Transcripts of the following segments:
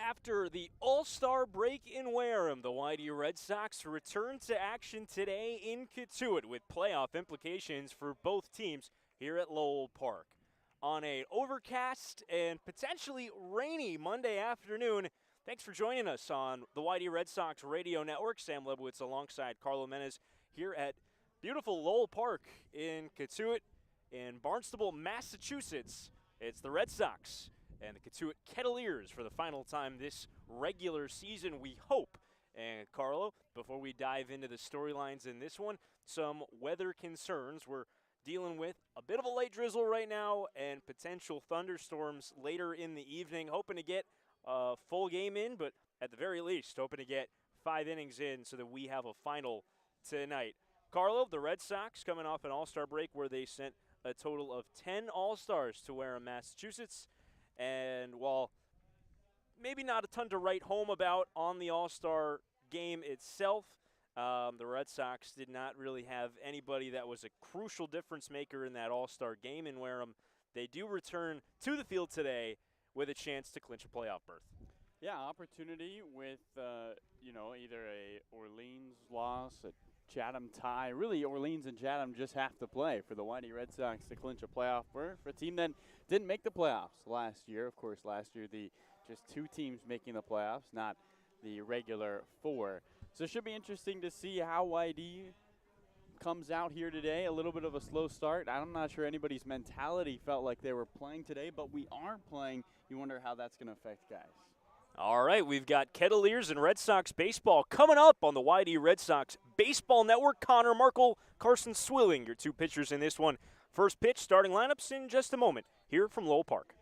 After the All-Star break in Wareham, the Mighty Red Sox return to action today in Cotuit with playoff implications for both teams here at Lowell Park. On a overcast and potentially rainy Monday afternoon, thanks for joining us on the Mighty Red Sox Radio Network. Sam Lebowitz alongside Carlo Jimenez here at beautiful Lowell Park in Cotuit in Barnstable, Massachusetts. It's the Red Sox and the Cotuit Kettleers for the final time this regular season, we hope. And Carlo, before we dive into the storylines in this one, some weather concerns. We're dealing with a bit of a late drizzle right now and potential thunderstorms later in the evening. Hoping to get a full game in, but at the very least, hoping to get 5 innings in so that we have a final tonight. Carlo, the Red Sox coming off an All-Star break where they sent a total of 10 All-Stars to Wareham, Massachusetts. And while maybe not a ton to write home about on the All-Star game itself, the Red Sox did not really have anybody that was a crucial difference maker in that All-Star game in Wareham. They do return to the field today with a chance to clinch a playoff berth. Yeah, opportunity with, either a Orleans loss, a Chatham tie. Really, Orleans and Chatham just have to play for the Mighty Red Sox to clinch a playoff berth for a team that didn't make the playoffs last year. Of course, last year just 2 teams making the playoffs, not the regular 4. So it should be interesting to see how YD comes out here today. A little bit of a slow start. I'm not sure anybody's mentality felt like they were playing today, but we are playing. You wonder how that's going to affect guys. All right, we've got Kettleers and Red Sox baseball coming up on the YD Red Sox Baseball Network. Connor Markle, Carson Swilling, your 2 pitchers in this one. First pitch, starting lineups in just a moment here from Lowell Park.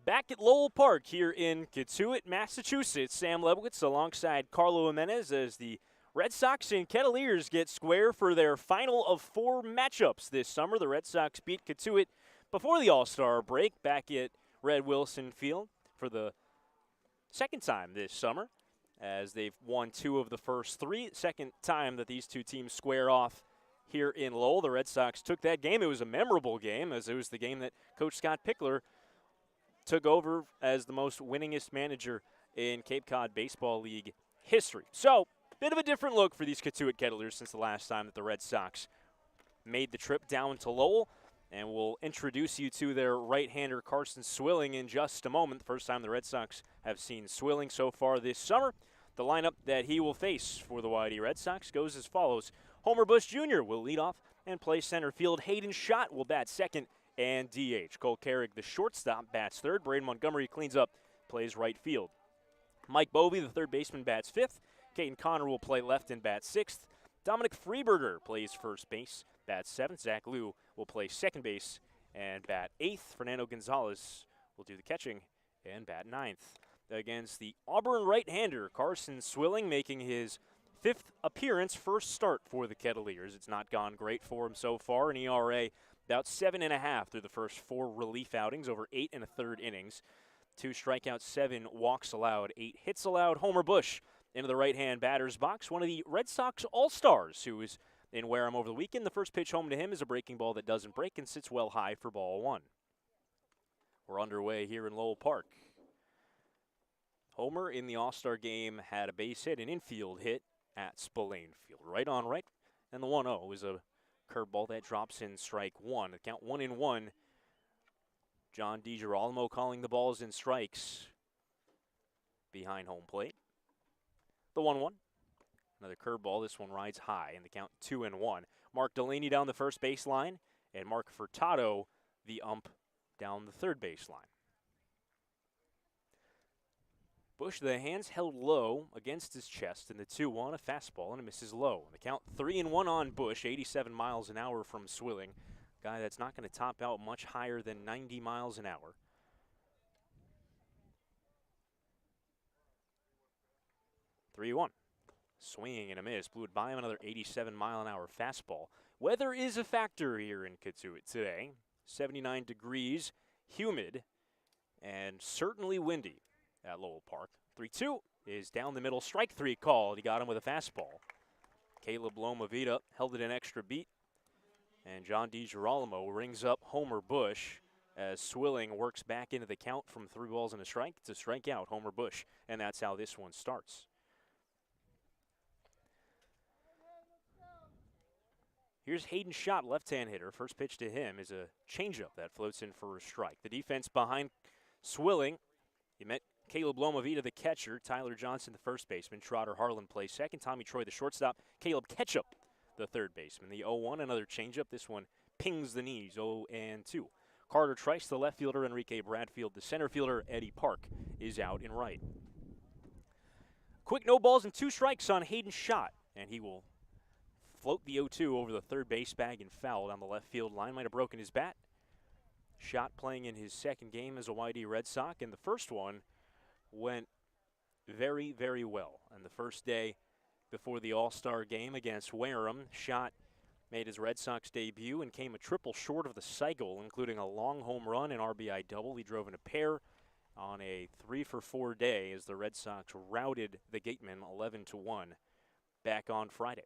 Back at Lowell Park here in Cotuit, Massachusetts, Sam Lebowitz alongside Carlo Jimenez as the Red Sox and Kettleers get square for their final of 4 matchups this summer. The Red Sox beat Cotuit before the All-Star break back at Red Wilson Field for the second time this summer, as they've won 2 of the first 3. Second time that these two teams square off here in Lowell. The Red Sox took that game. It was a memorable game, as it was the game that Coach Scott Pickler took over as the most winningest manager in Cape Cod Baseball League history. So, bit of a different look for these Cotuit Kettleers since the last time that the Red Sox made the trip down to Lowell. And we'll introduce you to their right-hander, Carson Swilling, in just a moment. The first time the Red Sox have seen Swilling so far this summer. The lineup that he will face for the YD Red Sox goes as follows. Homer Bush Jr. will lead off and play center field. Hayden Schott will bat second and DH. Cole Carrick, the shortstop, bats third. Braden Montgomery cleans up, plays right field. Mike Bovey, the third baseman, bats fifth. Caden Connor will play left and bat sixth. Dominic Freeberger plays first base, bats seventh. Zach Liu will play second base and bat eighth. Fernando Gonzalez will do the catching and bat ninth. Against the Auburn right-hander, Carson Swilling, making his 5th appearance, first start for the Kettleers. It's not gone great for him so far. An ERA about 7.5 through the first 4 relief outings over 8 1/3 innings. 2 strikeouts, 7 walks allowed, 8 hits allowed. Homer Bush into the right-hand batter's box, one of the Red Sox All-Stars who is in Wareham over the weekend. The first pitch home to him is a breaking ball that doesn't break and sits well high for ball 1. We're underway here in Lowell Park. Homer in the All-Star game had a base hit, an infield hit at Spillane Field. Right on right, and the 1-0 is a curveball that drops in strike 1. The count 1-1. John DiGirolamo calling the balls and strikes behind home plate. The 1-1. Another curveball. This one rides high, and the count 2-1. Mark Delaney down the first baseline, and Mark Furtado, the ump, down the third baseline. Bush, the hands held low against his chest, and the 2-1, a fastball, and it misses low. The count 3-1 on Bush, 87 miles an hour from Swilling. Guy that's not going to top out much higher than 90 miles an hour. 3-1. Swinging and a miss. Blew it by him, another 87-mile-an-hour fastball. Weather is a factor here in Cotuit today. 79 degrees, humid, and certainly windy at Lowell Park. 3-2 is down the middle. Strike 3 called. He got him with a fastball. Caleb Lomavita held it an extra beat. And John DiGirolamo rings up Homer Bush as Swilling works back into the count from 3 balls and a strike to strike out Homer Bush. And that's how this one starts. Here's Hayden Schott, left-hand hitter. First pitch to him is a changeup that floats in for a strike. The defense behind Swilling, he met Caleb Lomavita, the catcher. Tyler Johnson, the first baseman. Trotter Harlan plays second. Tommy Troy, the shortstop. Caleb Ketchup, the third baseman. The 0-1, another changeup. This one pings the knees, 0-2. Carter Trice, the left fielder. Enrique Bradfield, the center fielder. Eddie Park is out in right. Quick no balls and 2 strikes on Hayden Schott, and he will float the 0-2 over the third base bag and foul down the left field line. Might have broken his bat. Schott playing in his second game as a YD Red Sox, and the first one went very, very well. And the first day before the All-Star game against Wareham, Schott made his Red Sox debut and came a triple short of the cycle, including a long home run and RBI double. He drove in a pair on a 3-for-4 day as the Red Sox routed the Gatemen 11-1 back on Friday.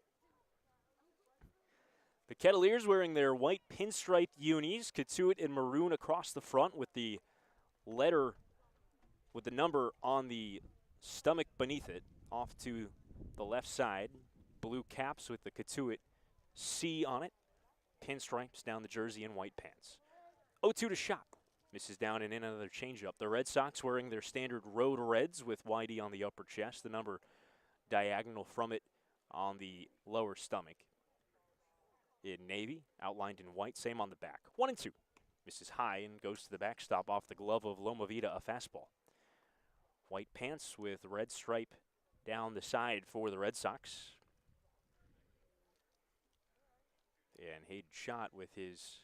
The Kettleers wearing their white pinstriped unis, Cotuit in maroon across the front with the letter, with the number on the stomach beneath it, off to the left side. Blue caps with the Cotuit C on it. Pinstripes down the jersey and white pants. 0-2 to Schott. Misses down and in another changeup. The Red Sox wearing their standard road reds with YD on the upper chest. The number diagonal from it on the lower stomach. In navy, outlined in white, same on the back. 1-2. Misses high and goes to the backstop off the glove of Lomavita, a fastball. White pants with red stripe down the side for the Red Sox. And Hayden Schott with his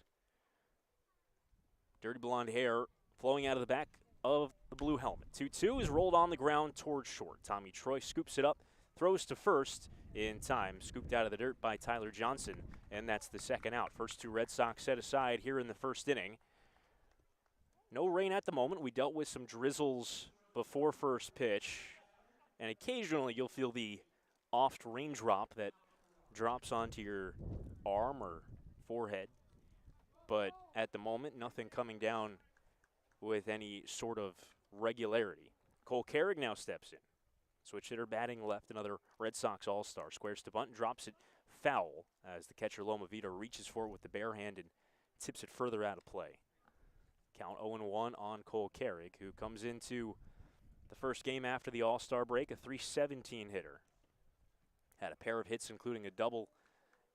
dirty blonde hair flowing out of the back of the blue helmet. 2-2 is rolled on the ground towards short. Tommy Troy scoops it up, throws to first in time, scooped out of the dirt by Tyler Johnson, and that's the second out. First two Red Sox set aside here in the first inning. No rain at the moment. We dealt with some drizzles before first pitch, and occasionally you'll feel the oft raindrop that drops onto your arm or forehead. But at the moment, nothing coming down with any sort of regularity. Cole Carrig now steps in. Switch hitter batting left, another Red Sox All-Star. Squares to bunt, drops it foul as the catcher Loma Vida reaches for it with the bare hand and tips it further out of play. Count 0-1 on Cole Carrig, who comes into the first game after the All-Star break, a .317 hitter. Had a pair of hits, including a double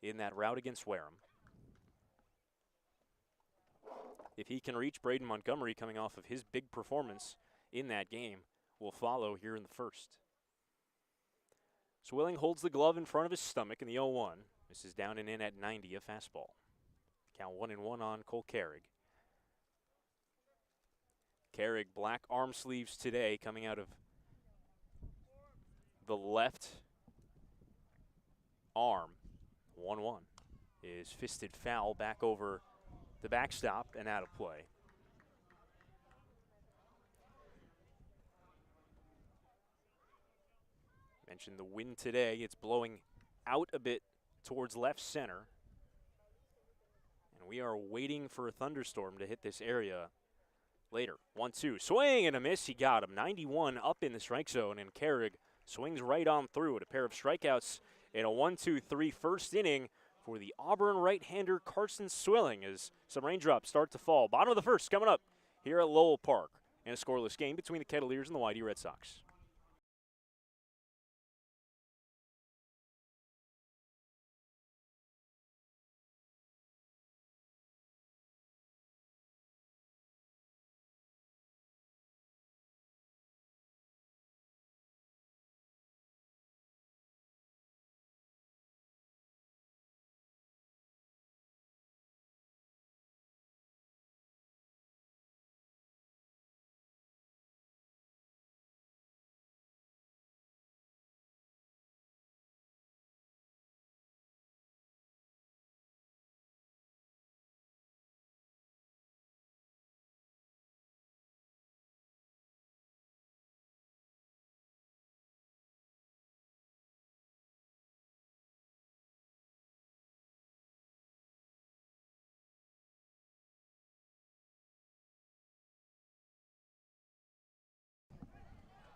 in that rout against Wareham. If he can reach, Braden Montgomery, coming off of his big performance in that game, will follow here in the first. Swilling holds the glove in front of his stomach in the 0-1. This is down and in at 90, a fastball. Count 1-1 on Cole Carrig. Carrig, black arm sleeves today, coming out of the left arm. 1-1 is fisted foul back over the backstop and out of play. Mentioned the wind today. It's blowing out a bit towards left center. And we are waiting for a thunderstorm to hit this area later. 1-2. Swing and a miss. He got him. 91 up in the strike zone, and Carrig swings right on through it. A pair of strikeouts in a 1-2-3 first inning for the Auburn right-hander Carson Swilling as some raindrops start to fall. Bottom of the first coming up here at Lowell Park, and a scoreless game between the Kettleers and the Whitey Red Sox.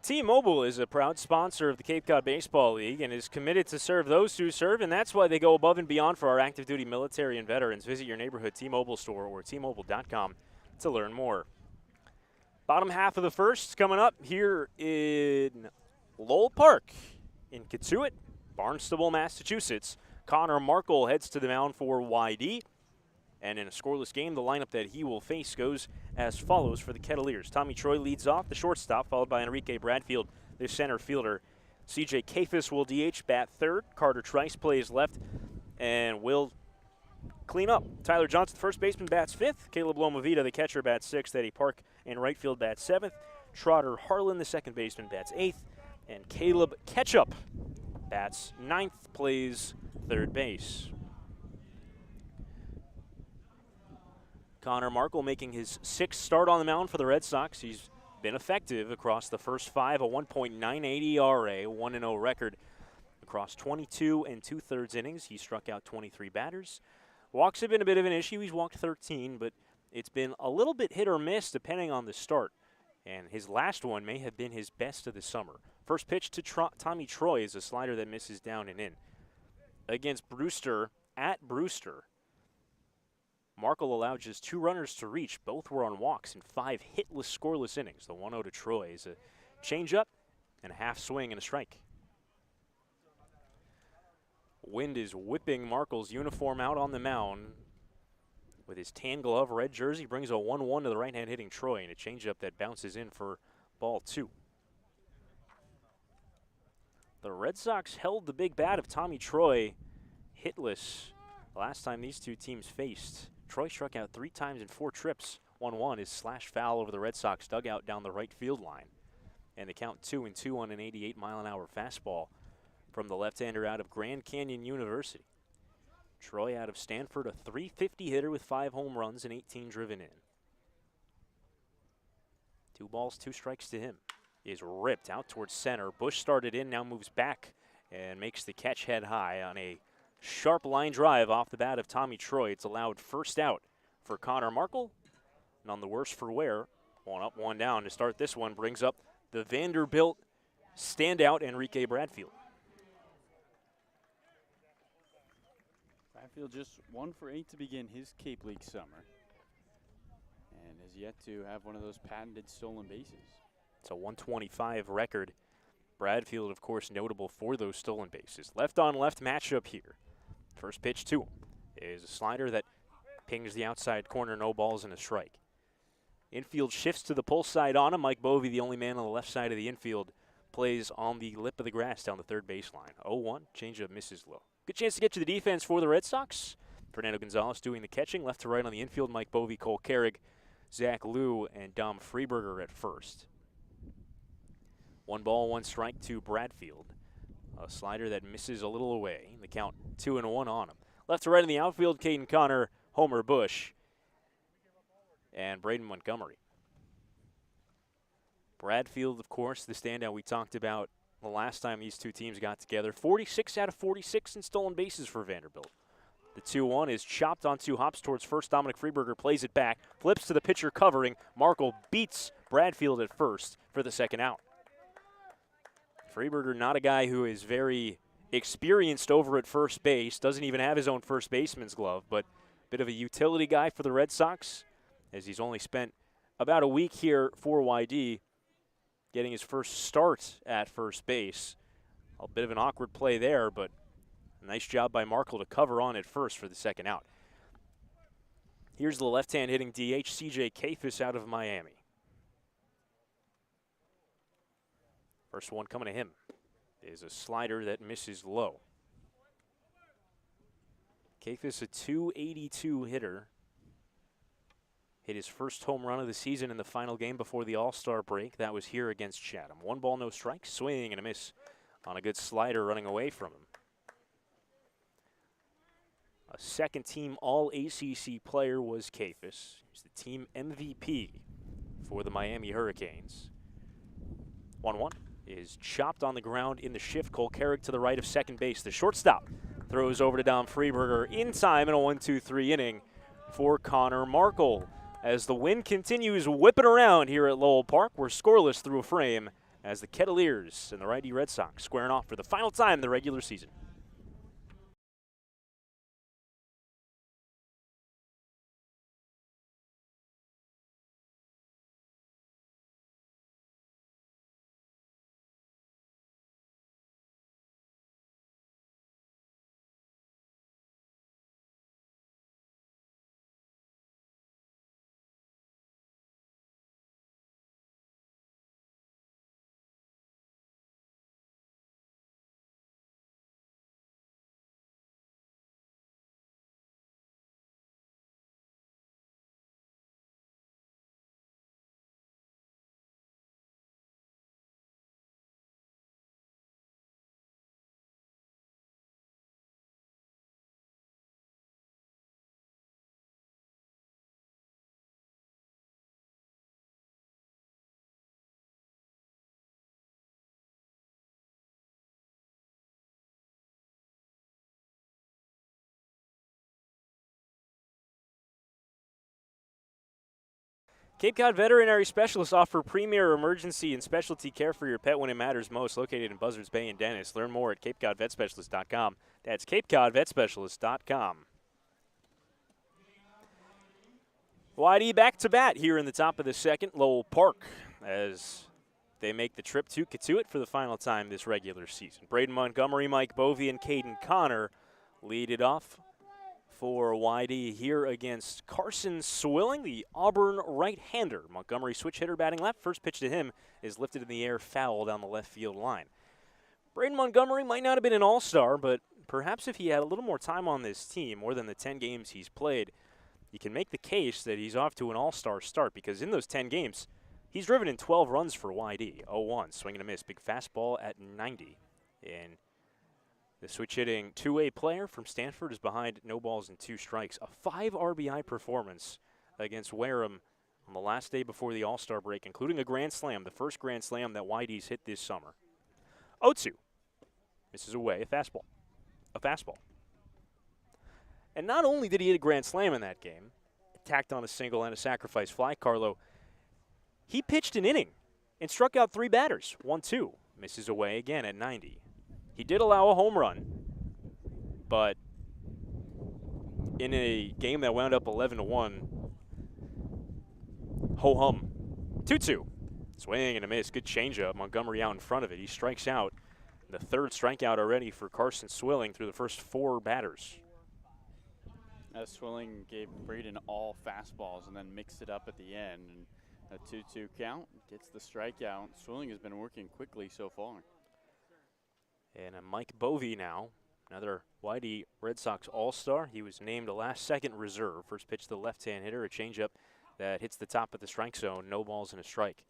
T-Mobile is a proud sponsor of the Cape Cod Baseball League and is committed to serve those who serve, and that's why they go above and beyond for our active duty military and veterans. Visit your neighborhood T-Mobile store or T-Mobile.com to learn more. Bottom half of the first coming up here in Lowell Park in Cotuit, Barnstable, Massachusetts. Connor Markle heads to the mound for YD. And in a scoreless game, the lineup that he will face goes as follows for the Kettleers. Tommy Troy leads off, the shortstop, followed by Enrique Bradfield, the center fielder. CJ Kafis will DH, bat third. Carter Trice plays left and will clean up. Tyler Johnson, first baseman, bats fifth. Caleb Lomavita, the catcher, bats sixth. Eddie Park in right field bats seventh. Trotter Harlan, the second baseman, bats eighth. And Caleb Ketchup bats ninth, plays third base. Connor Markle making his sixth start on the mound for the Red Sox. He's been effective across the first five, a 1.98 ERA, 1-0 record across 22 and 2/3 innings. He struck out 23 batters. Walks have been a bit of an issue. He's walked 13, but it's been a little bit hit or miss depending on the start. And his last one may have been his best of the summer. First pitch to Tommy Troy is a slider that misses down and in. Against Brewster, at Brewster, Markle allowed just two runners to reach. Both were on walks in 5 hitless, scoreless innings. The 1-0 to Troy is a changeup and a half swing and a strike. Wind is whipping Markle's uniform out on the mound. With his tan glove, red jersey, brings a 1-1 to the right-hand hitting Troy, and a changeup that bounces in for ball 2. The Red Sox held the big bat of Tommy Troy hitless last time these two teams faced. Troy struck out 3 times in 4 trips, 1-1 is slash foul over the Red Sox dugout down the right field line. And the count 2-2 on an 88-mile-an-hour fastball from the left-hander out of Grand Canyon University. Troy out of Stanford, a .350 hitter with 5 home runs and 18 driven in. 2 balls, 2 strikes to him. Is ripped out towards center. Bush started in, now moves back and makes the catch head high on a sharp line drive off the bat of Tommy Troy. It's allowed first out for Connor Markle. None the worse for Ware. 1 up, 1 down to start this one. Brings up the Vanderbilt standout, Enrique Bradfield. Bradfield just 1 for 8 to begin his Cape League summer, and has yet to have one of those patented stolen bases. It's a 125 record. Bradfield, of course, notable for those stolen bases. Left-on-left matchup here. First pitch to him is a slider that pings the outside corner, no balls and a strike. Infield shifts to the pull side on him. Mike Bovey, the only man on the left side of the infield, plays on the lip of the grass down the third baseline. 0-1, changeup misses low. Good chance to get to the defense for the Red Sox. Fernando Gonzalez doing the catching. Left to right on the infield, Mike Bovey, Cole Carrig, Zach Liu, and Dom Freeberger at first. 1 ball, 1 strike to Bradfield. A slider that misses a little away. The count 2-1 on him. Left to right in the outfield, Caden Connor, Homer Bush, and Braden Montgomery. Bradfield, of course, the standout we talked about the last time these two teams got together. 46 out of 46 in stolen bases for Vanderbilt. The 2-1 is chopped on 2 hops towards first. Dominic Freeberger plays it back, flips to the pitcher covering. Markle beats Bradfield at first for the second out. Freeberger, not a guy who is very experienced over at first base, doesn't even have his own first baseman's glove, but a bit of a utility guy for the Red Sox, as he's only spent about a week here for YD, getting his first start at first base. A bit of an awkward play there, but a nice job by Markle to cover on at first for the second out. Here's the left-hand hitting DH, CJ Kafis out of Miami. First one coming to him is a slider that misses low. Kafis, a .282 hitter. Hit his first home run of the season in the final game before the All-Star break. That was here against Chatham. 1 ball, no strike, swing and a miss on a good slider running away from him. A second-team All-ACC player was Kafis. He's the team MVP for the Miami Hurricanes. 1-1 is chopped on the ground in the shift. Cole Carrig to the right of second base. The shortstop throws over to Dom Freeberger in time in a 1-2-3 inning for Connor Markle. As the wind continues whipping around here at Lowell Park, we're scoreless through a frame as the Kettleers and the righty Red Sox squaring off for the final time in the regular season. Cape Cod Veterinary Specialists offer premier emergency and specialty care for your pet when it matters most. Located in Buzzards Bay and Dennis. Learn more at CapeCodVetSpecialist.com. That's CapeCodVetSpecialist.com. YD back to bat here in the top of the second. Lowell Park as they make the trip to Cotuit for the final time this regular season. Braden Montgomery, Mike Bovey, and Caden Connor lead it off for YD here against Carson Swilling, the Auburn right-hander. Montgomery switch hitter batting left. First pitch to him is lifted in the air, foul down the left field line. Braden Montgomery might not have been an all-star, but perhaps if he had a little more time on this team, more than the 10 games he's played, you can make the case that he's off to an all-star start because in those 10 games, he's driven in 12 runs for YD. 0-1, swing and a miss. Big fastball at 90. And the switch-hitting two-way player from Stanford is behind no balls and 2 strikes. A 5 RBI performance against Wareham on the last day before the All-Star break, including a grand slam, the first grand slam that YD's hit this summer. 0-2. Misses away, a fastball. And not only did he hit a grand slam in that game, tacked on a single and a sacrifice fly, Carlo, he pitched an inning and struck out 3 batters. 1-2. Misses away again at 90. He did allow a home run, but in a game that wound up 11-1, ho-hum. 2-2. Swing and a miss. Good changeup. Montgomery out in front of it. He strikes out. The 3rd strikeout already for Carson Swilling through the first 4 batters. As Swilling gave Braden all fastballs and then mixed it up at the end. And a 2-2 count gets the strikeout. Swilling has been working quickly so far. And a Mike Bovee now, another YD Red Sox All-Star. He was named a last-second reserve. First pitch to the left-hand hitter, a changeup that hits the top of the strike zone. No balls and a strike.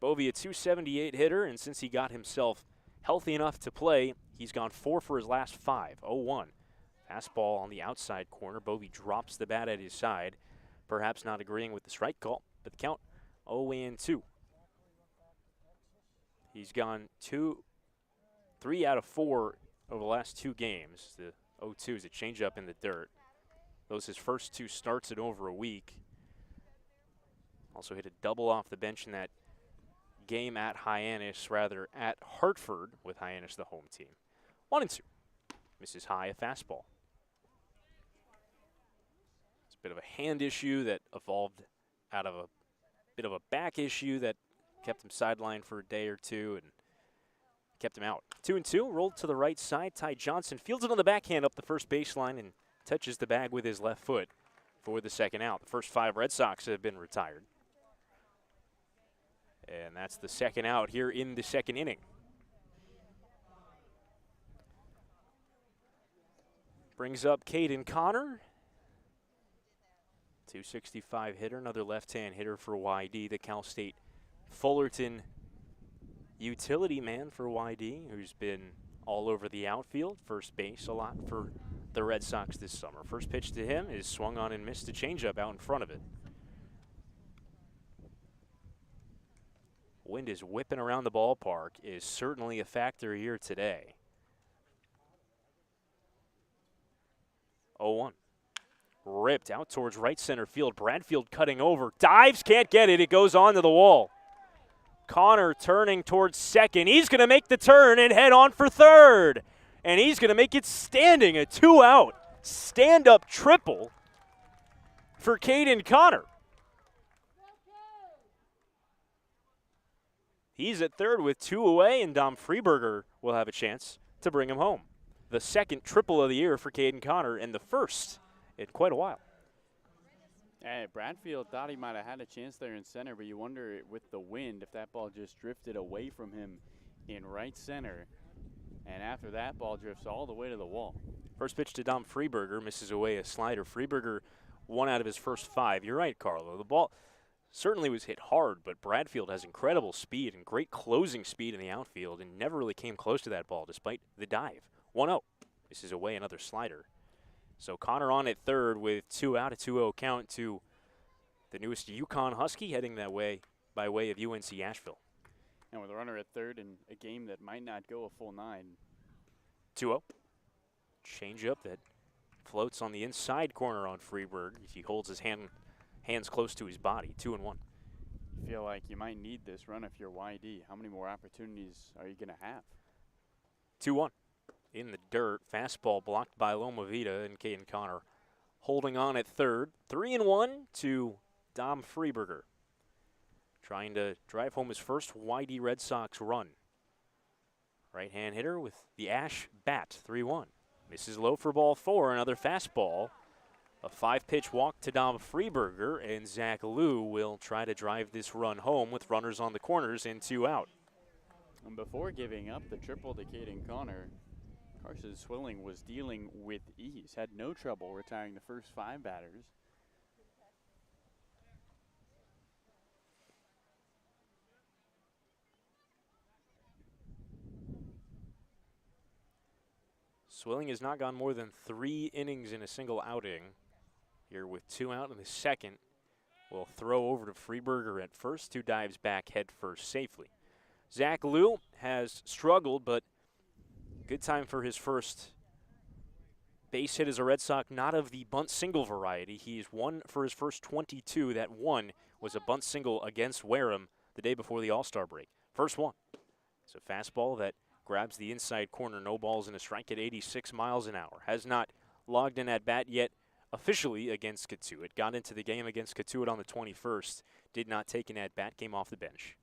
Bovee, a .278 hitter, and since he got himself healthy enough to play, he's gone 4 for his last 5. 0-1. Fastball on the outside corner. Bovee drops the bat at his side, perhaps not agreeing with the strike call, but the count 0-2. He's gone 3 out of 4 over the last 2 games. The 0-2 is a changeup in the dirt. Those his first 2 starts in over a week. Also hit a double off the bench in that game at Hartford, with Hyannis the home team. 1-2. Misses high, a fastball. It's a bit of a hand issue that evolved out of a bit of a back issue that kept him sidelined for a day or 2 and kept him out. 2-2, rolled to the right side. Ty Johnson fields it on the backhand up the first baseline and touches the bag with his left foot for the second out. The first 5 Red Sox have been retired. And that's the second out here in the second inning. Brings up Caden Connor. .265 hitter, another left-hand hitter for YD, the Cal State Fullerton utility man for YD, who's been all over the outfield, first base a lot for the Red Sox this summer. First pitch to him is swung on and missed, a changeup out in front of it. Wind is whipping around the ballpark, is certainly a factor here today. 0-1. Ripped out towards right center field. Bradfield cutting over. Dives, can't get it. It goes onto the wall. Connor turning towards second. He's going to make the turn and head on for third. And he's going to make it standing, a 2-out stand-up triple for Caden Connor. He's at third with 2 away, and Dom Freeberger will have a chance to bring him home. The second triple of the year for Caden Connor, and the first in quite a while. Hey, Bradfield thought he might have had a chance there in center, but you wonder with the wind if that ball just drifted away from him in right center. And after that, ball drifts all the way to the wall. First pitch to Dom Freeberger, misses away a slider. Freeberger 1 out of his first 5. You're right, Carlo. The ball certainly was hit hard, but Bradfield has incredible speed and great closing speed in the outfield and never really came close to that ball despite the dive. 1-0. Misses away another slider. So Connor on at third with 2 out, a 2-0 count to the newest UConn Husky heading that way by way of UNC Asheville. And with a runner at third in a game that might not go a full 9. 2-0. Changeup that floats on the inside corner on Freeberg. He holds his hands close to his body. 2-1. You feel like you might need this run if you're YD. How many more opportunities are you going to have? 2-1. In the dirt, fastball blocked by Loma Vida, and Caden Connor holding on at third. 3-1 to Dom Freeberger, trying to drive home his first YD Red Sox run. Right-hand hitter with the Ash bat. 3-1. Misses low for ball 4. Another fastball. A 5-pitch walk to Dom Freeberger, and Zach Liu will try to drive this run home with runners on the corners and 2 out. And before giving up the triple to Caden Connor, Carson Swilling was dealing with ease, had no trouble retiring the first 5 batters. Swilling has not gone more than 3 innings in a single outing. Here with 2 out in the second. Will throw over to Freeberger at first, who dives back head first safely. Zach Liu has struggled, but good time for his first base hit as a Red Sox, not of the bunt single variety. He's won for his first 22. That one was a bunt single against Wareham the day before the All-Star break. First one. It's a fastball that grabs the inside corner, no balls and a strike at 86 miles an hour. Has not logged in at bat yet officially against Cotuit. Got into the game against Cotuit on the 21st. Did not take an at bat, came off the bench.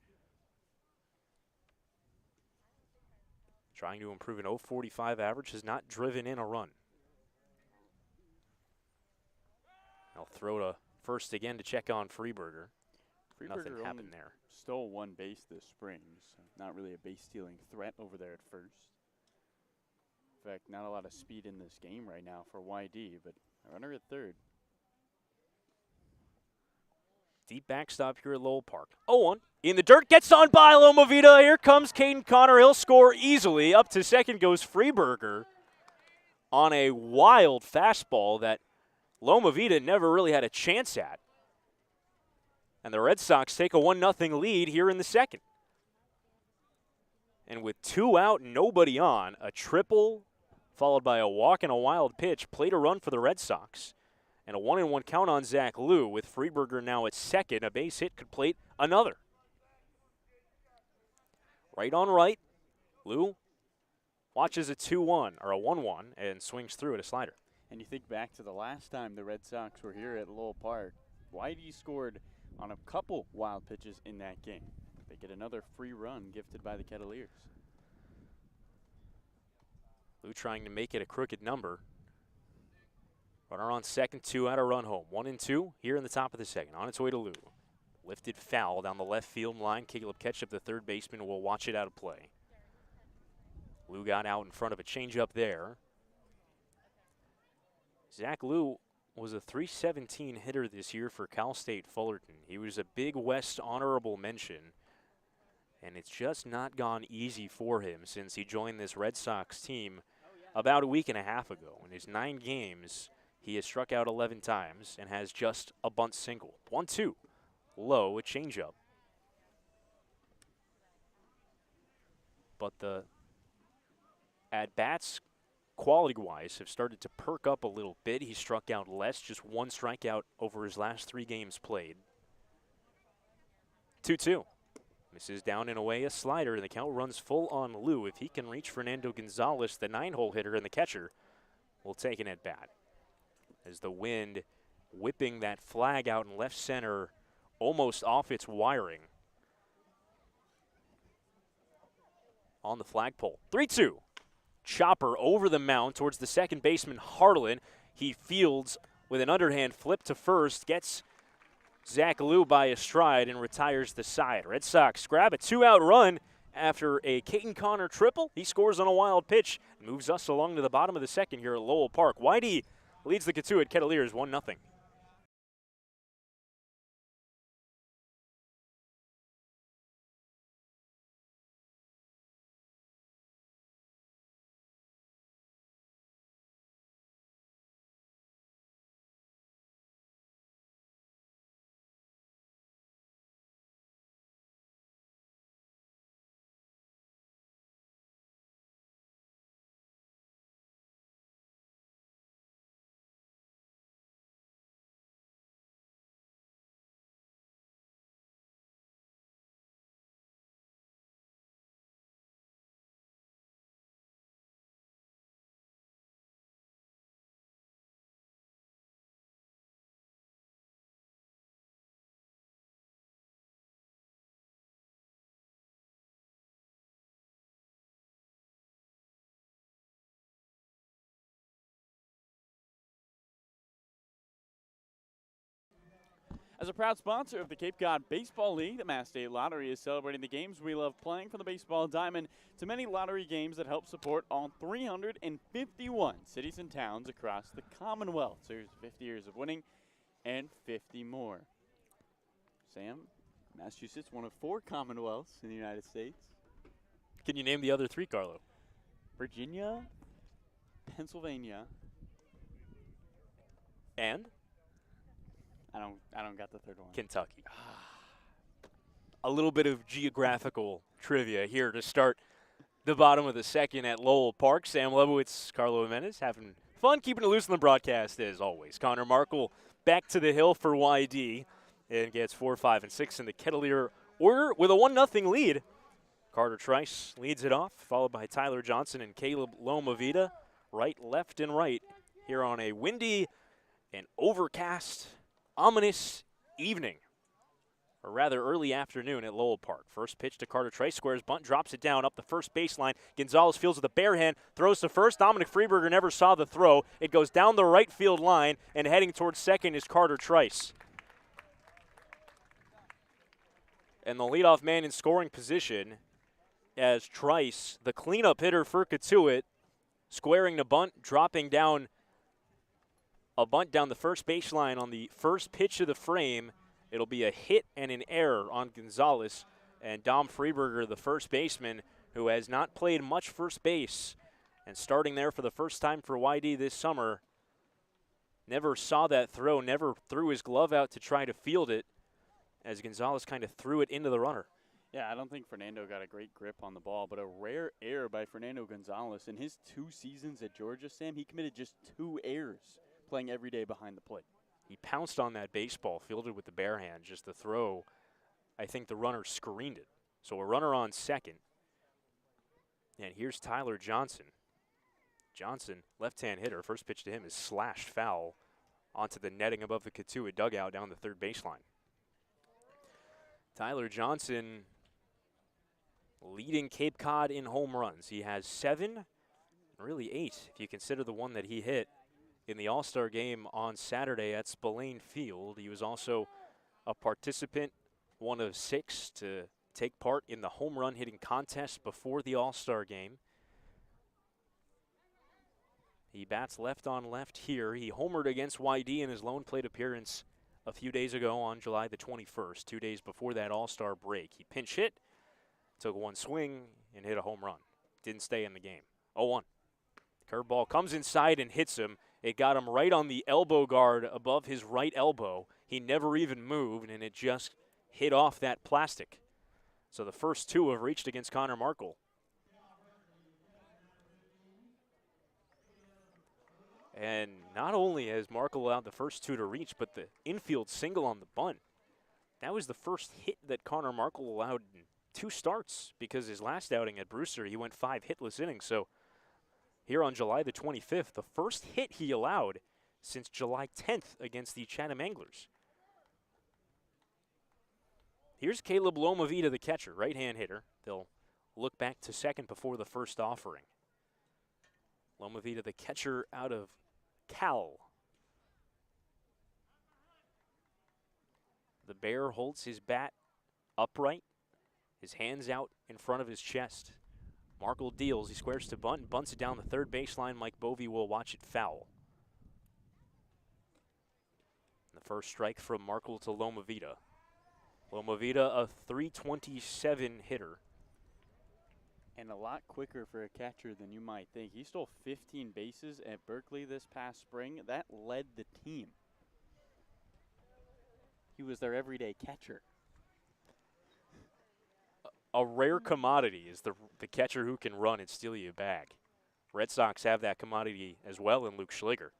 Trying to improve an 0.45 average, has not driven in a run. I'll throw to first again to check on Freeberger. Nothing happened there. Stole 1 base this spring, so not really a base-stealing threat over there at first. In fact, not a lot of speed in this game right now for YD, but a runner at third. Deep backstop here at Lowell Park. 0-1. In the dirt, gets on by Lomavita. Here comes Caden Connor. He'll score easily. Up to second goes Freeberger on a wild fastball that Lomavita never really had a chance at. And the Red Sox take a 1-0 lead here in the second. And with 2 out, nobody on, a triple followed by a walk and a wild pitch, played a run for the Red Sox. And a 1-1 count on Zach Liu with Freeberger now at second. A base hit could plate another. Right on right, Liu watches a 2-1 or a 1-1 and swings through at a slider. And you think back to the last time the Red Sox were here at Lowell Park, Whitey scored on a couple wild pitches in that game. They get another free run gifted by the Kettleers. Liu trying to make it a crooked number. Runner on second, 2 out, a run home. 1-2 here in the top of the second. On its way to Liu. Lifted foul down the left field line. Caleb Ketchup, the third baseman, will watch it out of play. Liu got out in front of a changeup there. Zach Liu was a .317 hitter this year for Cal State Fullerton. He was a Big West honorable mention, and it's just not gone easy for him since he joined this Red Sox team about a week and a half ago. In his 9 games, he has struck out 11 times and has just a bunt single. 1-2, low, a changeup. But the at-bats, quality-wise, have started to perk up a little bit. He struck out less, just 1 strikeout over his last 3 games played. 2-2. Misses down and away a slider, and the count runs full on Liu. If he can reach Fernando Gonzalez, the 9-hole hitter and the catcher, will take an at-bat. As the wind whipping that flag out in left center, almost off its wiring. On the flagpole. 3-2. Chopper over the mound towards the second baseman, Harlan. He fields with an underhand flip to first, gets Zach Liu by a stride and retires the side. Red Sox grab a 2-out run after a Caden Connor triple. He scores on a wild pitch, moves us along to the bottom of the second here at Lowell Park. Whitey leads the Cotuit Kettleers 1-0. As a proud sponsor of the Cape Cod Baseball League, the Mass State Lottery is celebrating the games we love playing from the baseball diamond to many lottery games that help support all 351 cities and towns across the Commonwealth. So here's 50 years of winning and 50 more. Sam, Massachusetts, one of 4 Commonwealths in the United States. Can you name the other 3, Carlo? Virginia, Pennsylvania. And I don't got the third one. Kentucky. A little bit of geographical trivia here to start the bottom of the second at Lowell Park. Sam Lebowitz, Carlo Jimenez having fun keeping it loose on the broadcast as always. Connor Markle back to the hill for YD and gets 4, 5, and 6 in the Kettleer order with a 1-0 lead. Carter Trice leads it off, followed by Tyler Johnson and Caleb Lomavita, right, left, and right here on a windy and overcast, ominous evening, or rather early afternoon at Lowell Park. First pitch to Carter Trice, squares bunt, drops it down up the first baseline. Gonzalez fields with a bare hand, throws to first. Dominic Freeberger never saw the throw. It goes down the right field line, and heading towards second is Carter Trice. And the leadoff man in scoring position as Trice, the cleanup hitter for Cotuit, squaring the bunt, dropping down a bunt down the first baseline on the first pitch of the frame. It'll be a hit and an error on Gonzalez. And Dom Freeberger, the first baseman, who has not played much first base and starting there for the first time for YD this summer, never saw that throw, never threw his glove out to try to field it as Gonzalez kind of threw it into the runner. Yeah, I don't think Fernando got a great grip on the ball, but a rare error by Fernando Gonzalez. In his 2 seasons at Georgia, Sam, he committed just 2 errors playing every day behind the plate. He pounced on that baseball, fielded with the bare hand. Just the throw, I think the runner screened it. So a runner on second. And here's Tyler Johnson. Johnson, left-hand hitter. First pitch to him is slashed foul onto the netting above the Cotuit dugout down the third baseline. Tyler Johnson leading Cape Cod in home runs. He has 7, really 8, if you consider the one that he hit in the All-Star game on Saturday at Spillane Field. He was also a participant, one of 6 to take part in the home run hitting contest before the All-Star game. He bats left on left here. He homered against YD in his lone plate appearance a few days ago on July the 21st, 2 days before that All-Star break. He pinch hit, took one swing, and hit a home run. Didn't stay in the game. 0-1. Curveball comes inside and hits him. It got him right on the elbow guard above his right elbow. He never even moved, and it just hit off that plastic. So the first 2 have reached against Connor Markle. And not only has Markle allowed the first 2 to reach, but the infield single on the bunt. That was the first hit that Connor Markle allowed in 2 starts, because his last outing at Brewster, he went 5 hitless innings. So here on July the 25th, the first hit he allowed since July 10th against the Chatham Anglers. Here's Caleb Lomavita, the catcher, right-hand hitter. They'll look back to second before the first offering. Lomavita, the catcher out of Cal. The Bear holds his bat upright, his hands out in front of his chest. Markle deals. He squares to bunt and bunts it down the third baseline. Mike Bovey will watch it foul. The first strike from Markle to Lomavita. Lomavita, a .327 hitter. And a lot quicker for a catcher than you might think. He stole 15 bases at Berkeley this past spring. That led the team. He was their everyday catcher. A rare commodity is the catcher who can run and steal you a bag. Red Sox have that commodity as well in Luke Schliger.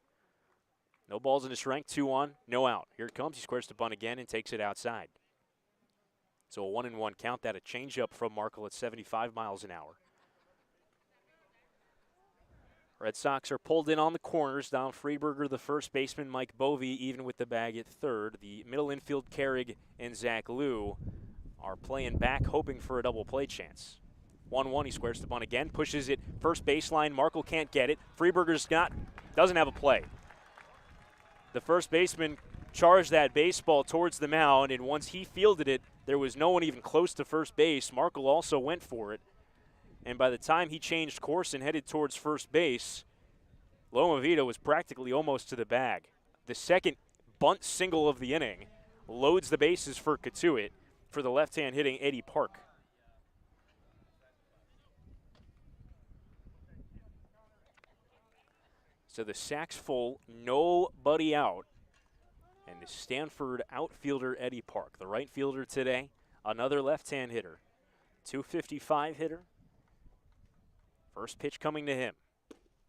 No balls in the strike, 2-1, no out. Here it comes. He squares to bunt again and takes it outside. So a 1-1 count. That a changeup from Markle at 75 miles an hour. Red Sox are pulled in on the corners. Dom Freeberger, the first baseman. Mike Bovey even with the bag at third. The middle infield, Carrig and Zach Liu, are playing back, hoping for a double play chance. 1-1, he squares the bunt again, pushes it first baseline. Markle can't get it. Freeberger's doesn't have a play. The first baseman charged that baseball towards the mound, and once he fielded it, there was no one even close to first base. Markle also went for it, and by the time he changed course and headed towards first base, Lomavita was practically almost to the bag. The second bunt single of the inning loads the bases for Cotuit for the left-hand hitting Eddie Park. So the sack's full, nobody out. And the Stanford outfielder, Eddie Park, the right fielder today, another left-hand hitter. 255 hitter. First pitch coming to him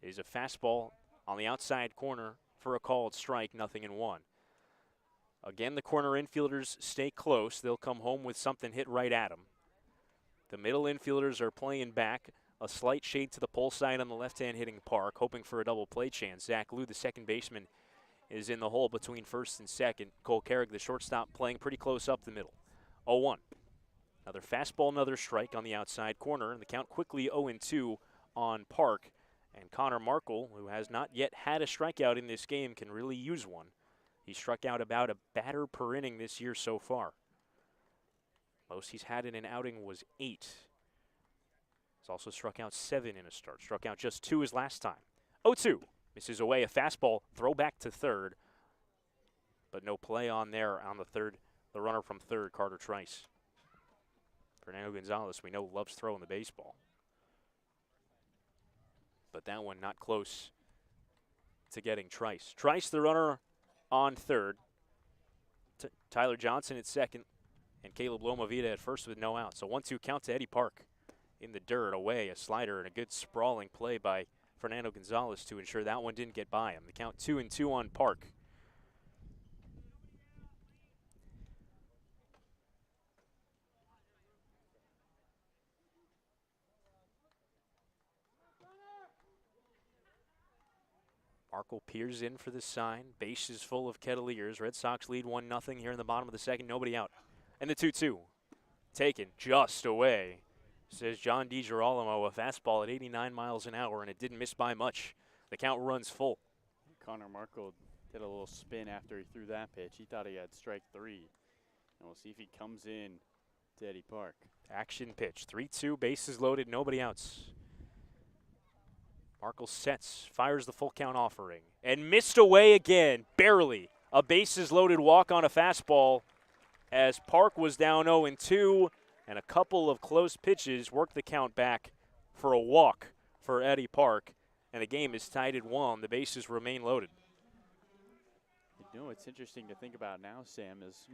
is a fastball on the outside corner for a called strike, 0-1. Again, the corner infielders stay close. They'll come home with something hit right at them. The middle infielders are playing back. A slight shade to the pull side on the left-hand hitting Park, hoping for a double play chance. Zach Lou, the second baseman, is in the hole between first and second. Cole Carrick, the shortstop, playing pretty close up the middle. 0-1. Another fastball, another strike on the outside corner, and the count quickly 0-2 on Park. And Connor Markle, who has not yet had a strikeout in this game, can really use one. He struck out about a batter per inning this year so far. Most he's had in an outing was 8. He's also struck out 7 in a start. Struck out just 2 his last time. 0-2. Misses away a fastball, throw back to third. But no play on there on the third. The runner from third, Carter Trice. Fernando Gonzalez, we know, loves throwing the baseball. But that one not close to getting Trice. Trice, the runner on third. Tyler Johnson at second. And Caleb Lomavita at first with no out. So 1-2 count to Eddie Park. In the dirt, away, a slider, and a good sprawling play by Fernando Gonzalez to ensure that one didn't get by him. The count 2-2 on Park. Markle peers in for the sign. Base is full of Kettleers. Red Sox lead 1-0 here in the bottom of the second. Nobody out. And the 2-2. Taken just away. Says John DiGirolamo, a fastball at 89 miles an hour, and it didn't miss by much. The count runs full. Connor Markle did a little spin after he threw that pitch. He thought he had strike 3. And we'll see if he comes in to Eddie Park. Action pitch. 3-2, bases loaded, nobody outs. Markle sets, fires the full count offering, and missed away again, barely. A bases loaded walk on a fastball as Park was down 0-2. And a couple of close pitches work the count back for a walk for Eddie Park. And the game is tied at 1. The bases remain loaded. You know what's interesting to think about now, Sam, is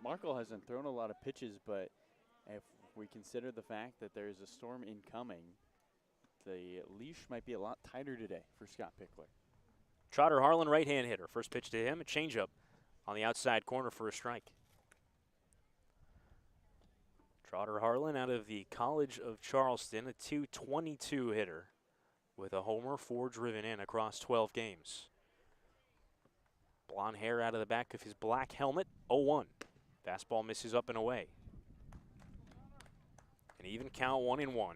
Markle hasn't thrown a lot of pitches, but if we consider the fact that there is a storm incoming, the leash might be a lot tighter today for Scott Pickler. Trotter Harlan, right-hand hitter. First pitch to him, a changeup on the outside corner for a strike. Trotter Harlan out of the College of Charleston, a .222 hitter with a homer, 4 driven in across 12 games. Blonde hair out of the back of his black helmet, 0-1. Fastball misses up and away. An even count, 1-1.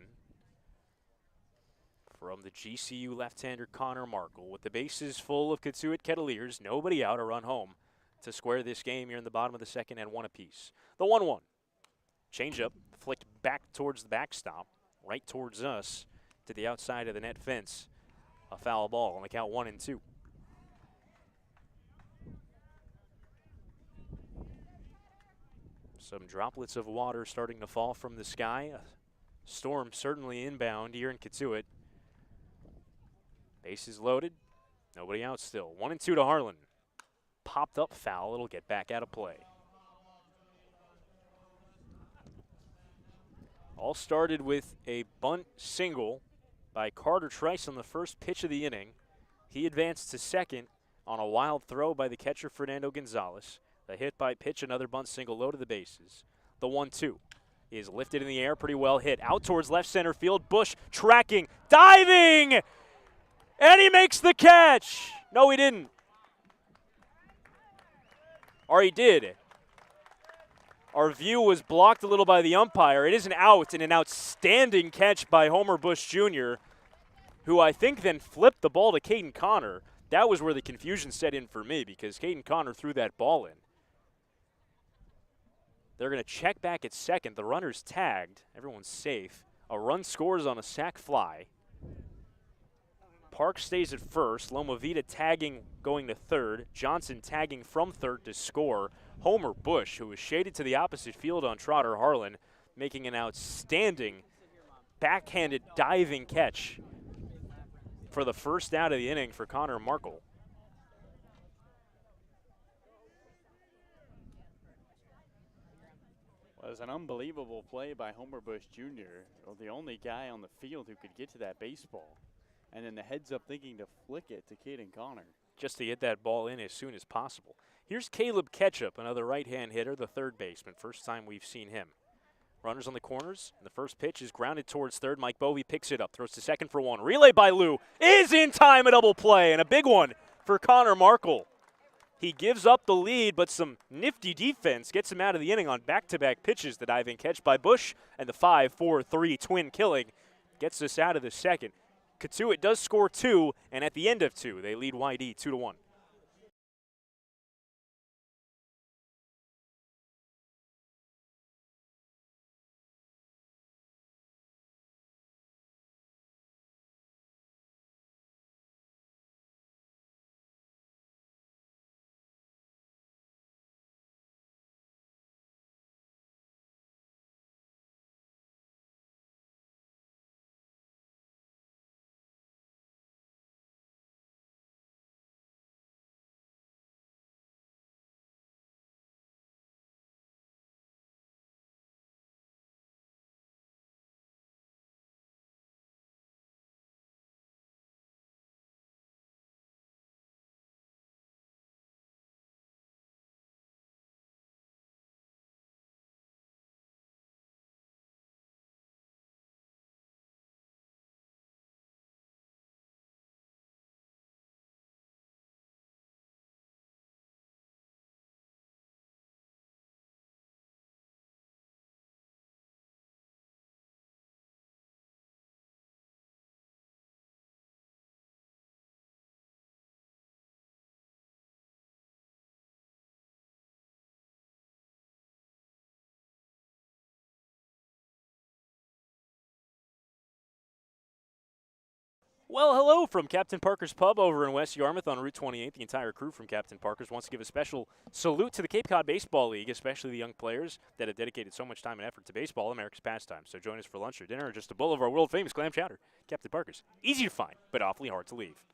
From the GCU left-hander Connor Markle, with the bases full of Cotuit Kettleers, nobody out, a run home to square this game here in the bottom of the second and 1 apiece. The 1-1. Changeup flicked back towards the backstop, right towards us to the outside of the net fence. A foul ball on the count 1-2. Some droplets of water starting to fall from the sky. A storm certainly inbound here in Cotuit. Bases loaded. Nobody out still. 1-2 to Harlan. Popped up foul. It'll get back out of play. All started with a bunt single by Carter Trice on the first pitch of the inning. He advanced to second on a wild throw by the catcher Fernando Gonzalez. The hit by pitch, another bunt single, low to the bases. The 1-2 is lifted in the air, pretty well hit. Out towards left center field. Bush tracking, diving, and he makes the catch. No, he didn't. Or he did. Our view was blocked a little by the umpire. It is an out, and an outstanding catch by Homer Bush Jr., who I think then flipped the ball to Caden Connor. That was where the confusion set in for me, because Caden Connor threw that ball in. They're going to check back at second. The runner's tagged. Everyone's safe. A run scores on a sac fly. Park stays at first. Lomavita tagging going to third. Johnson tagging from third to score. Homer Bush, who was shaded to the opposite field on Trotter Harlan, making an outstanding backhanded diving catch for the first out of the inning for Connor Markle. Well, it was an unbelievable play by Homer Bush Jr., the only guy on the field who could get to that baseball. And then the heads-up thinking to flick it to Caden Connor. Just to get that ball in as soon as possible. Here's Caleb Ketchup, another right-hand hitter, the third baseman. First time we've seen him. Runners on the corners. The first pitch is grounded towards third. Mike Bovey picks it up, throws to second for one. Relay by Lou is in time, a double play, and a big one for Connor Markle. He gives up the lead, but some nifty defense gets him out of the inning on back-to-back pitches. The diving catch by Bush and the 5-4-3 twin killing gets us out of the second. Cotuit does score 2, and at the end of 2, they lead YD 2-1. Well, hello from Captain Parker's Pub over in West Yarmouth on Route 28. The entire crew from Captain Parker's wants to give a special salute to the Cape Cod Baseball League, especially the young players that have dedicated so much time and effort to baseball, America's pastime. So join us for lunch or dinner or just a bowl of our world-famous clam chowder. Captain Parker's. Easy to find, but awfully hard to leave.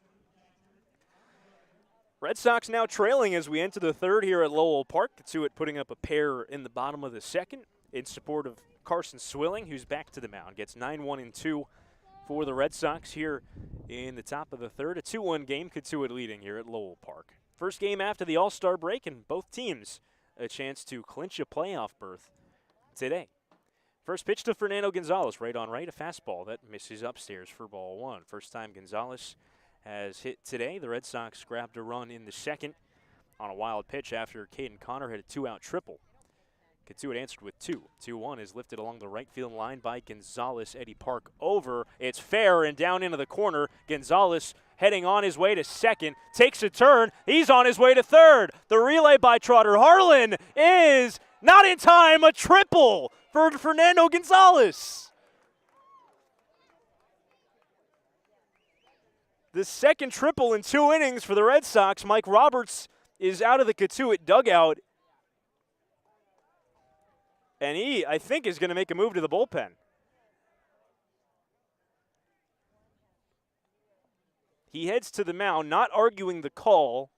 Red Sox now trailing as we enter the third here at Lowell Park. Cotuit putting up a pair in the bottom of the second in support of Carson Swilling, who's back to the mound. Gets 9-1-2 for the Red Sox here in the top of the third. A 2-1 game, Cotuit leading here at Lowell Park. First game after the All-Star break, and both teams a chance to clinch a playoff berth today. First pitch to Fernando Gonzalez, right on right, a fastball that misses upstairs for ball one. First time Gonzalez has hit today. The Red Sox grabbed a run in the second on a wild pitch after Caden Connor hit a two-out triple. Cotuit answered with 2. 2-1 is lifted along the right field line by Gonzalez. Eddie Park over. It's fair and down into the corner. Gonzalez heading on his way to second. Takes a turn. He's on his way to third. The relay by Trotter Harlan is not in time. A triple for Fernando Gonzalez. The second triple in 2 innings for the Red Sox. Mike Roberts is out of the Cotuit dugout. And he, I think, is going to make a move to the bullpen. He heads to the mound, not arguing the call,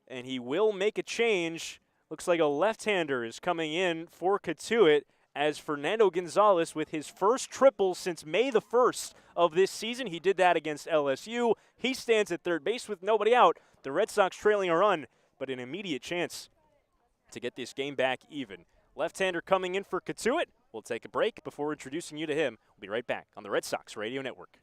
and he will make a change. Looks like a left-hander is coming in for Cotuit as Fernando Gonzalez with his first triple since May the 1st of this season. He did that against LSU. He stands at third base with nobody out. The Red Sox trailing a run, but an immediate chance to get this game back even. Left-hander coming in for Cotuit. We'll take a break before introducing you to him. We'll be right back on the Red Sox Radio Network.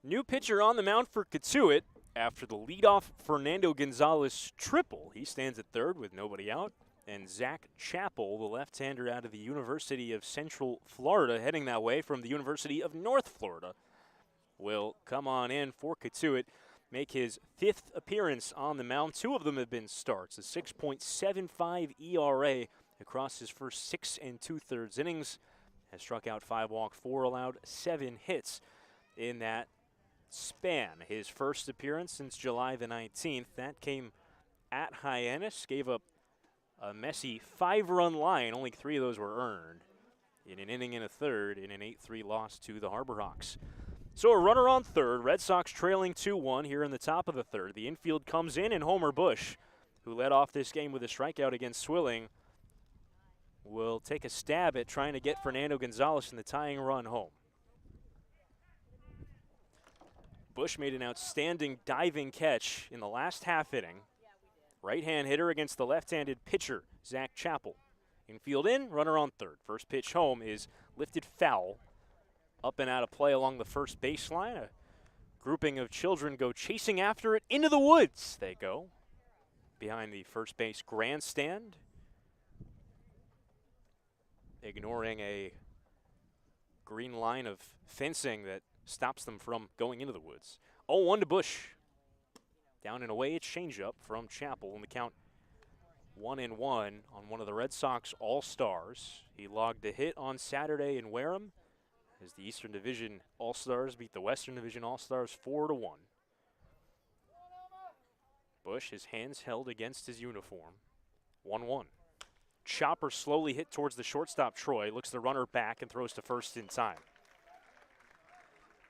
New pitcher on the mound for Cotuit after the leadoff Fernando Gonzalez triple. He stands at third with nobody out. And Zach Chappell, the left-hander out of the University of Central Florida, heading that way from the University of North Florida, will come on in for Cotuit, make his 5th appearance on the mound. 2 of them have been starts. A 6.75 ERA across his first 6 2/3 innings. Has struck out 5, walked 4, allowed 7 hits in that span. His first appearance since July the 19th. That came at Hyannis. Gave up a messy 5-run line. Only 3 of those were earned in an inning and a third in an 8-3 loss to the Harbor Hawks. So a runner on third. Red Sox trailing 2-1 here in the top of the third. The infield comes in, and Homer Bush, who led off this game with a strikeout against Swilling, will take a stab at trying to get Fernando Gonzalez in the tying run home. Bush made an outstanding diving catch in the last half inning. Right-hand hitter against the left-handed pitcher, Zach Chappell. Infield in, runner on third. First pitch home is lifted foul. Up and out of play along the first baseline. A grouping of children go chasing after it. Into the woods they go. Behind the first base grandstand. Ignoring a green line of fencing that stops them from going into the woods. 0-1 to Bush. Down and away, it's changeup from Chappell, and the count 1-1 on one of the Red Sox All-Stars. He logged a hit on Saturday in Wareham as the Eastern Division All-Stars beat the Western Division All-Stars 4-1. Bush, his hands held against his uniform. 1-1. Chopper slowly hit towards the shortstop, Troy. Looks the runner back and throws to first in time.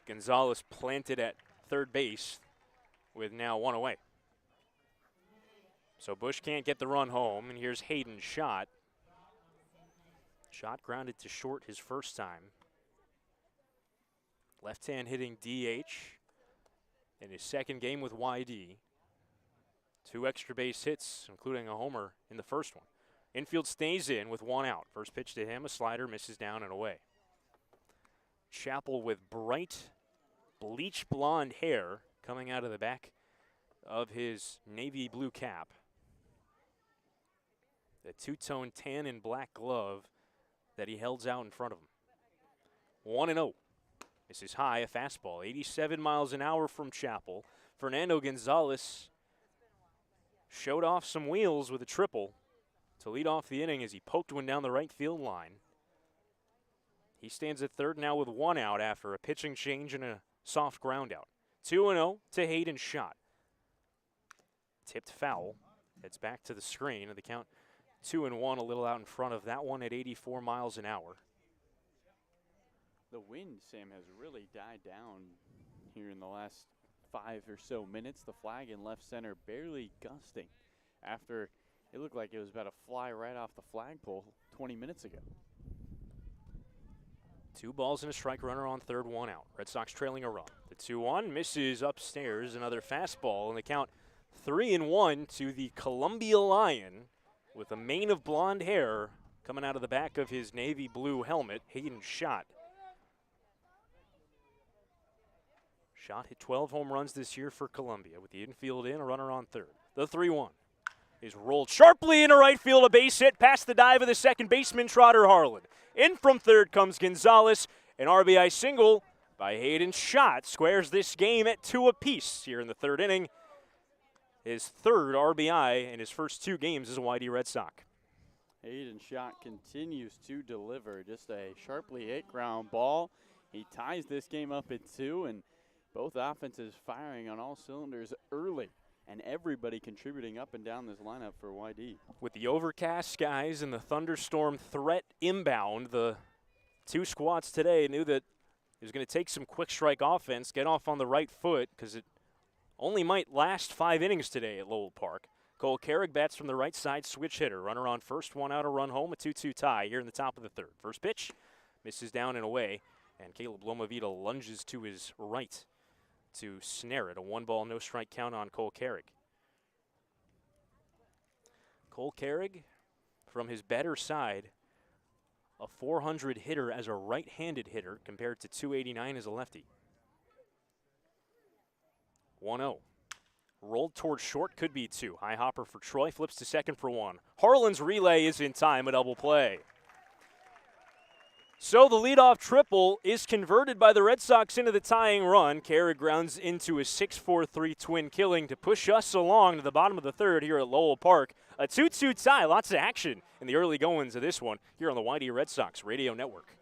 Gonzalez planted at third base with now 1 away. So Bush can't get the run home, and here's Hayden's shot. Shot grounded to short his first time. Left-hand hitting DH in his second game with YD. 2 extra base hits, including a homer in the first one. Infield stays in with 1 out. First pitch to him, a slider, misses down and away. Chappell with bright bleach blonde hair coming out of the back of his navy blue cap. The 2-tone tan and black glove that he holds out in front of him. 1-0. This is high, a fastball. 87 miles an hour from Chappell. Fernando Gonzalez showed off some wheels with a triple to lead off the inning as he poked one down the right field line. He stands at third now with 1 out after a pitching change and a soft ground out. 2-0 to Hayden's shot. Tipped foul. Heads back to the screen, and the count 2-1, a little out in front of that one at 84 miles an hour. The wind, Sam, has really died down here in the last 5 or so minutes. The flag in left center barely gusting after it looked like it was about to fly right off the flagpole 20 minutes ago. 2 balls and a strike, runner on third, 1 out. Red Sox trailing a run. The 2-1 misses upstairs, another fastball, and the count 3-1 to the Columbia Lion with a mane of blonde hair coming out of the back of his navy blue helmet. Hayden's shot. Shot hit 12 home runs this year for Columbia with the infield in, a runner on third. The 3-1 is rolled sharply into right field, a base hit past the dive of the second baseman, Trotter Harlan. In from third comes Gonzalez. An RBI single by Hayden's shot squares this game at 2 apiece here in the third inning. His third RBI in his first 2 games as a YD Red Sox. Hayden's shot continues to deliver. Just a sharply hit ground ball. He ties this game up at 2, and both offenses firing on all cylinders early, and everybody contributing up and down this lineup for YD. With the overcast skies and the thunderstorm threat inbound, the 2 squads today knew that it was going to take some quick strike offense, get off on the right foot, because it only might last 5 innings today at Lowell Park. Cole Carrick bats from the right side, switch hitter. Runner on first, 1 out, a run home, a 2-2 tie here in the top of the third. First pitch, misses down and away, and Caleb Lomavita lunges to his right to snare it. A 1-ball, no strike count on Cole Carrick. Cole Carrick, from his better side, a 400 hitter as a right-handed hitter compared to 289 as a lefty. 1-0. Rolled towards short, could be 2. High hopper for Troy, flips to second for 1. Harlan's relay is in time, a double play. So the leadoff triple is converted by the Red Sox into the tying run. Carrick grounds into a 6-4-3 twin killing to push us along to the bottom of the third here at Lowell Park. A 2-2 tie, lots of action in the early goings of this one here on the Whitey Red Sox Radio Network.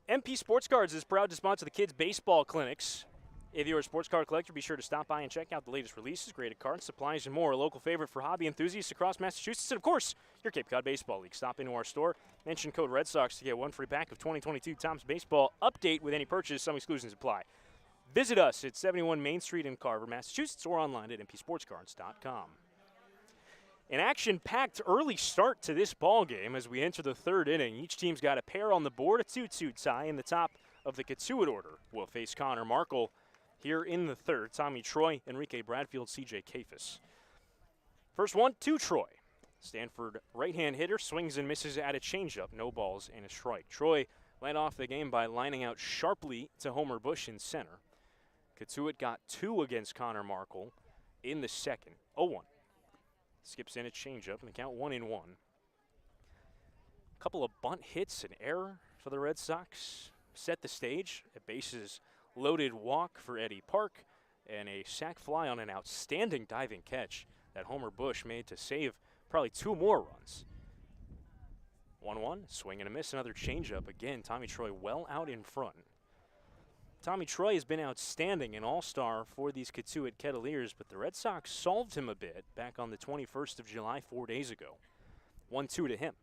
MP Sports Cards is proud to sponsor the kids' baseball clinics. If you're a sports card collector, be sure to stop by and check out the latest releases, graded cards, supplies, and more. A local favorite for hobby enthusiasts across Massachusetts, and of course, your Cape Cod Baseball League. Stop into our store, mention code Red Sox to get one free pack of 2022 Tom's Baseball Update with any purchase. Some exclusions apply. Visit us at 71 Main Street in Carver, Massachusetts, or online at mpsportscards.com. An action-packed early start to this ball game as we enter the third inning. Each team's got a pair on the board, a 2-2 tie in the top of the Cotuit order. Will face Connor Markle here in the third. Tommy Troy, Enrique Bradfield, C.J. Kafis. First one to Troy. Stanford right-hand hitter swings and misses at a changeup. No balls and a strike. Troy led off the game by lining out sharply to Homer Bush in center. Cotuit got 2 against Connor Markle in the second. 0-1. Skips in a changeup, and the count 1-1. A couple of bunt hits, an error for the Red Sox. Set the stage. A bases loaded walk for Eddie Park, and a sac fly on an outstanding diving catch that Homer Bush made to save probably 2 more runs. 1-1, swing and a miss, another changeup. Again, Tommy Troy well out in front. Tommy Troy has been outstanding, an all-star for these Cotuit Kettleers, but the Red Sox solved him a bit back on the 21st of July 4 days ago. 1-2 to him.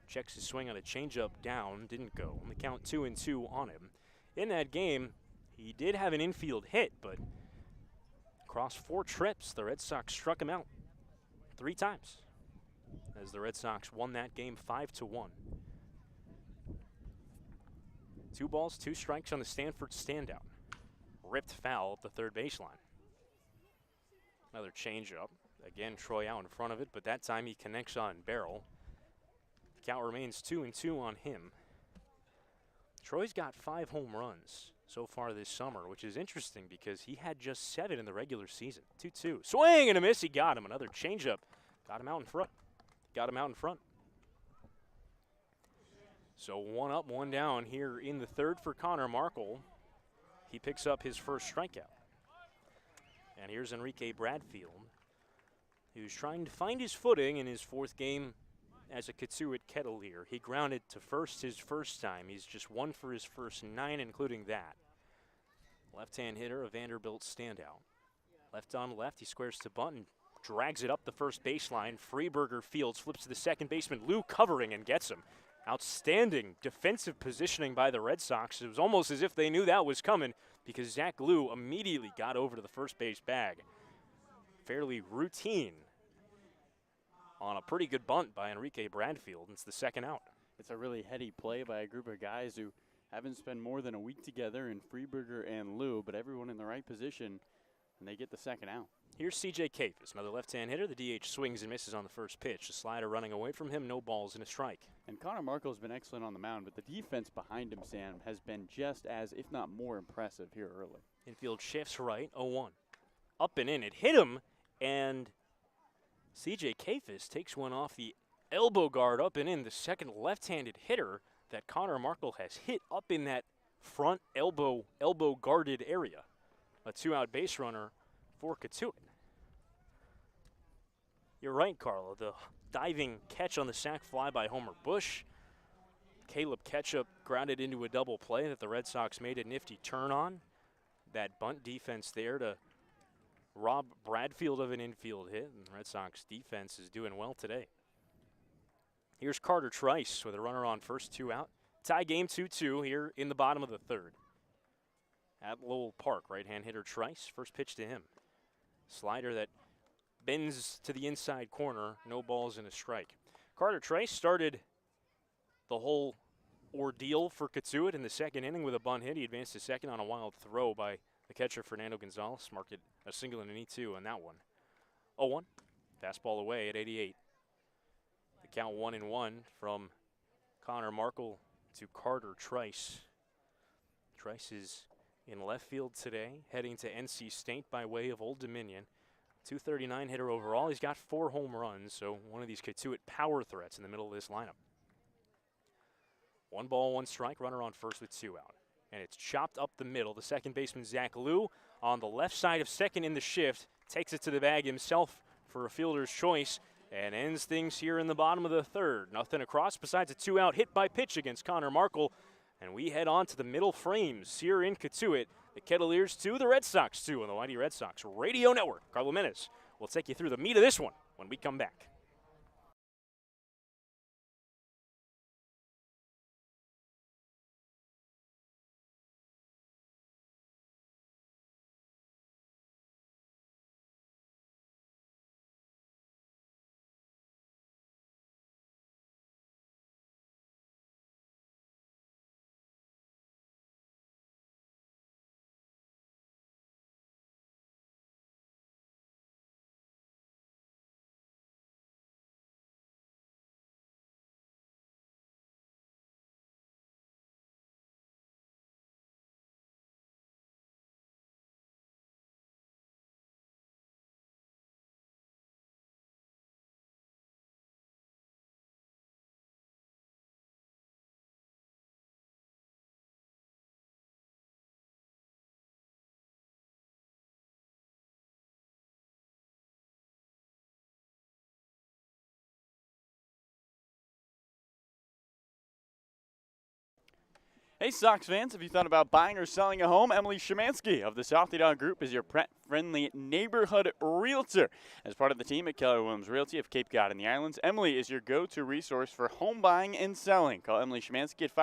Checks his swing on a changeup down, didn't go. On the count 2-2 on him. In that game, he did have an infield hit, but across 4 trips, the Red Sox struck him out 3 times as the Red Sox won that game 5-1. 2 balls, 2 strikes on the Stanford standout. Ripped foul at the third baseline. Another changeup. Again, Troy out in front of it, but that time he connects on barrel. The count remains 2-2 on him. Troy's got 5 home runs so far this summer, which is interesting because he had just 7 in the regular season. 2-2. Swing and a miss. He got him. Another changeup. Got him out in front. So 1 up, 1 down here in the third for Connor Markle. He picks up his first strikeout. And here's Enrique Bradfield, who's trying to find his footing in his 4th game as a Cotuit Kettleer. He grounded to first his first time. He's just 1 for his first 9, including that. Left-hand hitter, a Vanderbilt standout. Left on left, he squares to bunt and drags it up the first baseline. Freeberger fields, flips to the second baseman. Lou covering and gets him. Outstanding defensive positioning by the Red Sox. It was almost as if they knew that was coming because Zach Lou immediately got over to the first base bag. Fairly routine on a pretty good bunt by Enrique Bradfield. It's the second out. It's a really heady play by a group of guys who haven't spent more than a week together in Freeberger and Lou, but everyone in the right position, and they get the second out. Here's C.J. Kafis, another left-hand hitter. The DH swings and misses on the first pitch. The slider running away from him, no balls and a strike. And Connor Markle has been excellent on the mound, but the defense behind him, Sam, has been just as, if not more impressive here early. Infield shifts right, 0-1. Up and in, it hit him, and C.J. Kafis takes one off the elbow guard up and in. The second left-handed hitter that Connor Markle has hit up in that front elbow guarded area. A 2-out base runner for Cotuit. You're right, Carlo. The diving catch on the sac fly by Homer Bush. Caleb Ketchup grounded into a double play that the Red Sox made a nifty turn on. That bunt defense there to rob Bradfield of an infield hit, and the Red Sox defense is doing well today. Here's Carter Trice with a runner on first, 2 out. Tie game 2-2 here in the bottom of the third. At Lowell Park, right-hand hitter Trice, first pitch to him. Slider that bends to the inside corner, no balls and a strike. Carter Trice started the whole ordeal for Cotuit in the second inning with a bunt hit. He advanced to second on a wild throw by the catcher Fernando Gonzalez. Marked it a single and an E2 on that one. 0-1, fastball away at 88. The count 1-1 from Connor Markle to Carter Trice. Trice is in left field today, heading to NC State by way of Old Dominion. 239 hitter overall. He's got 4 home runs, so one of these Cotuit power threats in the middle of this lineup. 1 ball, 1 strike, runner on first with 2 out. And it's chopped up the middle. The second baseman, Zach Liu, on the left side of second in the shift, takes it to the bag himself for a fielder's choice and ends things here in the bottom of the third. Nothing across besides a 2-out hit by pitch against Connor Markle. And we head on to the middle frames here in Cotuit. The Kettleers 2, the Red Sox 2 on the Whitey Red Sox Radio Network. Carlo Jimenez will take you through the meat of this one when we come back. Hey, Sox fans, have you thought about buying or selling a home? Emily Szymanski of the South Dog Group is your friendly neighborhood realtor. As part of the team at Keller Williams Realty of Cape Cod and the Islands, Emily is your go-to resource for home buying and selling. Call Emily Szymanski at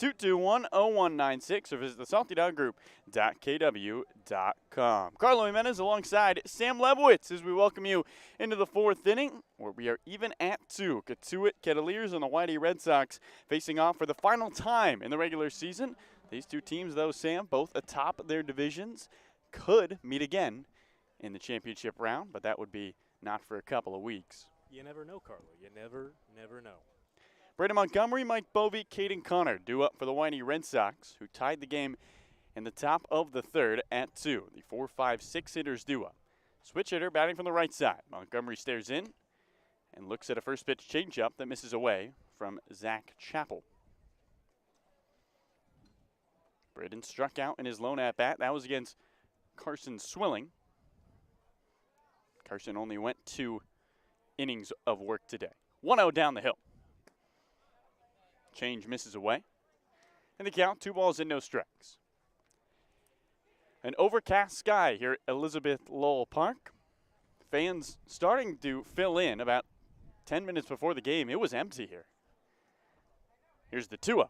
508-221-0196 or visit the SaltyDogGroup.kw.com. Carlo Jimenez alongside Sam Lebowitz as we welcome you into the fourth inning, where we are even at 2. Cotuit Kettleers and the Whitey Red Sox facing off for the final time in the regular season. These two teams, though, Sam, both atop their divisions, could meet again in the championship round, but that would be not for a couple of weeks. You never know, Carlo. You never know. Brady Montgomery, Mike Bovey, Caden Connor due up for the Whitey Red Sox, who tied the game in the top of the third at 2. The 4, 5, 6 hitters due up. Switch hitter batting from the right side. Montgomery stares in and looks at a first pitch changeup that misses away from Zach Chappell. Braden struck out in his lone at-bat. That was against Carson Swilling. Carson only went 2 innings of work today. 1-0 down the hill. Change misses away. And the count, 2 balls and no strikes. An overcast sky here at Elizabeth Lowell Park. Fans starting to fill in about 10 minutes before the game. It was empty here. Here's the 2-0.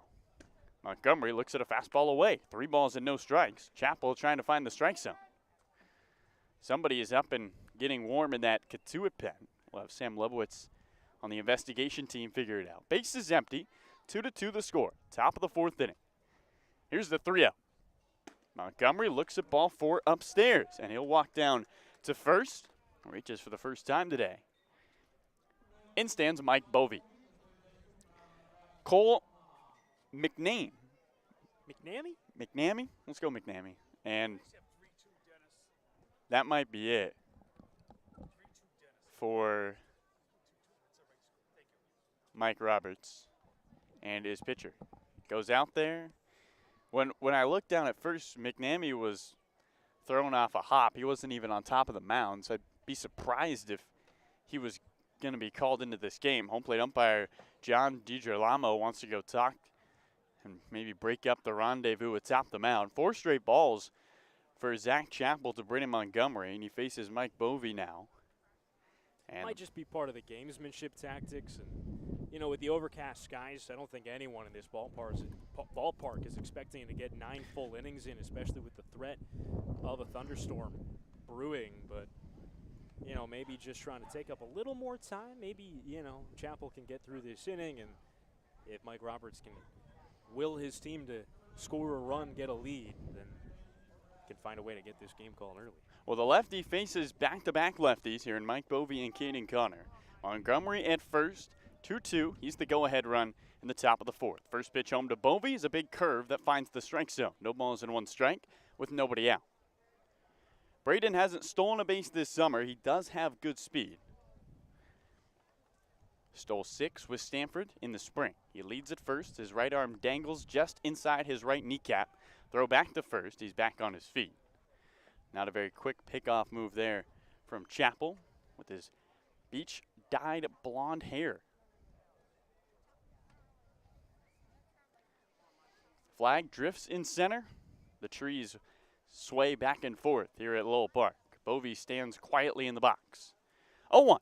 Montgomery looks at a fastball away. 3 balls and no strikes. Chappell trying to find the strike zone. Somebody is up and getting warm in that Cotuit pen. We'll have Sam Lebowitz on the investigation team figure it out. Base is empty. 2-2 the score. Top of the fourth inning. Here's the 3-0. Montgomery looks at ball 4 upstairs, and he'll walk down to first. Reaches for the first time today. In stands Mike Bovey. Cole McNamee. McNamee? Let's go McNamee. And that might be it for Mike Roberts and his pitcher goes out there. When I looked down at first, McNamee was throwing off a hop. He wasn't even on top of the mound, so I'd be surprised if he was going to be called into this game. Home plate umpire John DiGirolamo wants to go talk and maybe break up the rendezvous atop the mound. 4 straight balls for Zach Chappell to Brady Montgomery, and he faces Mike Bovey now. And might just be part of the gamesmanship tactics. And, you know, with the overcast skies, I don't think anyone in this ballpark is expecting to get 9 full innings in, especially with the threat of a thunderstorm brewing. But, you know, maybe just trying to take up a little more time. Maybe, you know, Chappell can get through this inning, and if Mike Roberts can will his team to score a run, get a lead, then can find a way to get this game called early. Well, the lefty faces back-to-back lefties here in Mike Bovey and Caden Connor. Montgomery at first, 2-2. He's the go-ahead run in the top of the 4th. First pitch home to Bovey is a big curve that finds the strike zone. No balls and 1 strike with nobody out. Braden hasn't stolen a base this summer. He does have good speed. Stole 6 with Stanford in the spring. He leads at first. His right arm dangles just inside his right kneecap. Throw back to first. He's back on his feet. Not a very quick pickoff move there from Chappell with his beach-dyed blonde hair. Flag drifts in center. The trees sway back and forth here at Lowell Park. Bovey stands quietly in the box. 0-1.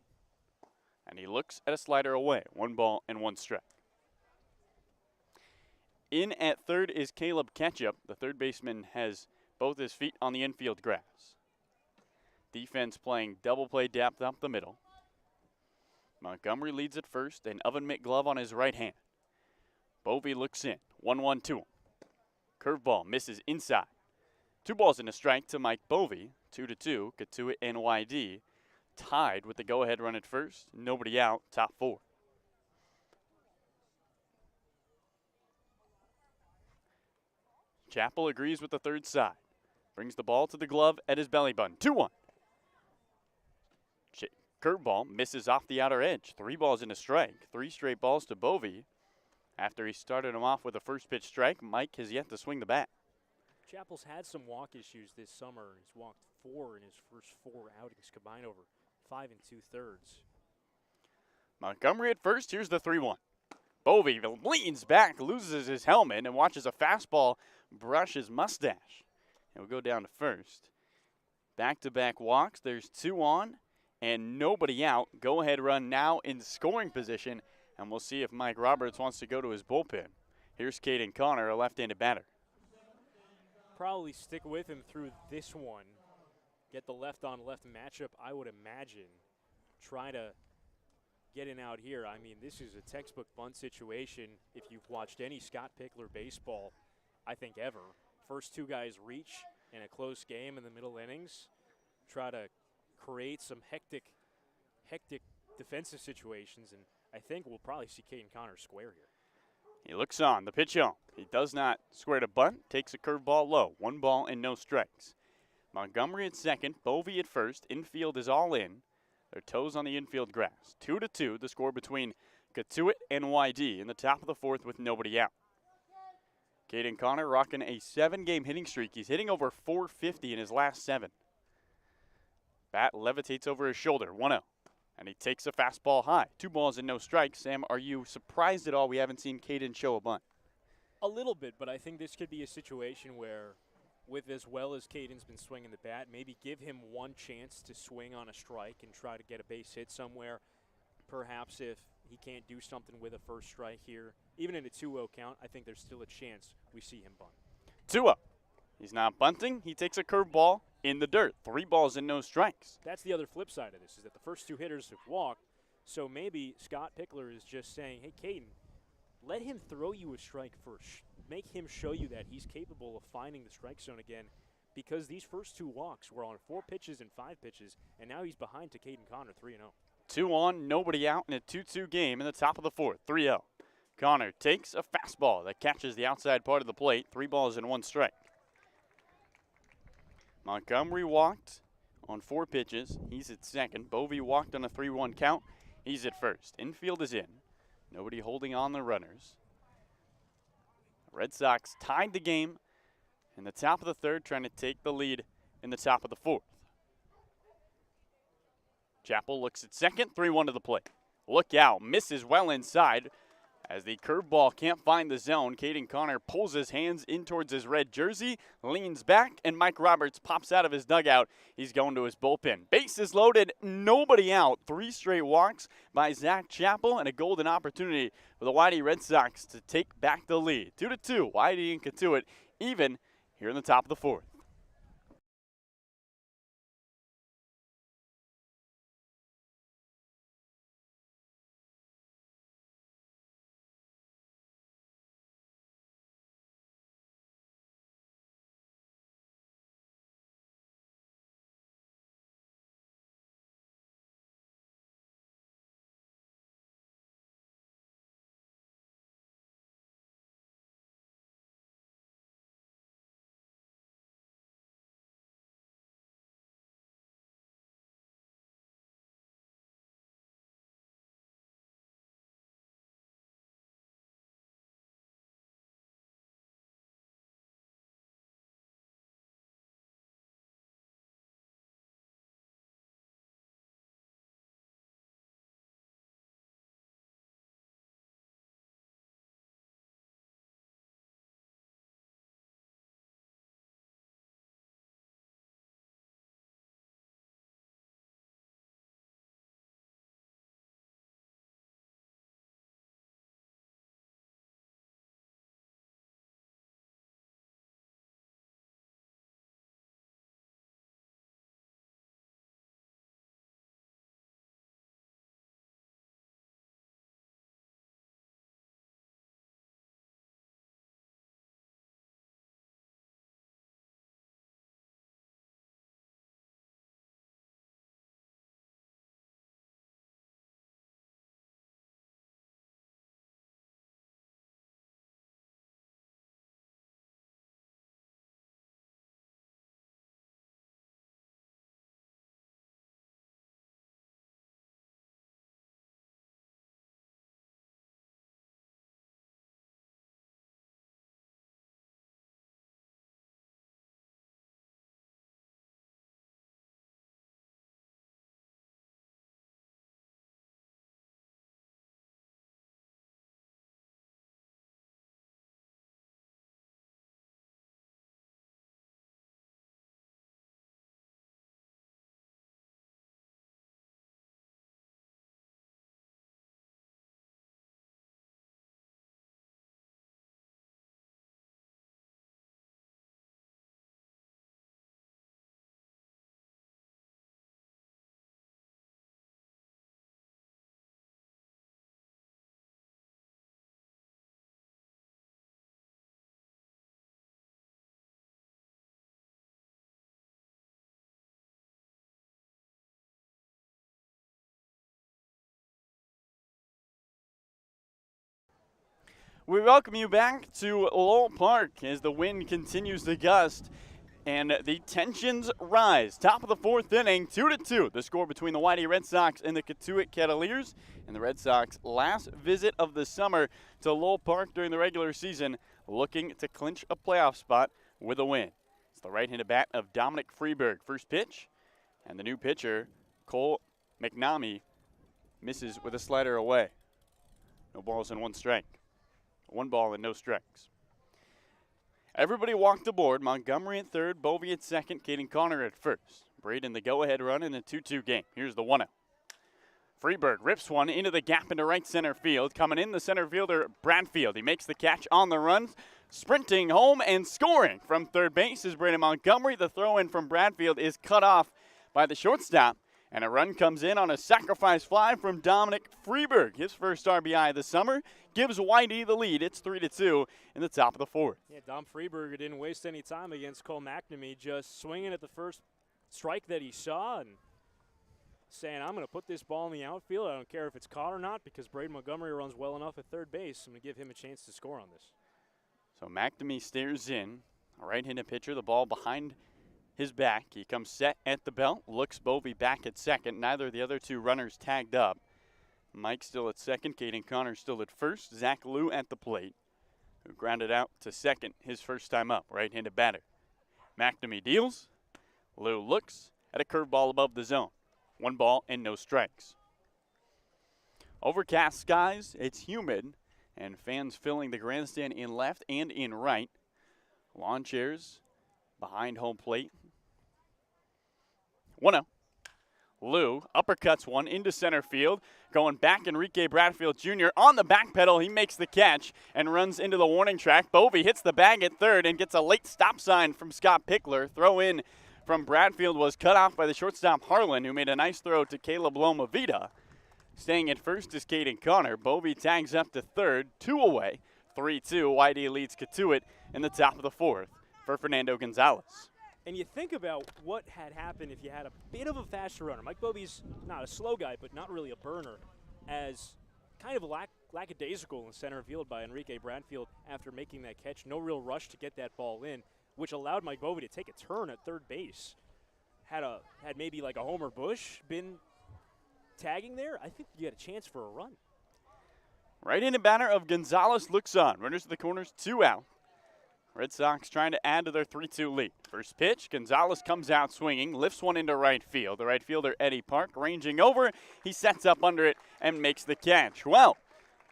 And he looks at a slider away. 1 ball and 1 strike. In at third is Caleb Ketchup. The third baseman has both his feet on the infield grass. Defense playing double play depth up the middle. Montgomery leads at first, an oven mitt glove on his right hand. Bovey looks in. 1-1 to him. Curveball misses inside. 2 balls and a strike to Mike Bovey. 2-2. Cotuit NYD tied with the go-ahead run at first. Nobody out. Top 4. Chappell agrees with the third side. Brings the ball to the glove at his belly button. 2-1. Curveball misses off the outer edge. 3 balls and a strike. 3 straight balls to Bovey. After he started him off with a first pitch strike, Mike has yet to swing the bat. Chappell's had some walk issues this summer. He's walked 4 in his first 4 outings combined over 5 2/3. Montgomery at first. Here's the 3-1. Bovey leans back, loses his helmet, and watches a fastball brush his mustache. He'll go down to first. Back-to-back walks. There's 2 on and nobody out. Go-ahead run now in scoring position, and we'll see if Mike Roberts wants to go to his bullpen. Here's Caden Connor, a left-handed batter. Probably stick with him through this one. Get the left-on-left matchup, I would imagine. Try to get in out here. I mean, this is a textbook bunt situation if you've watched any Scott Pickler baseball, I think ever. First 2 guys reach in a close game in the middle innings. Try to create some hectic defensive situations, and I think we'll probably see Caden Connor square here. He looks on, the pitch on. He does not square to bunt, takes a curveball low. 1 ball and no strikes. Montgomery at second, Bovey at first. Infield is all in. Their toes on the infield grass. 2-2, the score between Cotuit and YD in the top of the 4th with nobody out. Caden Connor rocking a 7-game hitting streak. He's hitting over .450 in his last 7. Bat levitates over his shoulder, 1-0. And he takes a fastball high. 2 balls and no strikes. Sam, are you surprised at all we haven't seen Caden show a bunt? A little bit, but I think this could be a situation where, with as well as Caden's been swinging the bat, maybe give him one chance to swing on a strike and try to get a base hit somewhere. Perhaps if he can't do something with a first strike here, even in a 2-0 count, I think there's still a chance we see him bunt. 2-0. He's not bunting. He takes a curveball in the dirt. 3 balls and no strikes. That's the other flip side of this, is that the first 2 hitters have walked, so maybe Scott Pickler is just saying, hey, Caden, let him throw you a strike first. Make him show you that he's capable of finding the strike zone again, because these first 2 walks were on 4 pitches and 5 pitches, and now he's behind to Caden Connor 3-0. 2 on, nobody out in a 2-2 game in the top of the 4th, 3-0. Connor takes a fastball that catches the outside part of the plate, 3 balls and 1 strike. Montgomery walked on 4 pitches. He's at second. Bovey walked on a 3-1 count. He's at first. Infield is in. Nobody holding on the runners. Red Sox tied the game in the top of the third, trying to take the lead in the top of the fourth. Chappell looks at second, 3-1 to the plate. Look out, misses well inside. As the curveball can't find the zone, Caden Connor pulls his hands in towards his red jersey, leans back, and Mike Roberts pops out of his dugout. He's going to his bullpen. Bases loaded, nobody out. 3 straight walks by Zach Chappell, and a golden opportunity for the Whitey Red Sox to take back the lead. 2-2, Whitey and Cotuit even here in the top of the fourth. We welcome you back to Lowell Park as the wind continues to gust and the tensions rise. Top of the fourth inning, 2-2. The score between the Whitey Red Sox and the Cotuit Kettleers. And the Red Sox last visit of the summer to Lowell Park during the regular season, looking to clinch a playoff spot with a win. It's the right-handed bat of Dominic Freeberg. First pitch, and the new pitcher, Cole McNamee, misses with a slider away. No balls and 1 strike. 1 ball and no strikes. Everybody walked aboard. Montgomery at third, Bovey at second, Caden Connor at first. Braden the go-ahead run in a 2-2 game. Here's the 1-0. Freeberg rips one into the gap into right center field. Coming in, the center fielder, Bradfield. He makes the catch on the run, sprinting home and scoring from third base is Braden Montgomery. The throw-in from Bradfield is cut off by the shortstop. And a run comes in on a sacrifice fly from Dominic Freeberg. His first RBI of the summer gives Whitey the lead. It's 3-2 in the top of the fourth. Yeah, Dom Freeberg didn't waste any time against Cole McNamee, just swinging at the first strike that he saw and saying, I'm going to put this ball in the outfield. I don't care if it's caught or not because Braden Montgomery runs well enough at third base. I'm going to give him a chance to score on this. So McNamee stares in. A right-handed pitcher, the ball behind his back. He comes set at the belt, looks Bovey back at second. Neither of the other 2 runners tagged up. Mike still at second, Caden Connor still at first, Zach Liu at the plate. who grounded out to second his first time up, right-handed batter. McNamee deals. Lou looks at a curveball above the zone. 1 ball and no strikes. Overcast skies, it's humid, and fans filling the grandstand in left and in right. Lawn chairs behind home plate. 1-0. Lou uppercuts one into center field. Going back, Enrique Bradfield Jr. on the back pedal. He makes the catch and runs into the warning track. Bovee hits the bag at third and gets a late stop sign from Scott Pickler. Throw in from Bradfield was cut off by the shortstop Harlan, who made a nice throw to Caleb Lomavita. Staying at first is Caden Connor. Bovee tags up to third, 2 away. 3-2, YD leads Cotuit in the top of the 4th for Fernando Gonzalez. And you think about what had happened if you had a bit of a faster runner. Mike Bovee's not a slow guy, but not really a burner, as kind of lackadaisical in center field by Enrique Bradfield after making that catch. No real rush to get that ball in, which allowed Mike Bovee to take a turn at third base. Had maybe like a Homer Bush been tagging there, I think you had a chance for a run. Right-handed batter of Gonzalez looks on. Runners to the corners, 2 out. Red Sox trying to add to their 3-2 lead. First pitch, Gonzalez comes out swinging, lifts one into right field. The right fielder, Eddie Park, ranging over. He sets up under it and makes the catch. Well,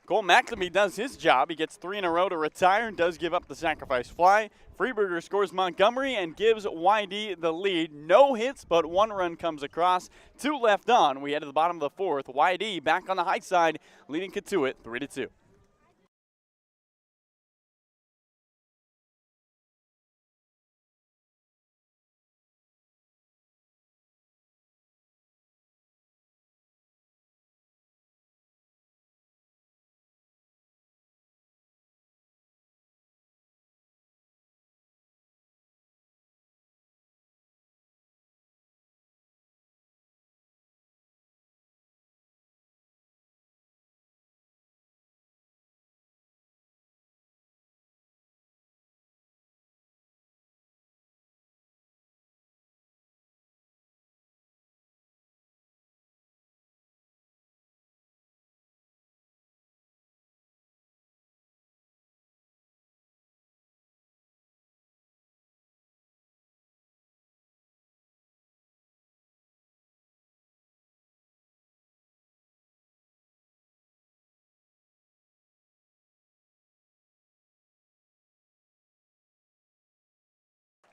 Cole McNamee does his job. He gets 3 in a row to retire and does give up the sacrifice fly. Freeberger scores Montgomery and gives YD the lead. No hits, but 1 run comes across. 2 left on. We head to the bottom of the 4th. YD back on the high side, leading Cotuit 3-2.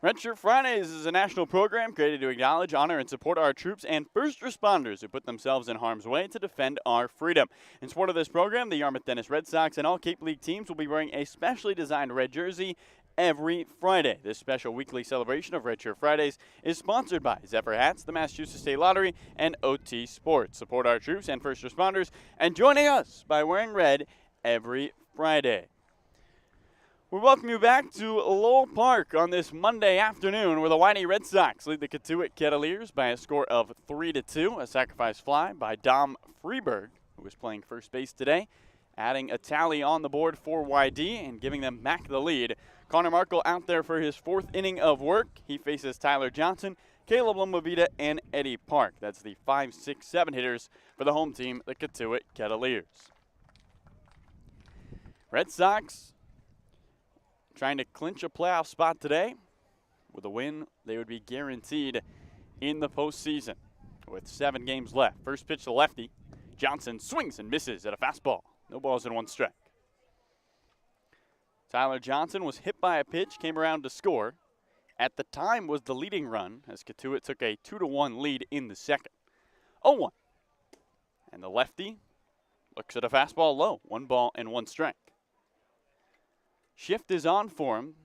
Redshirt Fridays is a national program created to acknowledge, honor, and support our troops and first responders who put themselves in harm's way to defend our freedom. In support of this program, the Yarmouth Dennis Red Sox and all Cape League teams will be wearing a specially designed red jersey every Friday. This special weekly celebration of Redshirt Fridays is sponsored by Zephyr Hats, the Massachusetts State Lottery, and OT Sports. Support our troops and first responders and joining us by wearing red every Friday. We welcome you back to Lowell Park on this Monday afternoon where the Whitey Red Sox lead the Cotuit Kettleers by a score of 3-2. A sacrifice fly by Dom Freeberg, who was playing first base today, adding a tally on the board for YD and giving them back the lead. Connor Markle out there for his 4th inning of work. He faces Tyler Johnson, Caleb Lomavita, and Eddie Park. That's the 5, 6, 7 hitters for the home team, the Cotuit Kettleers. Red Sox trying to clinch a playoff spot today. With a win, they would be guaranteed in the postseason with 7 games left. First pitch to lefty. Johnson swings and misses at a fastball. No balls and 1 strike. Tyler Johnson was hit by a pitch, came around to score. At the time was the leading run as Cotuit took a 2-1 lead in the second. 0-1. And the lefty looks at a fastball low. 1 ball and 1 strike. Shift is on for him.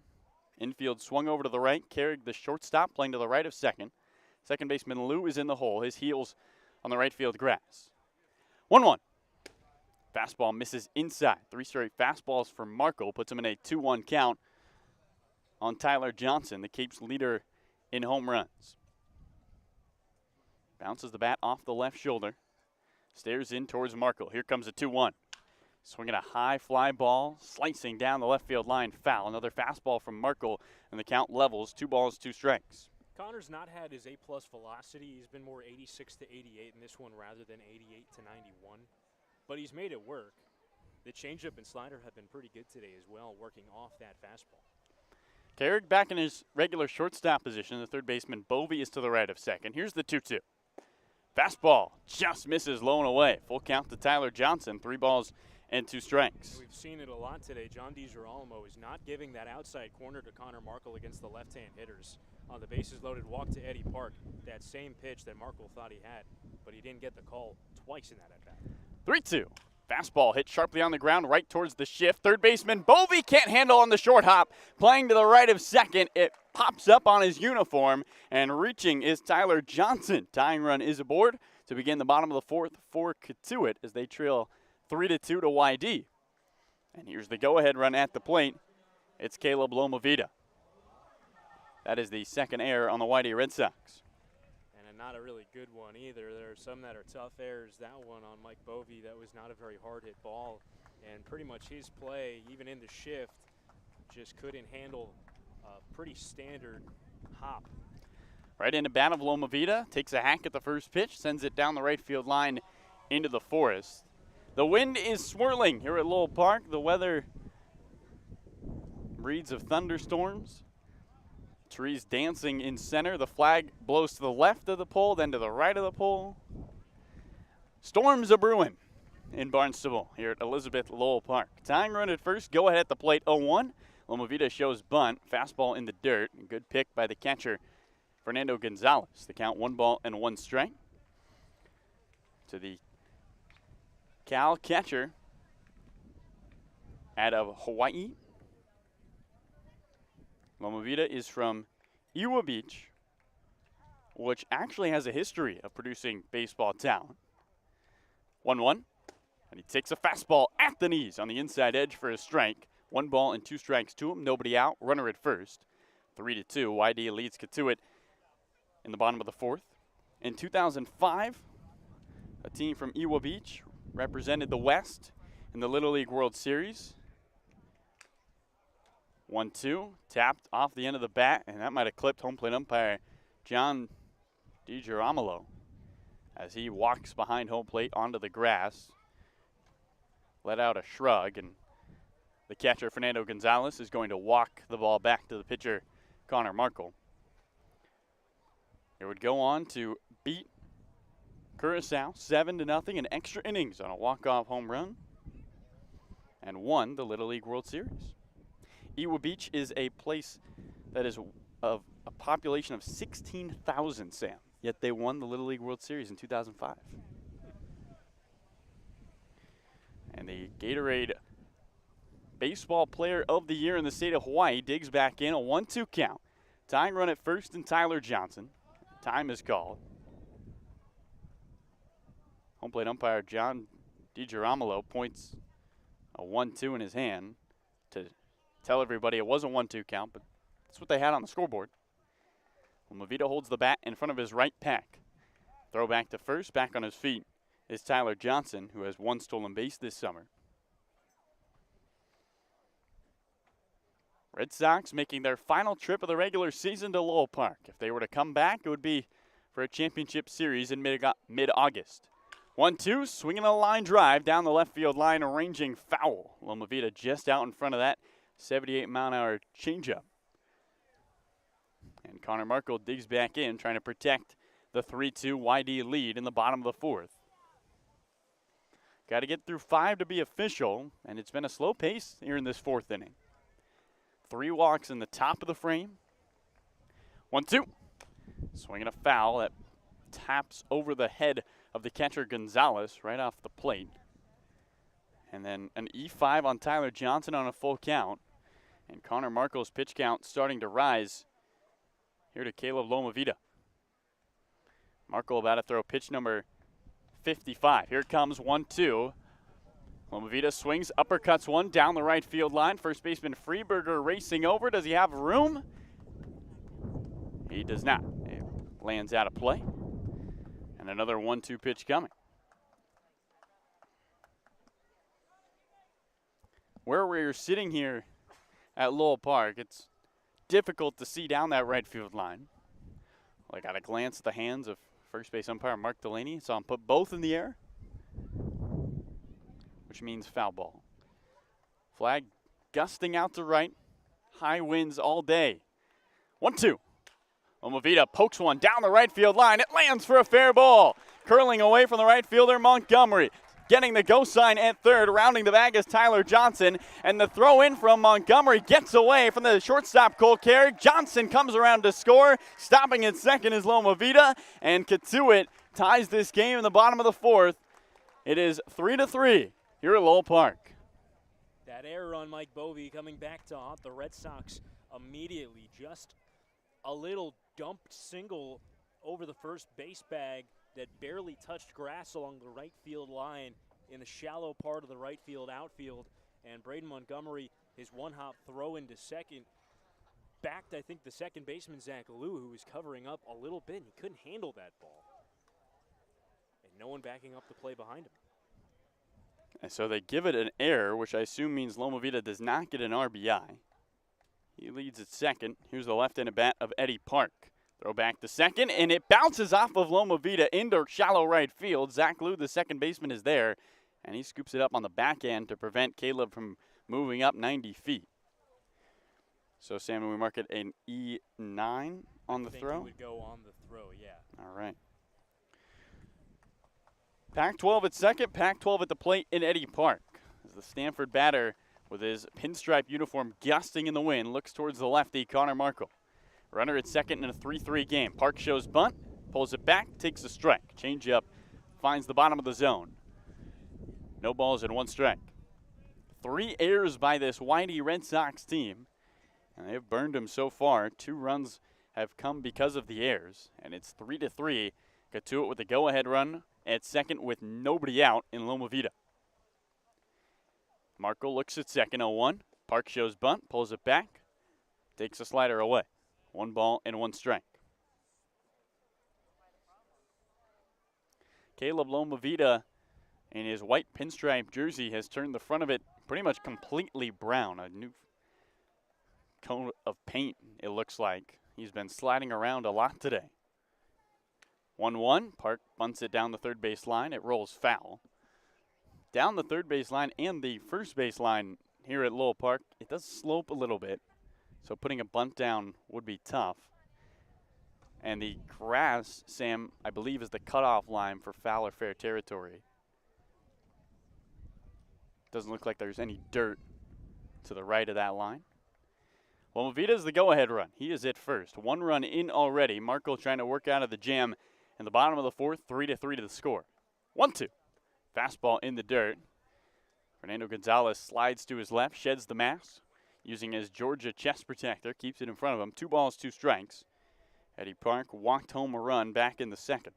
Infield swung over to the right, carried the shortstop, playing to the right of second. Second baseman Lou is in the hole, his heels on the right field grass. 1-1. Fastball misses inside. 3 straight fastballs for Markle puts him in a 2-1 count on Tyler Johnson, the Cape's leader in home runs. Bounces the bat off the left shoulder. Stares in towards Markle. Here comes a 2-1. Swinging a high fly ball, slicing down the left field line, foul. Another fastball from Markle, and the count levels. 2 balls, 2 strikes. Connor's not had his A-plus velocity. He's been more 86 to 88 in this one rather than 88 to 91. But he's made it work. The changeup and slider have been pretty good today as well, working off that fastball. Carrick back in his regular shortstop position. The third baseman, Bovey, is to the right of second. Here's the 2-2. Fastball just misses low and away. Full count to Tyler Johnson. 3 balls and 2 strikes. We've seen it a lot today. John DiGirolamo is not giving that outside corner to Connor Markle against the left-hand hitters. On the bases loaded walk to Eddie Park, that same pitch that Markle thought he had, but he didn't get the call twice in that at-bat. 3-2. Fastball hit sharply on the ground right towards the shift. Third baseman Bovey can't handle on the short hop. Playing to the right of second. It pops up on his uniform, and reaching is Tyler Johnson. Tying run is aboard to begin the bottom of the fourth for Cotuit as they trail 3-2 to YD. And here's the go-ahead run at the plate. It's Caleb Lomavita. That is the second error on the YD Red Sox. And not a really good one either. There are some that are tough errors. That one on Mike Bovey, that was not a very hard hit ball. And pretty much his play, even in the shift, just couldn't handle a pretty standard hop. Right into bat of Lomavita, takes a hack at the first pitch, sends it down the right field line into the forest. The wind is swirling here at Lowell Park. The weather breeds of thunderstorms. Trees dancing in center. The flag blows to the left of the pole, then to the right of the pole. Storms a brewing in Barnstable here at Elizabeth Lowell Park. Tying run at first, go ahead at the plate 0-1. Lomavita shows bunt, fastball in the dirt. Good pick by the catcher, Fernando Gonzalez. The count 1 ball and 1 strike. To the Cal catcher out of Hawaii. Lomavita is from Iwa Beach, which actually has a history of producing baseball talent. 1-1, and he takes a fastball at the knees on the inside edge for a strike. 1 ball and 2 strikes to him, nobody out, runner at first. 3-2, YD leads Cotuit in the bottom of the fourth. In 2005, a team from Iwa Beach represented the West in the Little League World Series. 1-2, tapped off the end of the bat, and that might have clipped home plate umpire John DiGirolamo as he walks behind home plate onto the grass. Let out a shrug, and the catcher, Fernando Gonzalez, is going to walk the ball back to the pitcher, Connor Markle. It would go on to beat Curacao 7-0 in extra innings on a walk-off home run and won the Little League World Series. Iwa Beach is a place that is of a population of 16,000, Sam, yet they won the Little League World Series in 2005. And the Gatorade Baseball Player of the Year in the state of Hawaii digs back in, a 1-2 count. Tying run at first and Tyler Johnson. Time is called. Home plate umpire John DiGirolamo points a 1-2 in his hand to tell everybody it was a 1-2 count, but that's what they had on the scoreboard. Lomavita holds the bat in front of his right pack. Throw back to first, back on his feet is Tyler Johnson, who has 1 stolen base this summer. Red Sox making their final trip of the regular season to Lowell Park. If they were to come back, it would be for a championship series in mid-August. 1-2, swinging a line drive down the left field line, arranging foul. Lomavita just out in front of that 78-mile-an-hour changeup. And Connor Markle digs back in, trying to protect the 3-2 YD lead in the bottom of the fourth. Got to get through 5 to be official, and it's been a slow pace here in this fourth inning. 3 walks in the top of the frame. 1-2. Swinging a foul that taps over the head of the catcher Gonzalez right off the plate. And then an E5 on Tyler Johnson on a full count. And Connor Markle's pitch count starting to rise here to Caleb Lomavita. Markle about to throw pitch number 55. Here comes 1-2. Lomavita swings, uppercuts one down the right field line. First baseman Freeberger racing over. Does he have room? He does not. It lands out of play. And another 1-2 pitch coming. Where we're sitting here at Lowell Park, it's difficult to see down that right field line. Well, I got a glance at the hands of first base umpire Mark Delaney. Saw him put both in the air, which means foul ball. Flag gusting out to right. High winds all day. 1-2. Lomavita pokes one down the right field line. It lands for a fair ball. Curling away from the right fielder, Montgomery. Getting the go sign at third. Rounding the bag is Tyler Johnson. And the throw in from Montgomery gets away from the shortstop, Cole Carrick. Johnson comes around to score. Stopping at second is Lomavita. And Cotuit ties this game in the bottom of the fourth. It is 3-3 here at Lowell Park. That error on Mike Bovee coming back to haunt the Red Sox immediately. Just a little dumped single over the first base bag that barely touched grass along the right field line in the shallow part of the right field outfield. And Braden Montgomery, his one-hop throw into second, backed, I think, the second baseman, Zach Lou, who was covering up a little bit, and he couldn't handle that ball. And no one backing up the play behind him. And so they give it an error, which I assume means Lomavita does not get an RBI. He leads at second. Here's the left-handed bat of Eddie Park. Throw back to second, and it bounces off of Lomavita into shallow right field. Zach Lou, the second baseman, is there, and he scoops it up on the back end to prevent Caleb from moving up 90 feet. So, Sam, we mark it an E9 on the throw? He would go on the throw, yeah. All right. Pac-12 at second, Pac-12 at the plate in Eddie Park. As the Stanford batter, with his pinstripe uniform gusting in the wind, looks towards the lefty, Connor Markle. Runner at second in a 3-3 game. Park shows bunt, pulls it back, takes a strike. Changeup finds the bottom of the zone. No balls and one strike. 3 errors by this Whitey Red Sox team, and they've burned him so far. 2 runs have come because of the errors, and it's 3-3. Cotuit with the go-ahead run at second with nobody out in Lomavita. Markle looks at second, 0-1. Park shows bunt, pulls it back, takes a slider away. 1 ball and 1 strike. Caleb Lomavita in his white pinstripe jersey has turned the front of it pretty much completely brown. A new coat of paint, it looks like. He's been sliding around a lot today. 1-1. Park bunts it down the third base line. It rolls foul. Down the third base line and the first base line here at Lowell Park, it does slope a little bit. So putting a bunt down would be tough. And the grass, Sam, I believe is the cutoff line for foul or fair territory. Doesn't look like there's any dirt to the right of that line. Well, Lomavita's the go-ahead run. He is at first. 1 run in already. Markle trying to work out of the jam in the bottom of the fourth. 3-3 to the score. 1-2. Fastball in the dirt. Fernando Gonzalez slides to his left, sheds the mask. Using his Georgia chest protector, keeps it in front of him. 2 balls, 2 strikes. Eddie Park walked home a run back in the second.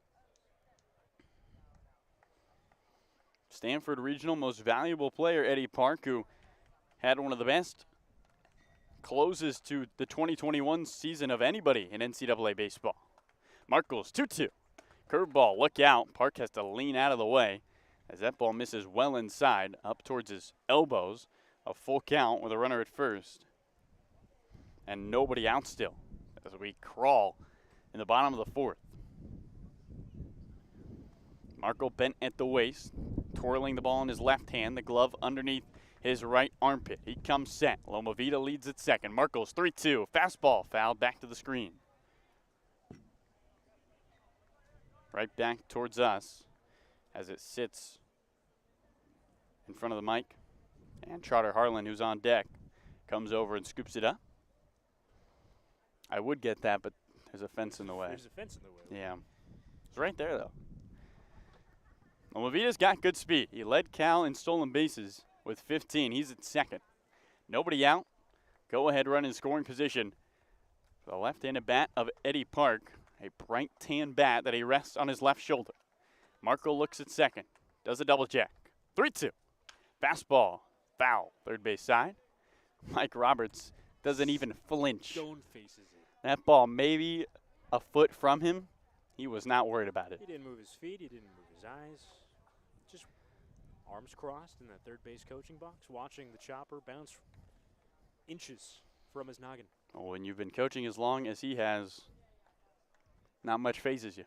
Stanford Regional Most Valuable Player, Eddie Park, who had one of the best closes to the 2021 season of anybody in NCAA baseball. Markle's 2-2. Curveball, look out. Park has to lean out of the way as that ball misses well inside, up towards his elbows. A full count with a runner at first. And nobody out still as we crawl in the bottom of the fourth. Markle bent at the waist, twirling the ball in his left hand, the glove underneath his right armpit. He comes set. Lomavita leads at second. Markle's 3-2. Fastball fouled back to the screen. Right back towards us as it sits in front of the mic. And Trotter Harlan, who's on deck, comes over and scoops it up. I would get that, but there's a fence in the way. There's a fence in the way. Yeah. It's right there, though. Lomavita's got good speed. He led Cal in stolen bases with 15. He's at second. Nobody out. Go-ahead run in scoring position. The left-handed bat of Eddie Park, a bright tan bat that he rests on his left shoulder. Markle looks at second. Does a double check. 3-2. Fastball. Foul. Third base side. Mike Roberts doesn't even flinch. Stone faces it. That ball maybe a foot from him. He was not worried about it. He didn't move his feet. He didn't move his eyes. Just arms crossed in that third base coaching box, watching the chopper bounce inches from his noggin. Well, when you've been coaching as long as he has, not much phases you.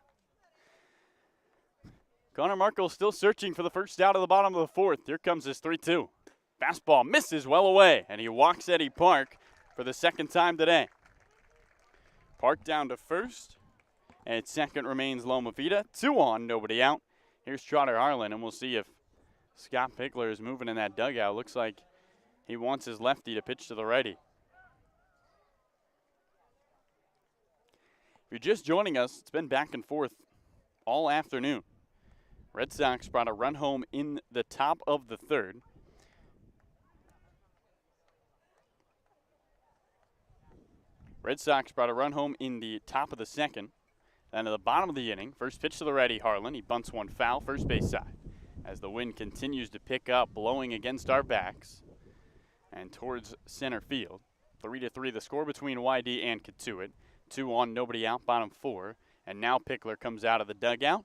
Connor Markle still searching for the first out of the bottom of the fourth. Here comes his 3-2. Fastball misses well away, and he walks Eddie Park for the second time today. Park down to first, and at second remains Loma Vida. 2 on, nobody out. Here's Trotter Harlan, and we'll see if Scott Pickler is moving in that dugout. Looks like he wants his lefty to pitch to the righty. If you're just joining us, it's been back and forth all afternoon. Red Sox brought a run home in the top of the third. Red Sox brought a run home in the top of the second. Then at the bottom of the inning, first pitch to the righty, Harlan. He bunts one foul, first base side. As the wind continues to pick up, blowing against our backs and towards center field. 3-3 the score between YD and Cotuit. 2 on, nobody out, bottom 4. And now Pickler comes out of the dugout.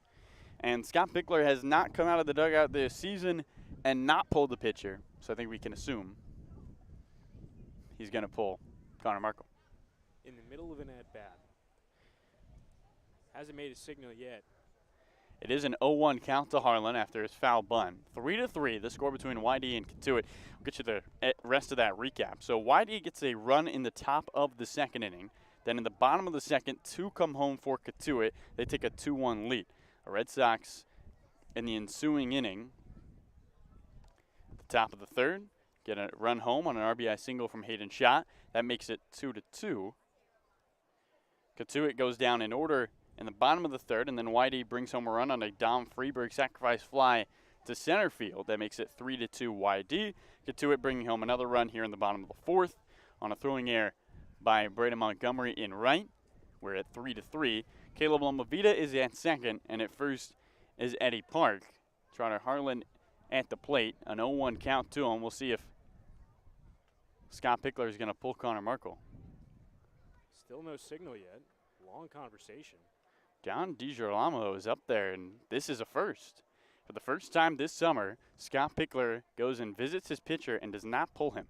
And Scott Pickler has not come out of the dugout this season and not pulled the pitcher. So I think we can assume he's going to pull Connor Markle. In the middle of an at-bat. Hasn't made a signal yet. It is an 0-1 count to Harlan after his foul bunt. 3-3, the score between YD and Cotuit. We'll get you the rest of that recap. So YD gets a run in the top of the second inning. Then in the bottom of the second, 2 come home for Cotuit. They take a 2-1 lead. The Red Sox in the ensuing inning, at the top of the third, get a run home on an RBI single from Hayden Schott. That makes it 2-2. Cotuit goes down in order in the bottom of the third, and then YD brings home a run on a Dom Freeberg sacrifice fly to center field. That makes it 3-2 YD. Cotuit bringing home another run here in the bottom of the fourth on a throwing error by Brady Montgomery in right. We're at 3-3. Caleb Lomavita is at second, and at first is Eddie Park. Trotter Harlan at the plate. An 0-1 count to him. We'll see if Scott Pickler is going to pull Connor Markle. Still no signal yet. Long conversation. John DiGirolamo is up there, and this is a first. For the first time this summer, Scott Pickler goes and visits his pitcher and does not pull him.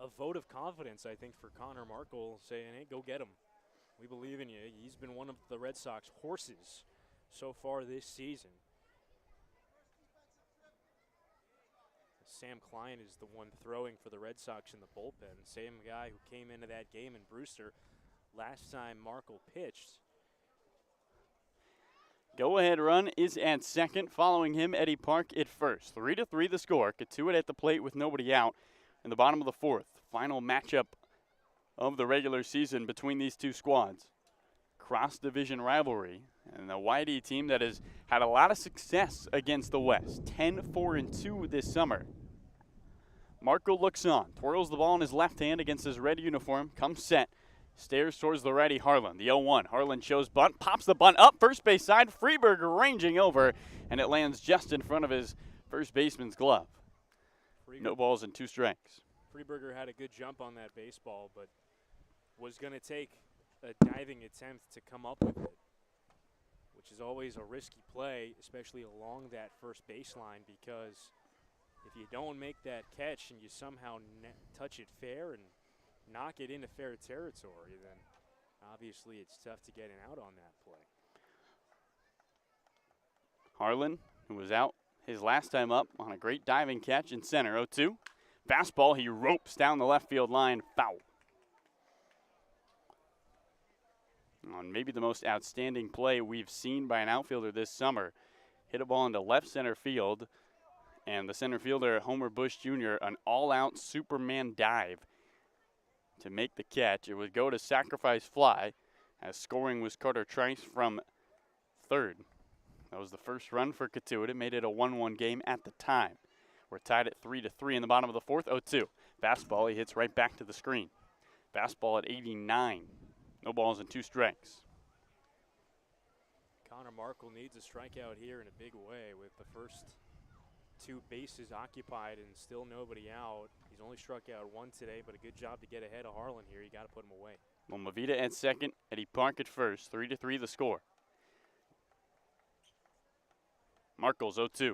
A vote of confidence, I think, for Connor Markle, saying, hey, go get him. We believe in you. He's been one of the Red Sox horses so far this season. Sam Klein is the one throwing for the Red Sox in the bullpen. Same guy who came into that game in Brewster last time Markle pitched. Go-ahead run is at second. Following him, Eddie Park at first. 3-3 the score. Cotuit at the plate with nobody out in the bottom of the fourth. Final matchup of the regular season between these two squads. Cross-division rivalry. And the YD team that has had a lot of success against the West. 10-4-2 this summer. Markle looks on. Twirls the ball in his left hand against his red uniform. Comes set. Stares towards the righty Harlan. The 0-1. Harlan shows bunt. Pops the bunt up first base side. Freeberg ranging over. And it lands just in front of his first baseman's glove. No balls and 2 strikes. Freeberger had a good jump on that baseball, but was going to take a diving attempt to come up with it, which is always a risky play, especially along that first baseline, because if you don't make that catch and you somehow touch it fair and knock it into fair territory, then obviously it's tough to get an out on that play. Harlan, who was out his last time up on a great diving catch in center, 0-2. Fastball, he ropes down the left field line, foul. On maybe the most outstanding play we've seen by an outfielder this summer. Hit a ball into left center field, and the center fielder, Homer Bush Jr., an all-out Superman dive to make the catch. It would go to sacrifice fly, as scoring was Carter Trice from third. That was the first run for Cotuit. It made it a 1-1 game at the time. We're tied at 3-3 in the bottom of the fourth, 0-2. Fastball, he hits right back to the screen. Fastball at 89. No balls and 2 strikes. Connor Markle needs a strikeout here in a big way with the first 2 bases occupied and still nobody out. He's only struck out 1 today, but a good job to get ahead of Harlan here. You got to put him away. Lomavita at second, Eddie Park at first. 3-3 the score. Markle's 0-2.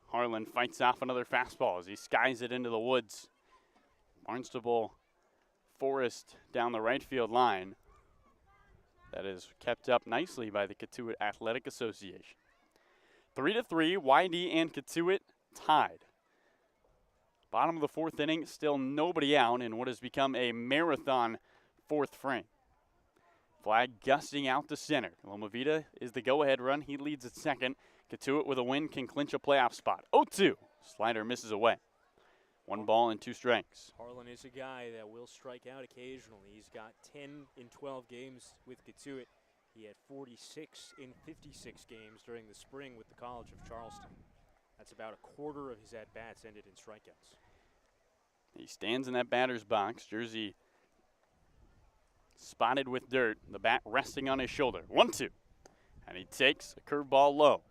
Harlan fights off another fastball as he skies it into the woods. Barnstable Forest down the right field line. That is kept up nicely by the Cotuit Athletic Association. 3-3, YD and Cotuit tied. Bottom of the fourth inning, still nobody out in what has become a marathon fourth frame. Flag gusting out to center. Loma Vida is the go-ahead run. He leads at second. Cotuit with a win can clinch a playoff spot. 0-2. Slider misses away. 1 ball and 2 strikes. Harlan is a guy that will strike out occasionally. He's got 10 in 12 games with Cotuit. He had 46 in 56 games during the spring with the College of Charleston. That's about a quarter of his at-bats ended in strikeouts. He stands in that batter's box. Jersey spotted with dirt. The bat resting on his shoulder. 1-2. And he takes a curveball low.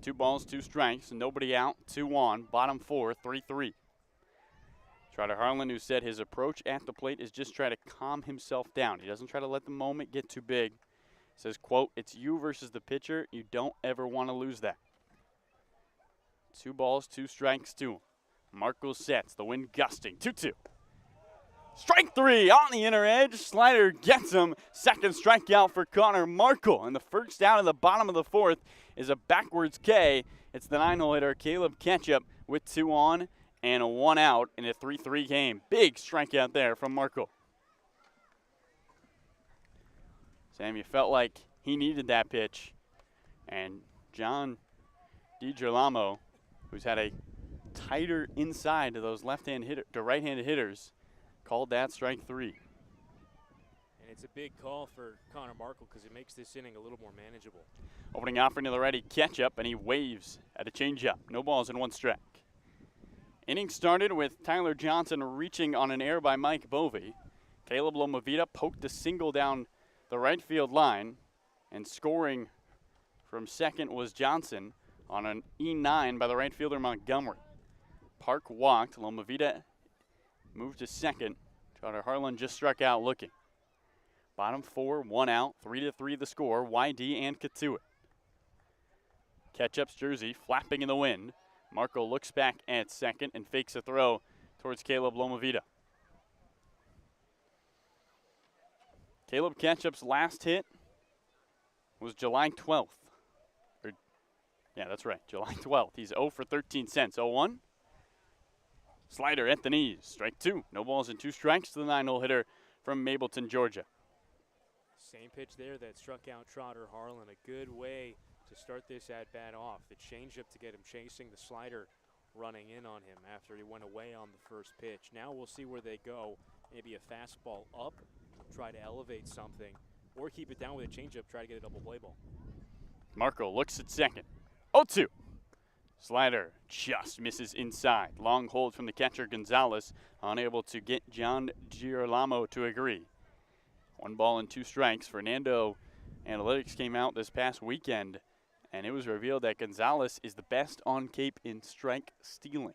2 balls, 2 strikes. Nobody out. 2 on. Bottom 4, 3-3. Trotter Harlan, who said his approach at the plate is just try to calm himself down. He doesn't try to let the moment get too big. Says, quote, "It's you versus the pitcher. You don't ever want to lose that." 2 balls, 2 strikes to him. Marco sets. The wind gusting. 2-2. Strike 3 on the inner edge. Slider gets him. Second strikeout for Connor Markle. And the first out of the bottom of the fourth is a backwards K. It's the 9-hole hitter, Caleb Ketchup, with 2 on and a 1 out in a 3-3 game. Big strikeout there from Markle. Sam, you felt like he needed that pitch. And John DiGirolamo, who's had a tighter inside to those left-hand hitter to right-handed hitters, called that strike 3. And it's a big call for Connor Markle because it makes this inning a little more manageable. Opening offering to the righty, Ketchup, and he waves at a changeup. No balls and 1 strike. Inning started with Tyler Johnson reaching on an error by Mike Bovey. Caleb Loma Vida poked a single down the right field line, and scoring from second was Johnson on an E9 by the right fielder Montgomery. Park walked. Loma Vida moved to second. Trotter Harlan just struck out looking. Bottom 4, 1 out, 3-3 the score. YD and Cotuit. Ketchup's jersey flapping in the wind. Marco looks back at second and fakes a throw towards Caleb Loma Vida. Caleb Ketchup's last hit was July 12th. Yeah, that's right, July 12th. He's 0 for 13 cents. 0-1. Slider at the knees. Strike 2. No balls and 2 strikes to the 9-hole hitter from Mableton, Georgia. Same pitch there that struck out Trotter Harlan. A good way to start this at-bat off. The changeup to get him chasing, the slider running in on him after he went away on the first pitch. Now we'll see where they go. Maybe a fastball up, try to elevate something, or keep it down with a changeup, try to get a double play ball. Marco looks at second. 0-2. Slider just misses inside. Long hold from the catcher Gonzalez, unable to get John Girolamo to agree. 1 ball and 2 strikes. Fernando Analytics came out this past weekend, and it was revealed that Gonzalez is the best on Cape in strike stealing.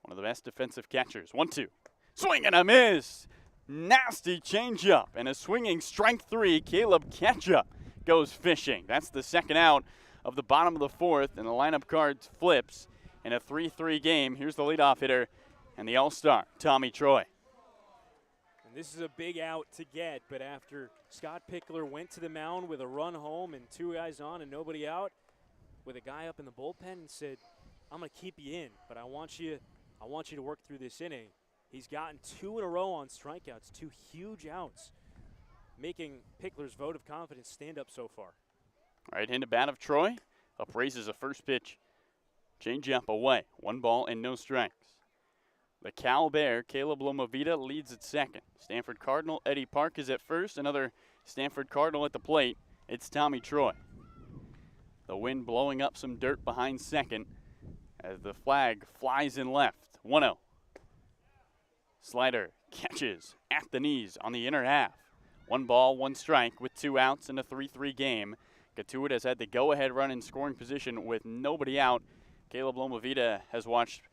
One of the best defensive catchers. 1-2. Swing and a miss. Nasty changeup and a swinging strike 3. Caleb Ketchup goes fishing. That's the second out of the bottom of the fourth, and the lineup card flips in a 3-3 game. Here's the leadoff hitter and the all-star, Tommy Troy. And this is a big out to get, but after Scott Pickler went to the mound with a run home and 2 guys on and nobody out, with a guy up in the bullpen and said, "I'm going to keep you in, but I want you to work through this inning." He's gotten 2 in a row on strikeouts, 2 huge outs, making Pickler's vote of confidence stand up so far. Right-handed bat of Troy. Upraises a first pitch. Changeup away. 1 ball and no strikes. The Cal Bear, Caleb Loma Vida, leads at second. Stanford Cardinal, Eddie Park is at first. Another Stanford Cardinal at the plate. It's Tommy Troy. The wind blowing up some dirt behind second as the flag flies in left. 1-0. Slider catches at the knees on the inner half. 1 ball, 1 strike with 2 outs in a 3-3 game. Cotuit has had the go-ahead run in scoring position with nobody out. Caleb Loma Vida has watched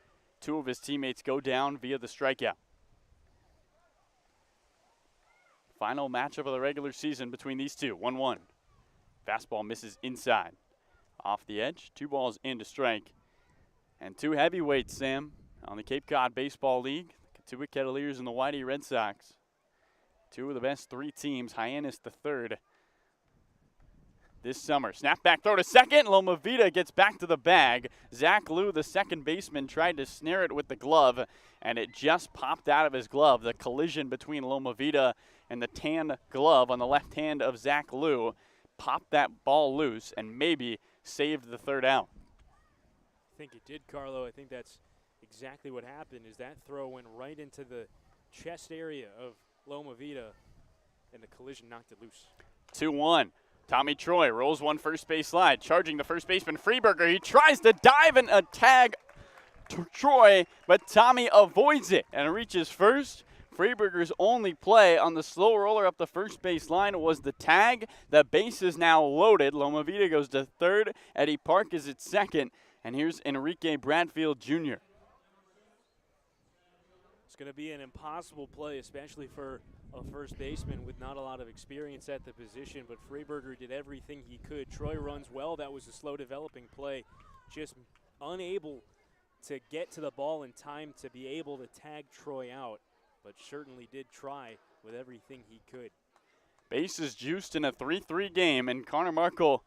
2 of his teammates go down via the strikeout. Final matchup of the regular season between these two. 1-1. Fastball misses inside. Off the edge, 2 balls and a strike. And 2 heavyweights, Sam, on the Cape Cod Baseball League. The Cotuit Kettleers and the Whitey Red Sox. 2 of the best 3 teams. Hyannis the third. this summer. Snap back throw to second. Loma Vida gets back to the bag. Zach Liu, the second baseman, tried to snare it with the glove, and it just popped out of his glove. The collision between Loma Vida and the tan glove on the left hand of Zach Liu popped that ball loose and maybe saved the third out. I think it did, Carlo. I think that's exactly what happened, is that throw went right into the chest area of Loma Vida, and the collision knocked it loose. 2-1. Tommy Troy rolls one first base slide, charging the first baseman Freeberger. He tries to dive and tag Troy, but Tommy avoids it and reaches first. Freeberger's only play on the slow roller up the first base line was the tag. The base is now loaded. Loma Vida goes to third. Eddie Park is at second. And here's Enrique Bradfield Jr. It's going to be an impossible play, especially for a first baseman with not a lot of experience at the position, but Freeberger did everything he could. Troy runs well. That was a slow developing play. Just unable to get to the ball in time to be able to tag Troy out, but certainly did try with everything he could. Bases juiced in a 3-3 game, and Connor Markle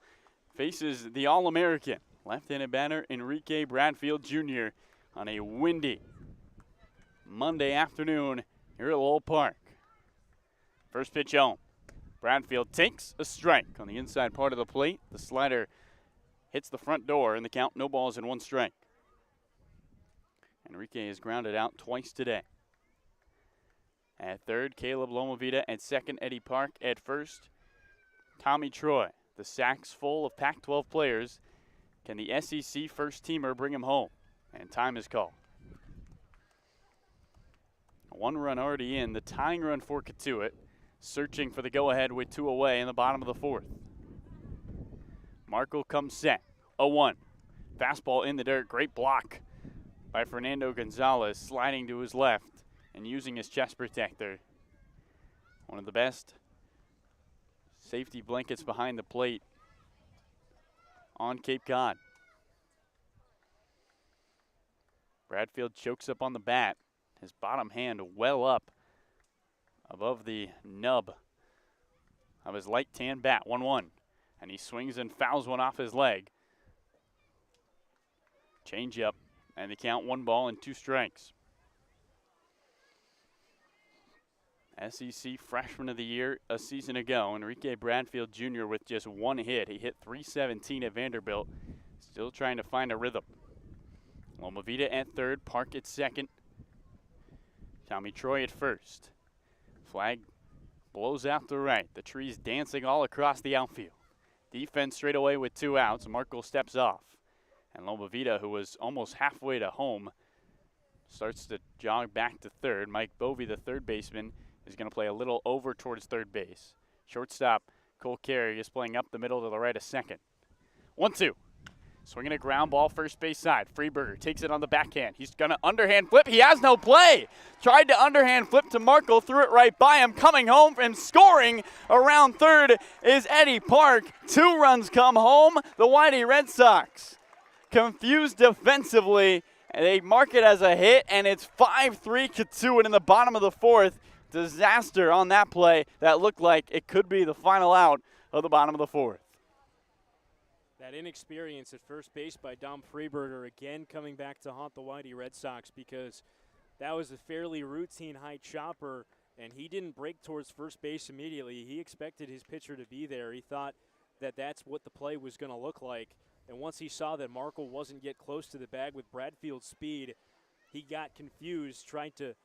faces the All-American left-handed batter Enrique Bradfield Jr. on a windy Monday afternoon here at Lowell Park. First pitch home. Bradfield takes a strike on the inside part of the plate. The slider hits the front door, and the count, no balls and one strike. Enrique is grounded out twice today. At third, Caleb Loma Vida. At second, Eddie Park. At first, Tommy Troy. The sack's full of Pac-12 players. Can the SEC first-teamer bring him home? And time is called. One run already in. The tying run for Cotuit. Searching for the go-ahead with two away in the bottom of the fourth. Markle comes set. 0-1. Fastball in the dirt. Great block by Fernando Gonzalez, sliding to his left and using his chest protector. One of the best safety blankets behind the plate on Cape Cod. Bradfield chokes up on the bat, his bottom hand well up above the nub of his light tan bat. 1-1. And he swings and fouls one off his leg. Change up, and the count 1 ball and 2 strikes. SEC Freshman of the Year a season ago, Enrique Bradfield Jr. with just 1 hit. He hit .317 at Vanderbilt, still trying to find a rhythm. Loma Vida at third, Park at second. Tommy Troy at first. Flag blows out to right. The trees dancing all across the outfield. Defense straight away with 2 outs. Markle steps off. And Loma Vida, who was almost halfway to home, starts to jog back to third. Mike Bovey, the third baseman, is going to play a little over towards third base. Shortstop Cole Carey is playing up the middle to the right of second. 1-2. Swinging a ground ball first base side. Freeberger takes it on the backhand. He's going to underhand flip. He has no play. Tried to underhand flip to Markle. Threw it right by him. Coming home and scoring around third is Eddie Park. 2 runs come home. The Whitey Red Sox confused defensively. They mark it as a hit, and it's 5-3 Cotuit in the bottom of the fourth. Disaster on that play that looked like it could be the final out of the bottom of the fourth. That inexperience at first base by Dom Freeberger again coming back to haunt the Whitey Red Sox, because that was a fairly routine high chopper, and he didn't break towards first base immediately. He expected his pitcher to be there. He thought that that's what the play was going to look like. And once he saw that Markle wasn't yet close to the bag with Bradfield's speed, he got confused, tried to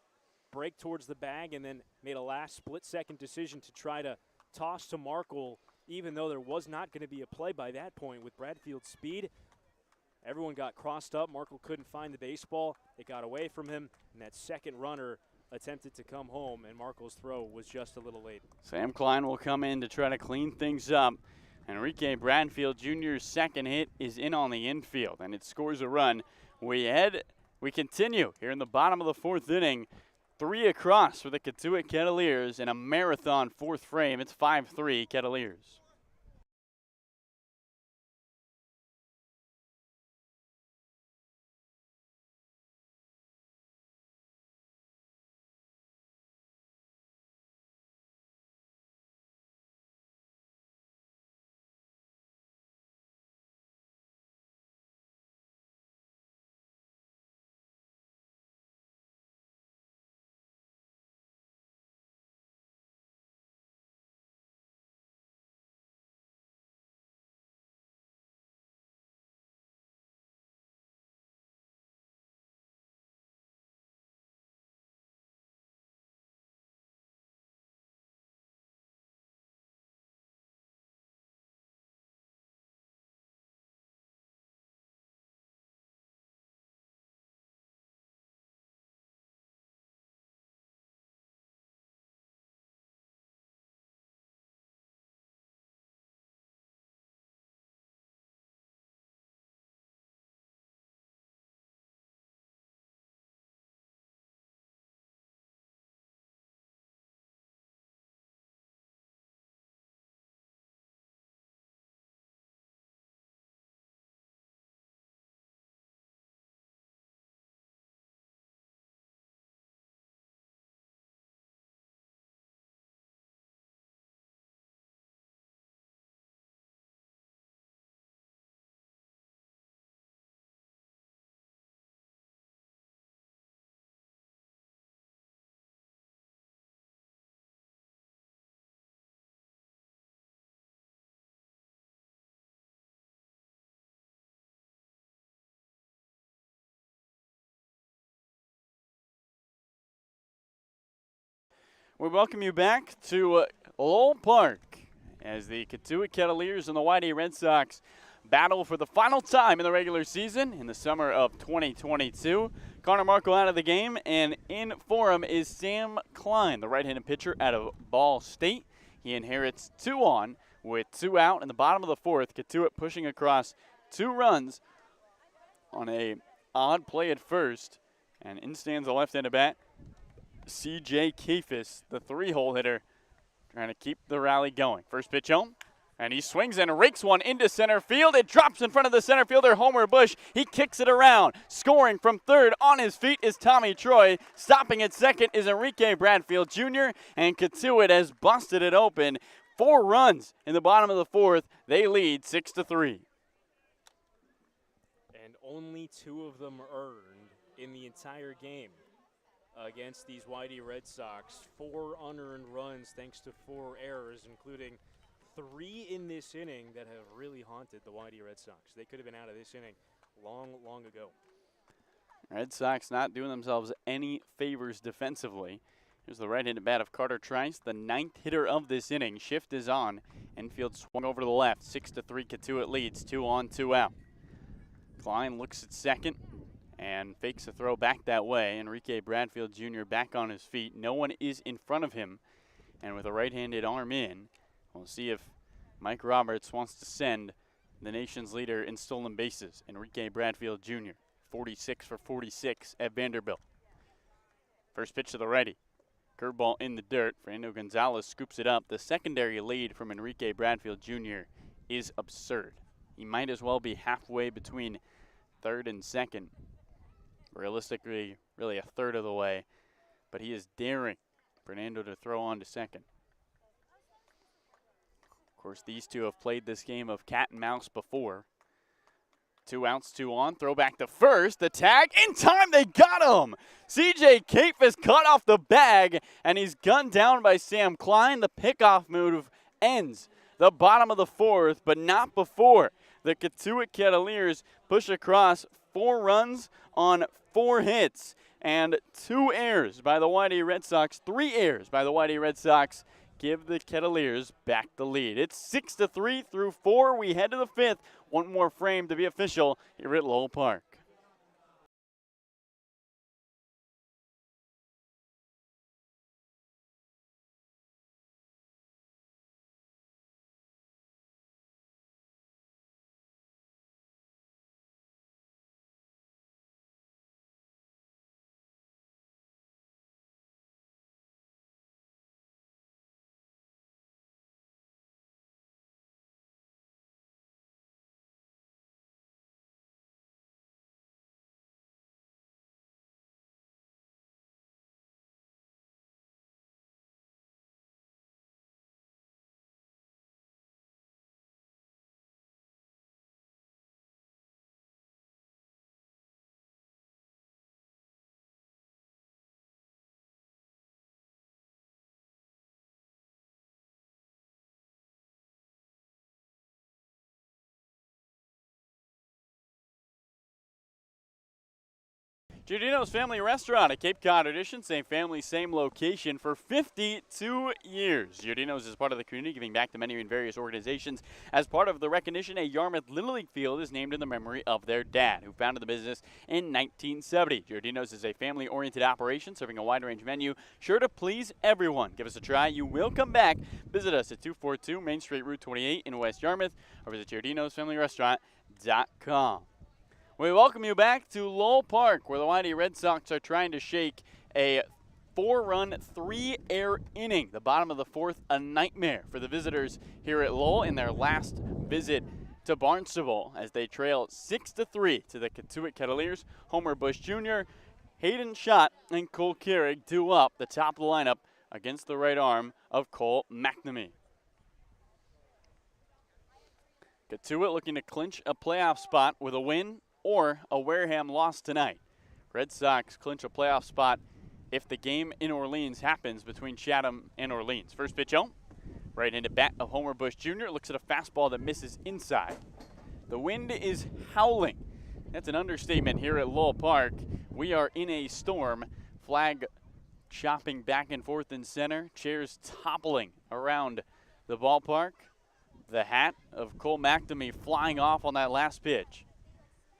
break towards the bag, and then made a last split-second decision to try to toss to Markle, even though there was not going to be a play by that point with Bradfield's speed. Everyone got crossed up. Markle couldn't find the baseball. It got away from him, and that second runner attempted to come home, and Markle's throw was just a little late. Sam Klein will come in to try to clean things up. Enrique Bradfield Jr.'s second hit is in on the infield, and it scores a run. We continue here in the bottom of the fourth inning. 3 across for the Cotuit Kettleers in a marathon fourth frame. It's 5-3 Kettleers. We welcome you back to Lowell Park as the Cotuit Kettleers and the Whitey Red Sox battle for the final time in the regular season in the summer of 2022. Connor Marco out of the game, and in for him is Sam Klein, the right-handed pitcher out of Ball State. He inherits 2 on with 2 out in the bottom of the 4th. Cotuit pushing across 2 runs on a odd play at first, and in stands the left-handed bat, C.J. Kefis, the 3-hole hitter, trying to keep the rally going. First pitch home, and he swings and rakes one into center field. It drops in front of the center fielder, Homer Bush. He kicks it around. Scoring from third on his feet is Tommy Troy. Stopping at second is Enrique Bradfield Jr., and Cotuit has busted it open. 4 runs in the bottom of the 4th. They lead 6-3. And only 2 of them earned in the entire game against these Whitey Red Sox. 4 unearned runs thanks to 4 errors, including 3 in this inning that have really haunted the Whitey Red Sox. They could have been out of this inning long, long ago. Red Sox not doing themselves any favors defensively. Here's the right-handed bat of Carter Trice, the 9th hitter of this inning. Shift is on. Infield swung over to the left. 6-3, Cotuit leads. 2 on, 2 out. Klein looks at second and fakes a throw back that way. Enrique Bradfield Jr. back on his feet. No one is in front of him. And with a right-handed arm in, we'll see if Mike Roberts wants to send the nation's leader in stolen bases, Enrique Bradfield Jr., 46 for 46 at Vanderbilt. First pitch to the righty. Curveball in the dirt. Fernando Gonzalez scoops it up. The secondary lead from Enrique Bradfield Jr. is absurd. He might as well be halfway between third and second. Realistically, really a third of the way. But he is daring Fernando to throw on to second. Of course, these two have played this game of cat and mouse before. 2 outs, 2 on. Throw back to first. The tag. In time, they got him. C.J. Kefis cut off the bag, and he's gunned down by Sam Klein. The pickoff move ends the bottom of the 4th, but not before. The Cotuit Kettleers push across 4 runs on 4 hits and 2 errors by the Whitey Red Sox. 3 errors by the Whitey Red Sox give the Kettleers back the lead. It's 6-3 through 4. We head to the 5th. One more frame to be official here at Lowell Park. Giordino's Family Restaurant, a Cape Cod tradition, same family, same location for 52 years. Giordino's is part of the community, giving back to many and various organizations. As part of the recognition, a Yarmouth Little League field is named in the memory of their dad, who founded the business in 1970. Giordino's is a family-oriented operation, serving a wide-range menu, sure to please everyone. Give us a try. You will come back. Visit us at 242 Main Street, Route 28 in West Yarmouth, or visit Giordino'sFamilyRestaurant.com. We welcome you back to Lowell Park, where the Whitey Red Sox are trying to shake a 4-run, 3-error inning. The bottom of the 4th, a nightmare for the visitors here at Lowell in their last visit to Barnstable as they trail 6-3 to the Cotuit Kettleers. Homer Bush Jr., Hayden Schott, and Cole Keurig due up the top of the lineup against the right arm of Cole McNamee. Cotuit looking to clinch a playoff spot with a win or a Wareham loss tonight. Red Sox clinch a playoff spot if the game in Orleans happens between Chatham and Orleans. First pitch home. Right-handed bat of Homer Bush Jr. looks at a fastball that misses inside. The wind is howling. That's an understatement here at Lowell Park. We are in a storm. Flag chopping back and forth in center. Chairs toppling around the ballpark. The hat of Cole McNamee flying off on that last pitch.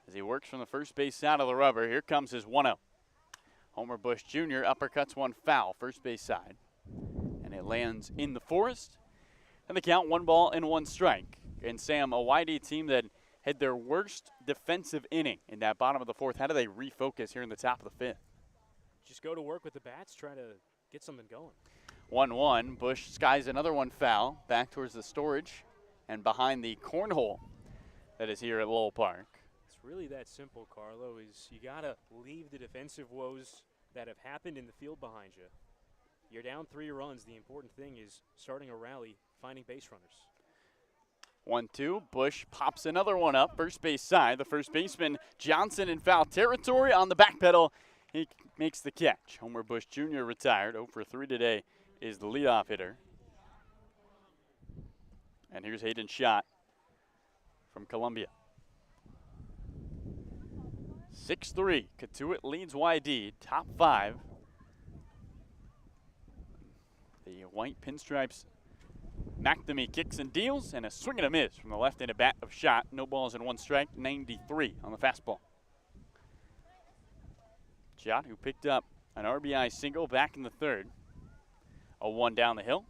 As he works from the first base side of the rubber, here comes his 1-0. Homer Bush Jr. uppercuts one foul, first base side. And it lands in the forest. And the count 1-1 strike. And Sam, a YD team that had their worst defensive inning in that bottom of the fourth. How do they refocus here in the top of the fifth? Just go to work with the bats, try to get something going. 1-1. Bush skies another one foul back towards the storage and behind the cornhole that is here at Lowell Park. It's really that simple, Carlo, is you got to leave the defensive woes that have happened in the field behind you. You're down 3 runs. The important thing is starting a rally, finding base runners. 1-2. Bush pops another one up, first base side. The first baseman, Johnson, in foul territory on the back pedal. He makes the catch. Homer Bush Jr. retired. 0 for 3 today is the leadoff hitter. And here's Hayden's shot from Columbia. 6-3. Cotuit leads YD, top 5. The white pinstripes. McNamee kicks and deals, and a swing and a miss from the left-handed bat of Shot. No balls and 1 strike, 93 on the fastball. Shot, who picked up an RBI single back in the third. A 1 down the hill.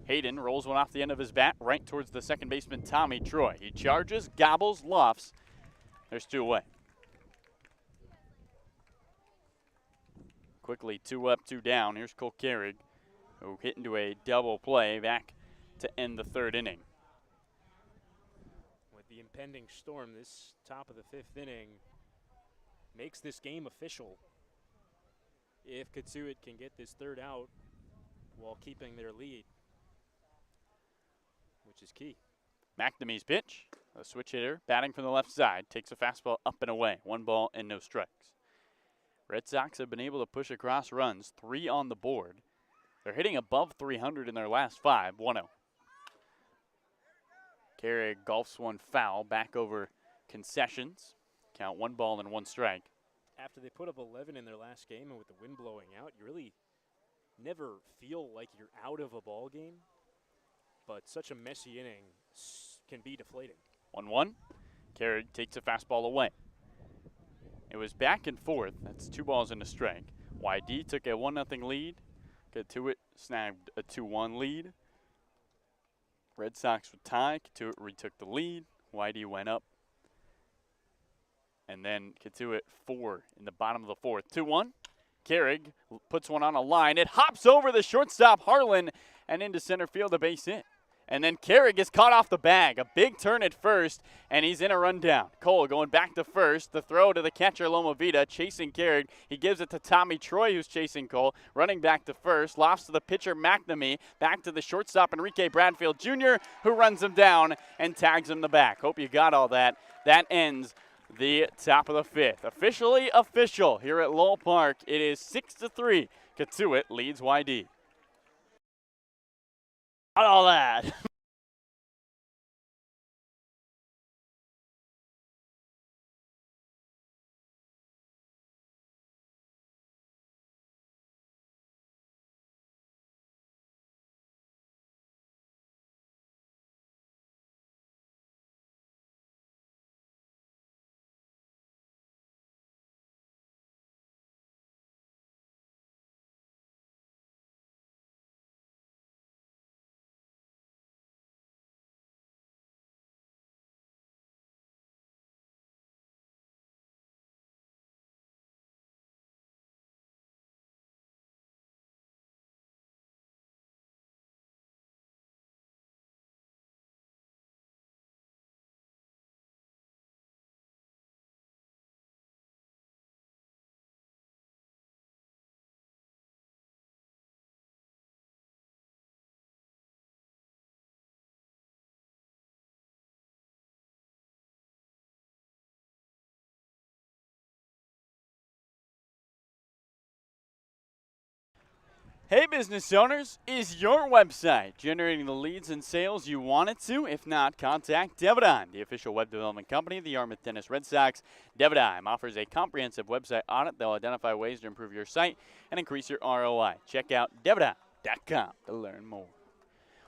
Hayden rolls one off the end of his bat right towards the second baseman, Tommy Troy. He charges, gobbles, lofts. There's 2 away. Quickly 2 up, 2 down. Here's Cole Carrig, who hit into a double play back to end the third inning. With the impending storm, this top of the 5th inning makes this game official. If Cotuit can get this third out while keeping their lead, which is key. McNamee's pitch, a switch hitter, batting from the left side, takes a fastball up and away. 1 ball and no strikes. Red Sox have been able to push across runs, 3 on the board. They're hitting above 300 in their last 5, 1-0. Carrig golfs one foul back over concessions. Count 1 ball and 1 strike. After they put up 11 in their last game and with the wind blowing out, you really never feel like you're out of a ball game. But such a messy inning can be deflating. 1-1. Carrig takes a fastball away. It was back and forth. That's 2 balls and a strike. YD took a 1-0 lead. Cotuit snagged a 2-1 lead. Red Sox would tie. Cotuit retook the lead. YD went up. And then Cotuit 4 in the bottom of the 4th. 2-1. Carrig puts one on a line. It hops over the shortstop, Harlan, and into center field, a base hit. And then Carrig gets caught off the bag. A big turn at first, and he's in a rundown. Cole going back to first. The throw to the catcher, Lomavita, chasing Carrig. He gives it to Tommy Troy, who's chasing Cole. Running back to first. Lofts to the pitcher, McNamee. Back to the shortstop, Enrique Bradfield Jr., who runs him down and tags him the back. Hope you got all that. That ends the top of the 5th. Officially official here at Lowell Park. It is 6-3. Cotuit leads YD. Not all that. Hey business owners, is your website generating the leads and sales you want it to? If not, contact Devidime, the official web development company of the Yarmouth Tennis Red Sox. Devidime offers a comprehensive website audit that will identify ways to improve your site and increase your ROI. Check out devidime.com to learn more.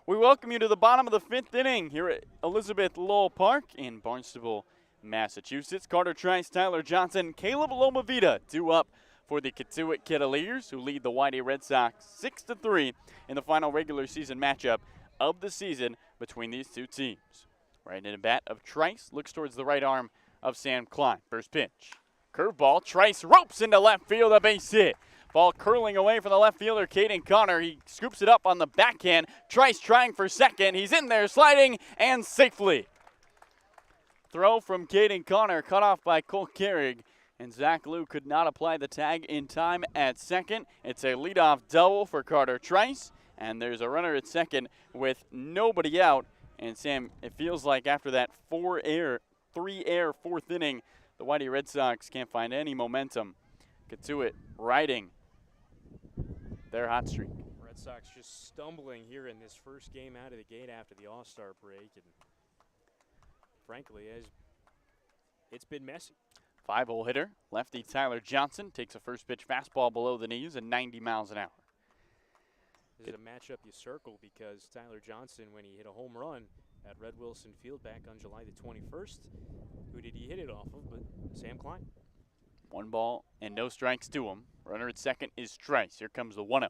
We welcome you to the bottom of the 5th inning here at Elizabeth Lowell Park in Barnstable, Massachusetts. Carter Trice, Tyler Johnson, Caleb Lomavita, 2 up for the Cotuit Kettleers, who lead the Whitey Red Sox 6-3 in the final regular season matchup of the season between these two teams. Right in the bat of Trice, looks towards the right arm of Sam Klein. First pitch. Curveball, Trice ropes into left field, a base hit. Ball curling away from the left fielder, Caden Connor. He scoops it up on the backhand. Trice trying for second. He's in there, sliding, and safely. Throw from Caden Connor, cut off by Cole Carrig. And Zach Liu could not apply the tag in time at second. It's a leadoff double for Carter Trice. And there's a runner at second with nobody out. And Sam, it feels like after that 3-air 4th inning, the Whitey Red Sox can't find any momentum. Cotuit riding their hot streak. Red Sox just stumbling here in this first game out of the gate after the All-Star break. And frankly, it's been messy. 5-hole hitter, lefty Tyler Johnson takes a first pitch fastball below the knees at 90 miles an hour. This is a matchup you circle because Tyler Johnson, when he hit a home run at Red Wilson Field back on July the 21st, who did he hit it off of but Sam Klein? 1 ball and no strikes to him. Runner at second is Trice. Here comes the 1-0.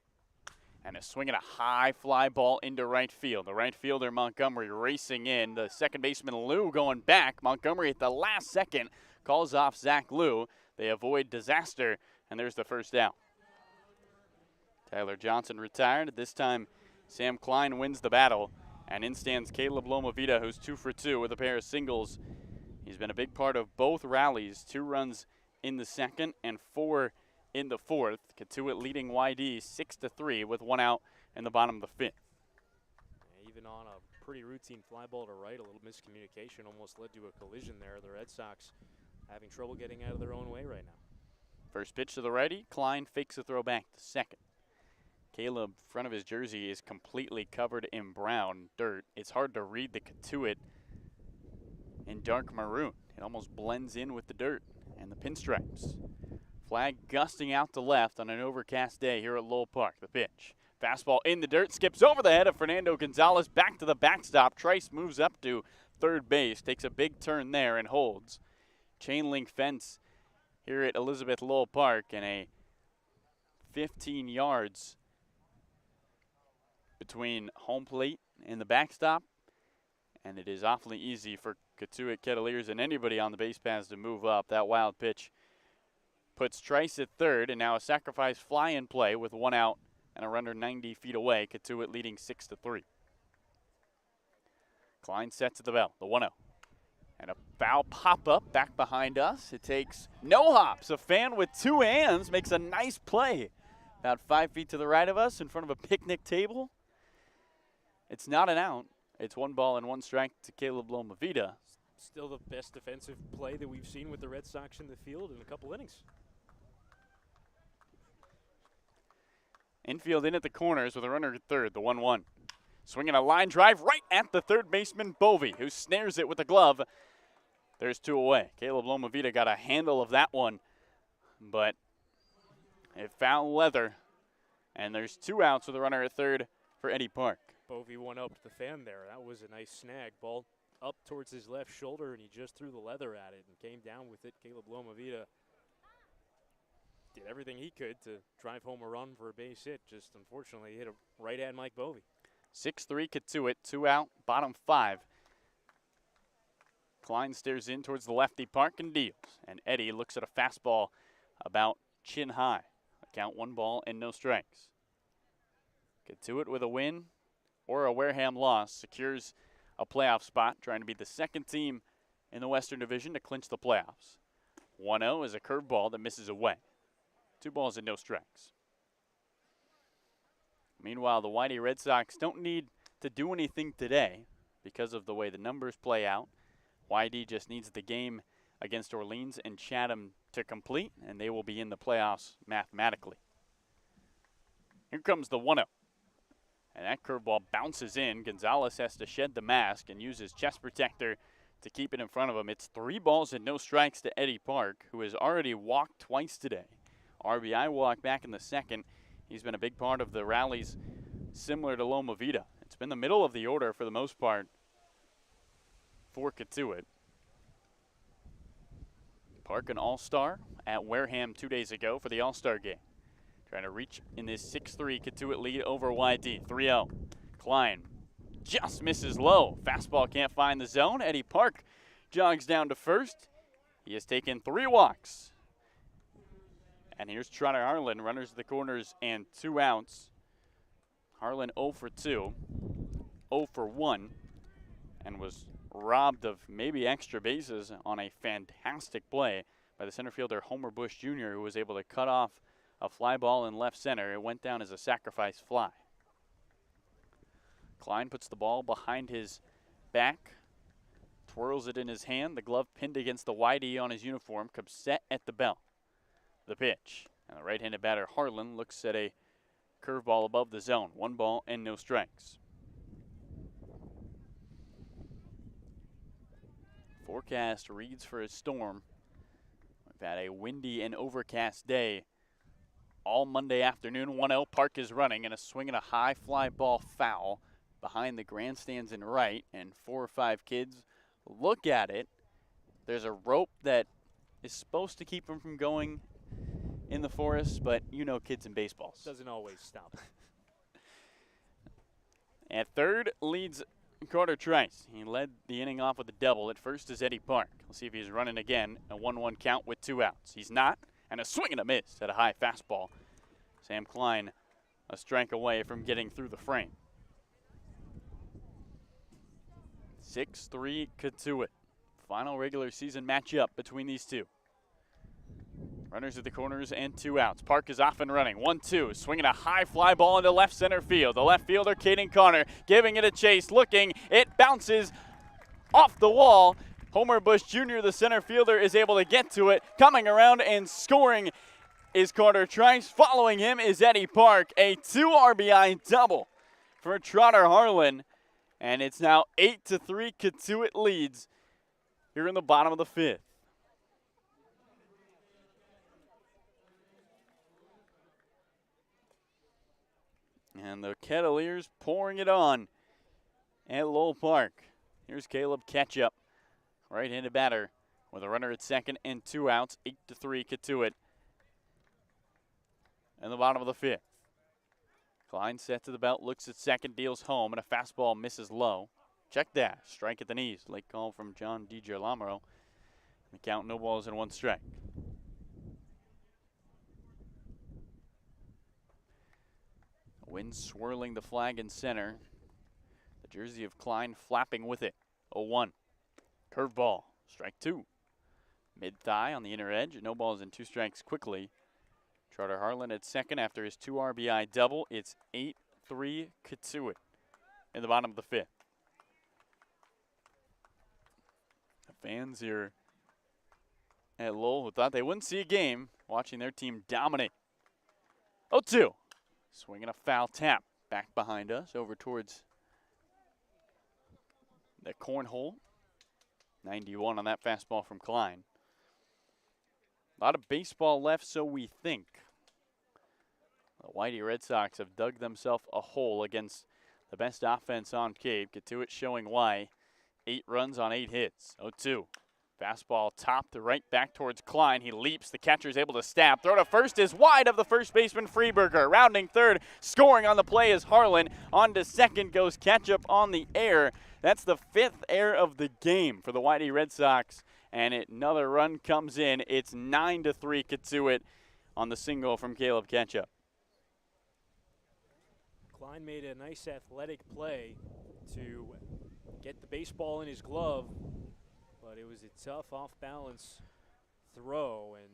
And a swing and a high fly ball into right field. The right fielder, Montgomery, racing in. The second baseman, Liu, going back. Montgomery at the last second calls off Zach Liu. They avoid disaster, and there's the first out. Tyler Johnson retired. This time, Sam Klein wins the battle, and in stands Caleb Lomavita, who's 2 for 2 with a pair of singles. He's been a big part of both rallies. 2 runs in the second and 4 in the 4th. Cotuit leading YD 6-3 with 1 out in the bottom of the 5th. Even on a pretty routine fly ball to right, a little miscommunication almost led to a collision there. The Red Sox having trouble getting out of their own way right now. First pitch to the righty. Klein fakes a throw back to second. Caleb, front of his jersey, is completely covered in brown dirt. It's hard to read the Cotuit in dark maroon. It almost blends in with the dirt and the pinstripes. Flag gusting out to left on an overcast day here at Lowell Park. The pitch. Fastball in the dirt, skips over the head of Fernando Gonzalez, back to the backstop. Trice moves up to third base, takes a big turn there and holds. Chain link fence here at Elizabeth Lowell Park, and a 15 yards between home plate and the backstop, and it is awfully easy for Cotuit Kettleers and anybody on the base paths to move up. That wild pitch puts Trice at third, and now a sacrifice fly in play with 1 out and a runner 90 feet away. Cotuit leading 6-3. Klein set to the bell, the 1-0. And a foul pop-up back behind us. It takes no hops. A fan with 2 hands makes a nice play. About 5 feet to the right of us in front of a picnic table. It's not an out. It's 1 ball and 1 strike to Caleb Lomavita. Still the best defensive play that we've seen with the Red Sox in the field in a couple innings. Infield in at the corners with a runner at third, the 1-1. Swinging a line drive right at the third baseman, Bovey, who snares it with a glove. There's 2 away. Caleb Lomavita got a handle of that one, but it found leather, and there's 2 outs with a runner at third for Eddie Park. Bovey went up to the fan there. That was a nice snag. Ball up towards his left shoulder, and he just threw the leather at it and came down with it. Caleb Lomavita did everything he could to drive home a run for a base hit. Just unfortunately hit a right at Mike Bovey. 6-3 Cotuit, 2 out, bottom 5. Klein stares in towards the lefty Park and deals. And Eddie looks at a fastball about chin high. A count, 1 ball and no strikes. Cotuit with a win or a Wareham loss secures a playoff spot, trying to be the second team in the Western Division to clinch the playoffs. 1-0 is a curveball that misses away. 2 balls and no strikes. Meanwhile, the Whitey Red Sox don't need to do anything today because of the way the numbers play out. YD just needs the game against Orleans and Chatham to complete, and they will be in the playoffs mathematically. Here comes the 1-0. And that curveball bounces in. Gonzalez has to shed the mask and use his chest protector to keep it in front of him. It's 3 balls and no strikes to Eddie Park, who has already walked twice today. RBI walk back in the second. He's been a big part of the rallies similar to Loma Vida. It's been the middle of the order for the most part for Cotuit. Park, an all-star at Wareham 2 days ago for the all-star game. Trying to reach in this 6-3 Cotuit lead over YD. 3-0. Klein just misses low. Fastball can't find the zone. Eddie Park jogs down to first. He has taken 3 walks. And here's Trotter Harlan, runners to the corners and 2 outs. Harlan 0 for 2, 0 for 1, and was robbed of maybe extra bases on a fantastic play by the center fielder Homer Bush Jr., who was able to cut off a fly ball in left center. It went down as a sacrifice fly. Klein puts the ball behind his back, twirls it in his hand. The glove pinned against the YD on his uniform, comes set at the belt. The pitch. And the right-handed batter Harlan looks at a curveball above the zone. 1 ball and no strikes. Forecast reads for a storm. We've had a windy and overcast day all Monday afternoon. 1-0, Park is running, and a swing and a high fly ball foul behind the grandstands in right, and 4 or 5 kids look at it. There's a rope that is supposed to keep them from going in the forest, but you know kids in baseballs. Doesn't always stop. At third leads Carter Trice. He led the inning off with a double. At first is Eddie Park. We'll see if he's running again. A 1-1 count with 2 outs. He's not, and a swing and a miss at a high fastball. Sam Klein a strike away from getting through the frame. 6-3 Cotuit. Final regular season matchup between these two. Runners at the corners and 2 outs. Park is off and running. 1-2. Swinging a high fly ball into left center field. The left fielder, Caden Connor, giving it a chase. Looking. It bounces off the wall. Homer Bush Jr., the center fielder, is able to get to it. Coming around and scoring is Carter Trice. Following him is Eddie Park. A 2 RBI double for Trotter Harlan. And it's now 8-3 Cotuit leads here in the bottom of the 5th. And the Kettleers pouring it on at Lowell Park. Here's Caleb Ketchup, right-handed batter, with a runner at second and 2 outs. 8-3 Cotuit in the bottom of the 5th. Klein set to the belt, looks at second, deals home, and a fastball misses low. Check that, strike at the knees. Late call from John DiGirolamo. The count, no balls and 1 strike. Wind swirling the flag in center. The jersey of Klein flapping with it. 0-1. Curveball. Strike 2. Mid-thigh on the inner edge. No balls and 2 strikes quickly. Trotter Harlan at second after his 2 RBI double. It's 8-3 Cotuit in the bottom of the 5th. The fans here at Lowell who thought they wouldn't see a game watching their team dominate. 0-2. Swinging a foul tap back behind us over towards the cornhole. 91 on that fastball from Klein. A lot of baseball left, so we think. The Whitey Red Sox have dug themselves a hole against the best offense on Cape. Cotuit showing why. 8 runs on 8 hits. 0-2. Fastball top to right back towards Klein. He leaps. The catcher is able to stab. Throw to first is wide of the first baseman, Freeberger. Rounding third. Scoring on the play is Harlan. On to second goes Ketchup on the air. That's the 5th error of the game for the Whitey Red Sox. And another run comes in. It's 9-3 Cotuit on the single from Caleb Ketchup. Klein made a nice athletic play to get the baseball in his glove, but it was a tough off-balance throw and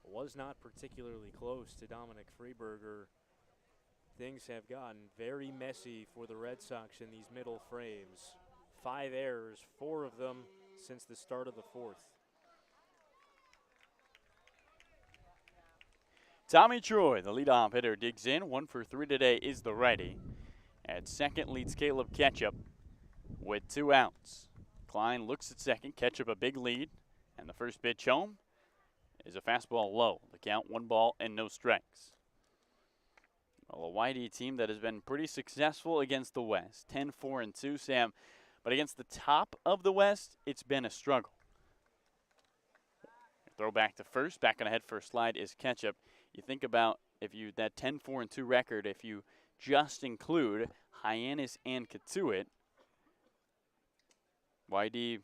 was not particularly close to Dominic Freeberger. Things have gotten very messy for the Red Sox in these middle frames. 5 errors, 4 of them since the start of the 4th. Tommy Troy, the leadoff hitter, digs in. 1 for 3 today is the righty. At second leads Caleb Ketchup with 2 outs. Klein looks at second. Ketchup a big lead. And the first pitch home is a fastball low. The count 1 ball and no strikes. Well, a Whitey team that has been pretty successful against the West. 10-4-2, Sam. But against the top of the West, it's been a struggle. Throw back to first. Back on ahead for a slide is Ketchup. You think about that 10-4-2 record, if you just include Hyannis and Cotuit, YD,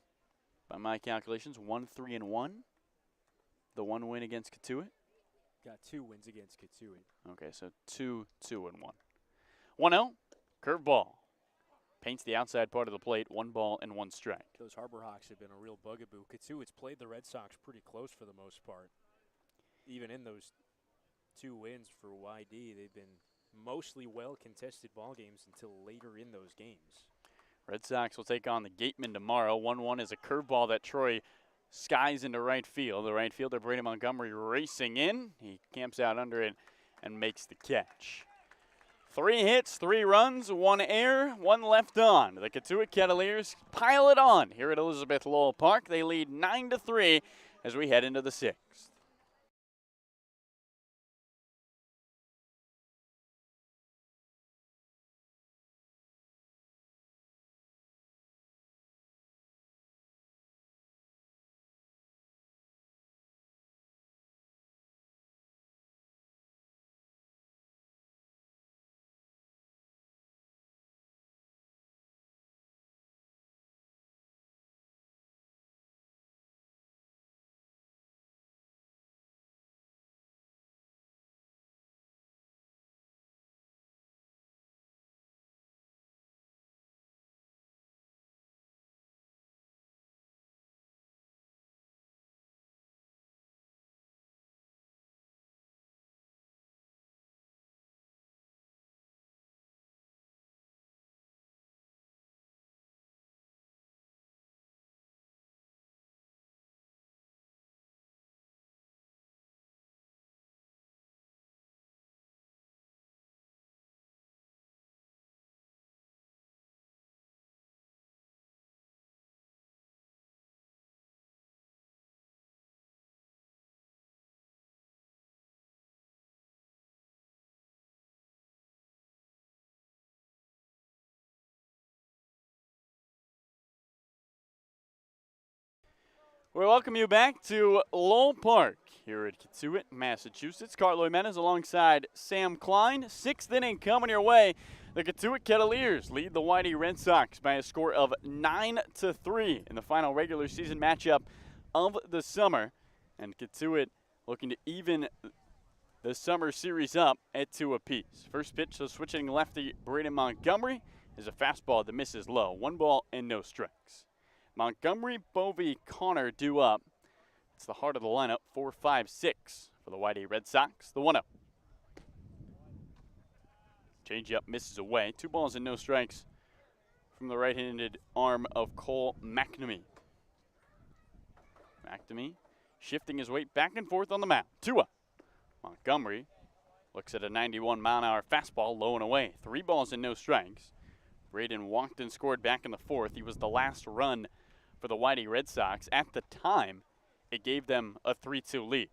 by my calculations, 1-3-1. The 1 win against Cotuit. Got 2 wins against Cotuit. Okay, so 2-2-1. 1-0, curveball. Paints the outside part of the plate, 1 ball and 1 strike. Those Harbor Hawks have been a real bugaboo. Cotuit's played the Red Sox pretty close for the most part. Even in those 2 wins for YD, they've been mostly well-contested ball games until later in those games. Red Sox will take on the Gatemen tomorrow. 1-1 is a curveball that Troy skies into right field. The right fielder, Brady Montgomery, racing in. He camps out under it and makes the catch. 3 hits, 3 runs, 1 error, 1 left on. The Cotuit Kettleers pile it on here at Elizabeth Lowell Park. They lead 9-3 as we head into the 6th. We welcome you back to Lowell Park here at Cotuit, Massachusetts. Carlo Jimenez alongside Sam Klein. 6th inning coming your way. The Cotuit Kettleers lead the Whitey Red Sox by a score of 9-3 in the final regular season matchup of the summer. And Cotuit looking to even the summer series up at 2 apiece. First pitch, so switching lefty Brady Montgomery is a fastball that misses low. 1 ball and no strikes. Montgomery, Bovey, Connor due up. It's the heart of the lineup, 4-5-6 for the Whitey Red Sox. The 1-0. Changeup misses away. 2 balls and no strikes from the right-handed arm of Cole McNamee. McNamee shifting his weight back and forth on the mound. 2-0. Montgomery looks at a 91-mile-an-hour fastball, low and away. 3 balls and no strikes. Braden walked and scored back in the 4th. He was the last run for the Whitey Red Sox. At the time, it gave them a 3-2 lead.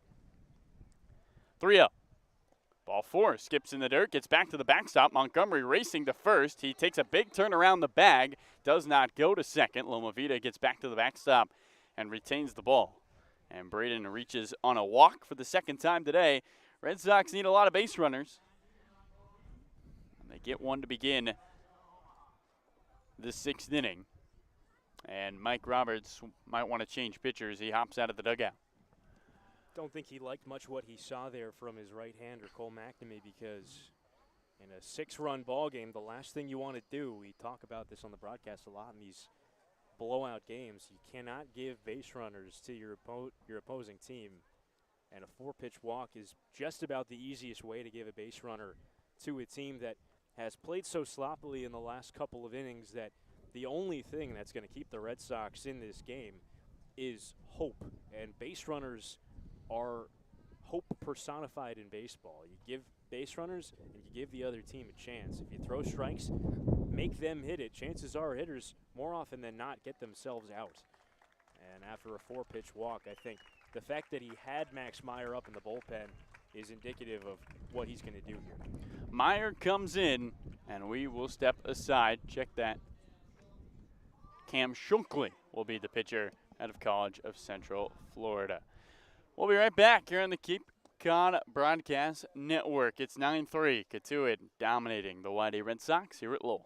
3-0. Ball 4 skips in the dirt, gets back to the backstop. Montgomery racing to first. He takes a big turn around the bag, does not go to second. Lomavita gets back to the backstop and retains the ball. And Braden reaches on a walk for the 2nd time today. Red Sox need a lot of base runners. And they get one to begin the 6th inning. And Mike Roberts might want to change pitchers. He hops out of the dugout. Don't think he liked much what he saw there from his right-hander, Cole McNamee, because in a 6-run ball game, the last thing you want to do, we talk about this on the broadcast a lot in these blowout games, you cannot give base runners to your opposing team. And a 4-pitch walk is just about the easiest way to give a base runner to a team that has played so sloppily in the last couple of innings that the only thing that's going to keep the Red Sox in this game is hope. And base runners are hope personified in baseball. You give base runners and you give the other team a chance. If you throw strikes, make them hit it. Chances are hitters, more often than not, get themselves out. And after a 4-pitch walk, I think the fact that he had Max Meyer up in the bullpen is indicative of what he's going to do here. Meyer comes in, and we will step aside. Check that. Cam Shunkley will be the pitcher out of College of Central Florida. We'll be right back here on the Cape Cod Broadcast Network. It's 9-3, Cotuit dominating the Whitey Red Sox here at Lowell.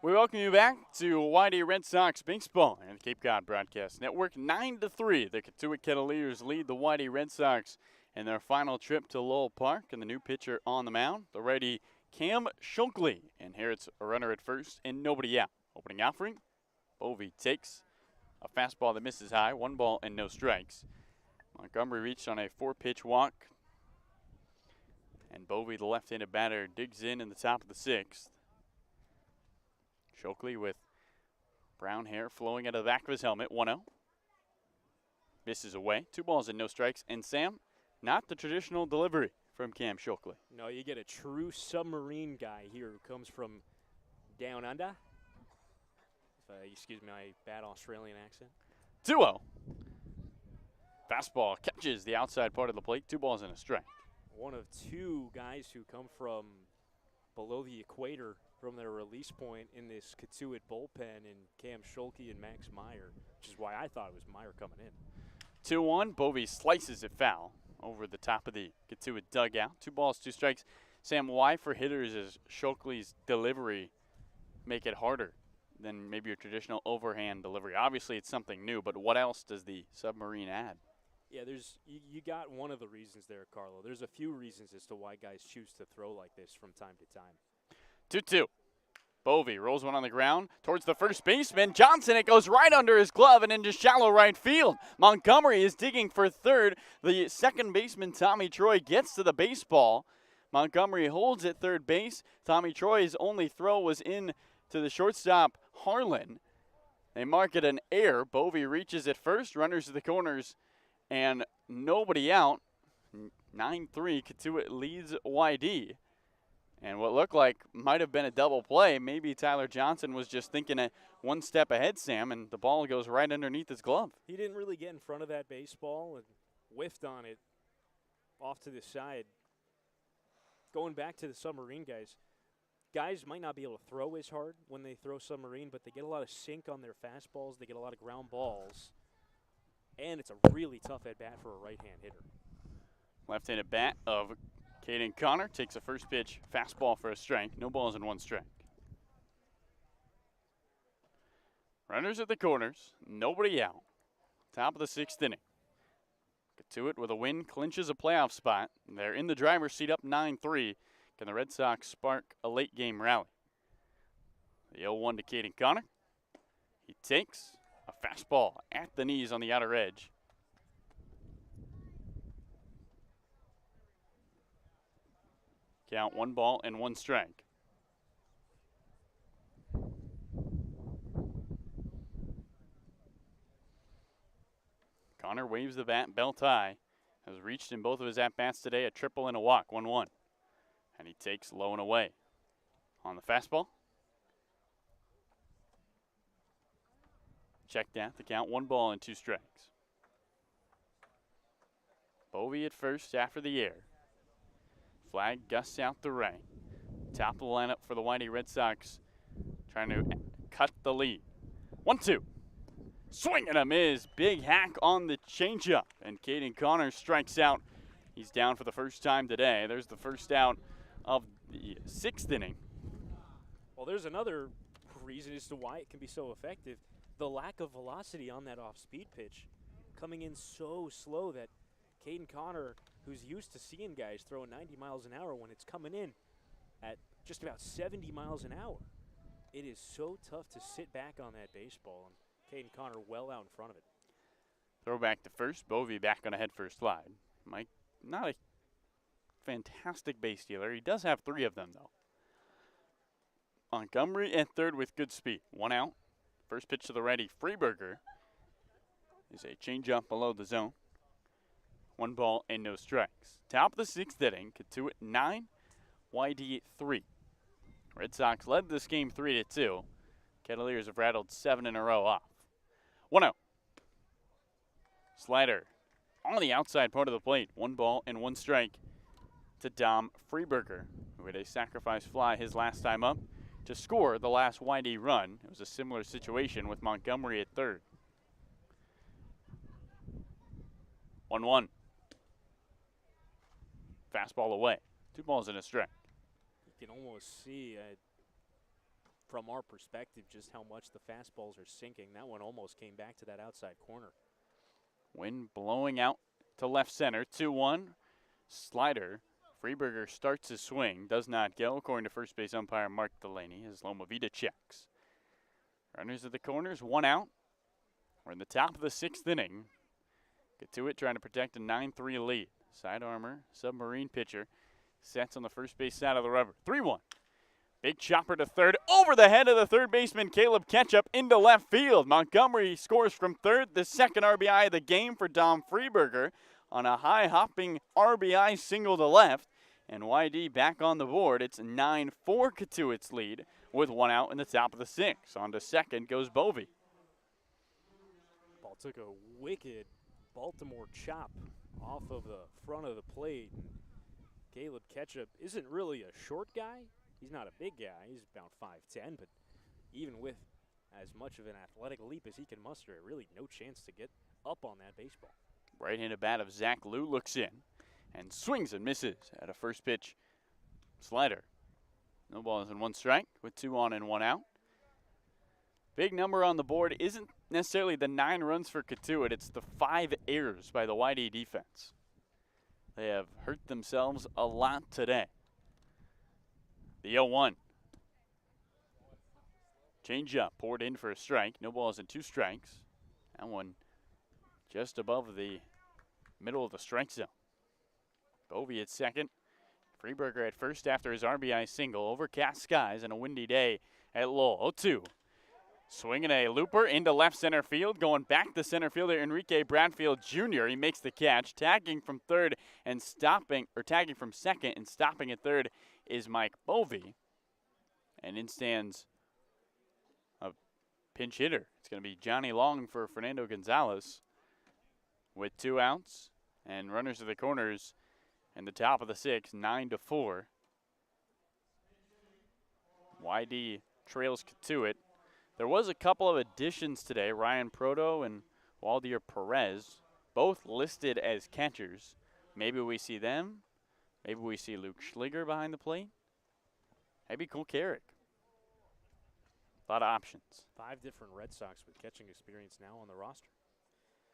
We welcome you back to Whitey Red Sox baseball and the Cape Cod Broadcast Network. 9-3, the Cotuit Kettleers lead the Whitey Red Sox in their final trip to Lowell Park. And the new pitcher on the mound, the righty Cam Shunkley, inherits a runner at first and nobody out. Opening offering, Bovee takes a fastball that misses high, 1 ball and no strikes. Montgomery reached on a 4-pitch walk, and Bovee, the left-handed batter, digs in the top of the 6th. Shunkley with brown hair flowing out of the back of his helmet, 1-0. Misses away, 2 balls and no strikes. And Sam, not the traditional delivery from Cam Shunkley. No, you get a true submarine guy here who comes from down under. Excuse my bad Australian accent. 2-0. Fastball catches the outside part of the plate, 2 balls and a strike. One of 2 guys who come from below the equator from their release point in this Cotuit bullpen in Cam Shunkley and Max Meyer, which is why I thought it was Meyer coming in. 2-1, Bovee slices it foul over the top of the Cotuit dugout. 2 balls, 2 strikes. Sam, why for hitters is Shunkley's delivery make it harder than maybe your traditional overhand delivery? Obviously, it's something new, but what else does the submarine add? Yeah, you got one of the reasons there, Carlo. There's a few reasons as to why guys choose to throw like this from time to time. 2-2. Bovee rolls one on the ground towards the first baseman. Johnson, it goes right under his glove and into shallow right field. Montgomery is digging for third. The second baseman, Tommy Troy, gets to the baseball. Montgomery holds at third base. Tommy Troy's only throw was in to the shortstop, Harlan. They mark it an error. Bovee reaches at first, runners to the corners, and nobody out. 9-3, Cotuit leads YD. And what looked like might have been a double play. Maybe Tyler Johnson was just thinking 1 step ahead, Sam, and the ball goes right underneath his glove. He didn't really get in front of that baseball and whiffed on it off to the side. Going back to the submarine guys might not be able to throw as hard when they throw submarine, but they get a lot of sink on their fastballs. They get a lot of ground balls. And it's a really tough at-bat for a right-hand hitter. Left-handed bat of Caden Connor takes a first pitch fastball for a strike. No balls and 1 strike. Runners at the corners. Nobody out. Top of the 6th inning. Cotuit with a win clinches a playoff spot. They're in the driver's seat up 9-3. Can the Red Sox spark a late game rally? The 0-1 to Caden Connor. He takes a fastball at the knees on the outer edge. Count 1 ball and 1 strike. Connor waves the bat, belt high, has reached in both of his at-bats today, a triple and a walk, 1-1. And he takes low and away. On the fastball. Checked at the count, 1 ball and 2 strikes. Bovee at first after the air. Flag gusts out the right. Top of the lineup for the Whitey Red Sox, trying to cut the lead. 1-2. Swing and a miss. Big hack on the changeup. And Caden Connor strikes out. He's down for the first time today. There's the first out of the 6th inning. Well, there's another reason as to why it can be so effective. The lack of velocity on that off-speed pitch. Coming in so slow that Caden Connor, who's used to seeing guys throwing 90 miles an hour when it's coming in at just about 70 miles an hour. It is so tough to sit back on that baseball, and Caden Connor well out in front of it. Throw back to first. Bovee back on a head-first slide. Mike, not a fantastic base stealer. He does have 3 of them, though. Montgomery at third with good speed. 1 out. First pitch to the righty, Freeberger, is a changeup below the zone. 1 ball and no strikes. Top of the 6th inning, Cotuit 9, YD 3. Red Sox led this game 3-2. Kettleers have rattled 7 in a row off. 1-0. Slider on the outside part of the plate. 1 ball and 1 strike to Dom Freeberger, who had a sacrifice fly his last time up to score the last YD run. It was a similar situation with Montgomery at third. 1-1. Fastball away. 2 balls and a strike. You can almost see from our perspective just how much the fastballs are sinking. That one almost came back to that outside corner. Wind blowing out to left center. 2-1. Slider. Freeberger starts his swing. Does not go, according to first base umpire Mark Delaney, as Loma Vida checks. Runners at the corners. 1 out. We're in the top of the 6th inning. Cotuit trying to protect a 9-3 lead. Side armor, submarine pitcher, sets on the first base side of the rubber. 3-1. Big chopper to third, over the head of the third baseman, Caleb Ketchup, into left field. Montgomery scores from third, the second RBI of the game for Dom Freeberger on a high-hopping RBI single to left. And YD back on the board. It's 9-4 Cotuit's lead with 1 out in the top of the 6th. On to second goes Bovee. Ball took a wicked Baltimore chop off of the front of the plate. Caleb Ketchup isn't really a short guy. He's not a big guy. He's about 5'10", but even with as much of an athletic leap as he can muster, really no chance to get up on that baseball. Right-handed bat of Zach Liu looks in and swings and misses at a first pitch slider. No balls and 1 strike with 2 on and 1 out. Big number on the board isn't necessarily the 9 runs for Cotuit. It's the 5 errors by the YD defense. They have hurt themselves a lot today. The 0-1. Changeup poured in for a strike. No balls and 2 strikes. That one just above the middle of the strike zone. Bovee at second. Freeberger at first after his RBI single. Overcast skies and a windy day at Lowell. 0-2. Swinging a looper into left center field. Going back to center fielder Enrique Bradfield Jr. He makes the catch. Tagging from third and stopping, or tagging from second and stopping at third is Mike Bovee. And in stands a pinch hitter. It's going to be Johnny Long for Fernando Gonzalez with 2 outs and runners to the corners in the top of the 6th, 9-4. YD trails Cotuit. There was a couple of additions today. Ryan Proto and Waldir Perez, both listed as catchers. Maybe we see them. Maybe we see Luke Schliger behind the plate. Maybe Cole Carrick. A lot of options. 5 different Red Sox with catching experience now on the roster.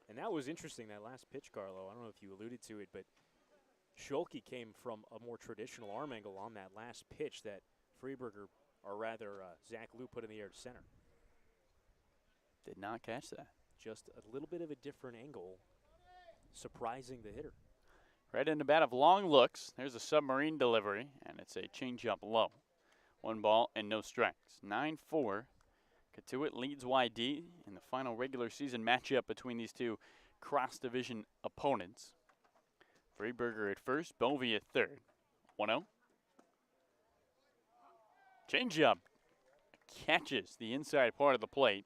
And that was interesting, that last pitch, Carlo. I don't know if you alluded to it, but Scholke came from a more traditional arm angle on that last pitch that Freeberger, or rather Zach Liu, put in the air to center. Did not catch that. Just a little bit of a different angle, surprising the hitter. Right in the bat of long looks. There's a submarine delivery, and it's a changeup low. 1 ball and no strikes. 9-4. Cotuit leads YD in the final regular season matchup between these two cross-division opponents. Freeberger at first, Bovey at third. 1-0. Changeup catches the inside part of the plate.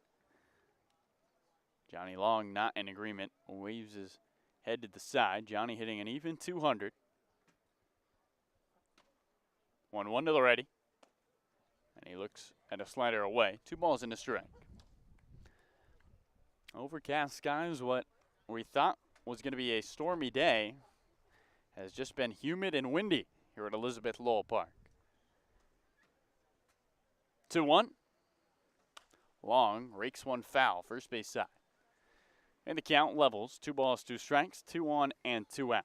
Johnny Long not in agreement. Waves his head to the side. Johnny hitting an even 200. 1-1 to the ready. And he looks at a slider away. 2 balls and a strike. Overcast skies, what we thought was going to be a stormy day, has just been humid and windy here at Elizabeth Lowell Park. 2-1. Long rakes one foul, first base side. And the count levels, 2 balls, 2 strikes, 2 on and 2 out.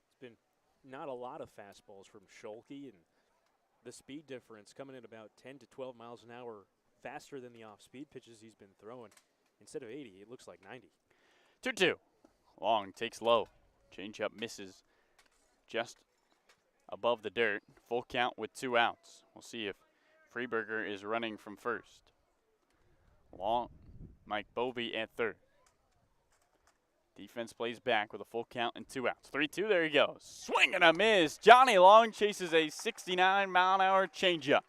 It's been not a lot of fastballs from Scholke, and the speed difference coming in about 10 to 12 miles an hour faster than the off-speed pitches he's been throwing. Instead of 80, it looks like 90. 2-2. Long takes low. Changeup misses just above the dirt. Full count with 2 outs. We'll see if Freeberger is running from first. Long, Mike Bovey at third. Defense plays back with a full count and 2 outs. 3-2, there he goes. Swing and a miss. Johnny Long chases a 69-mile-an-hour changeup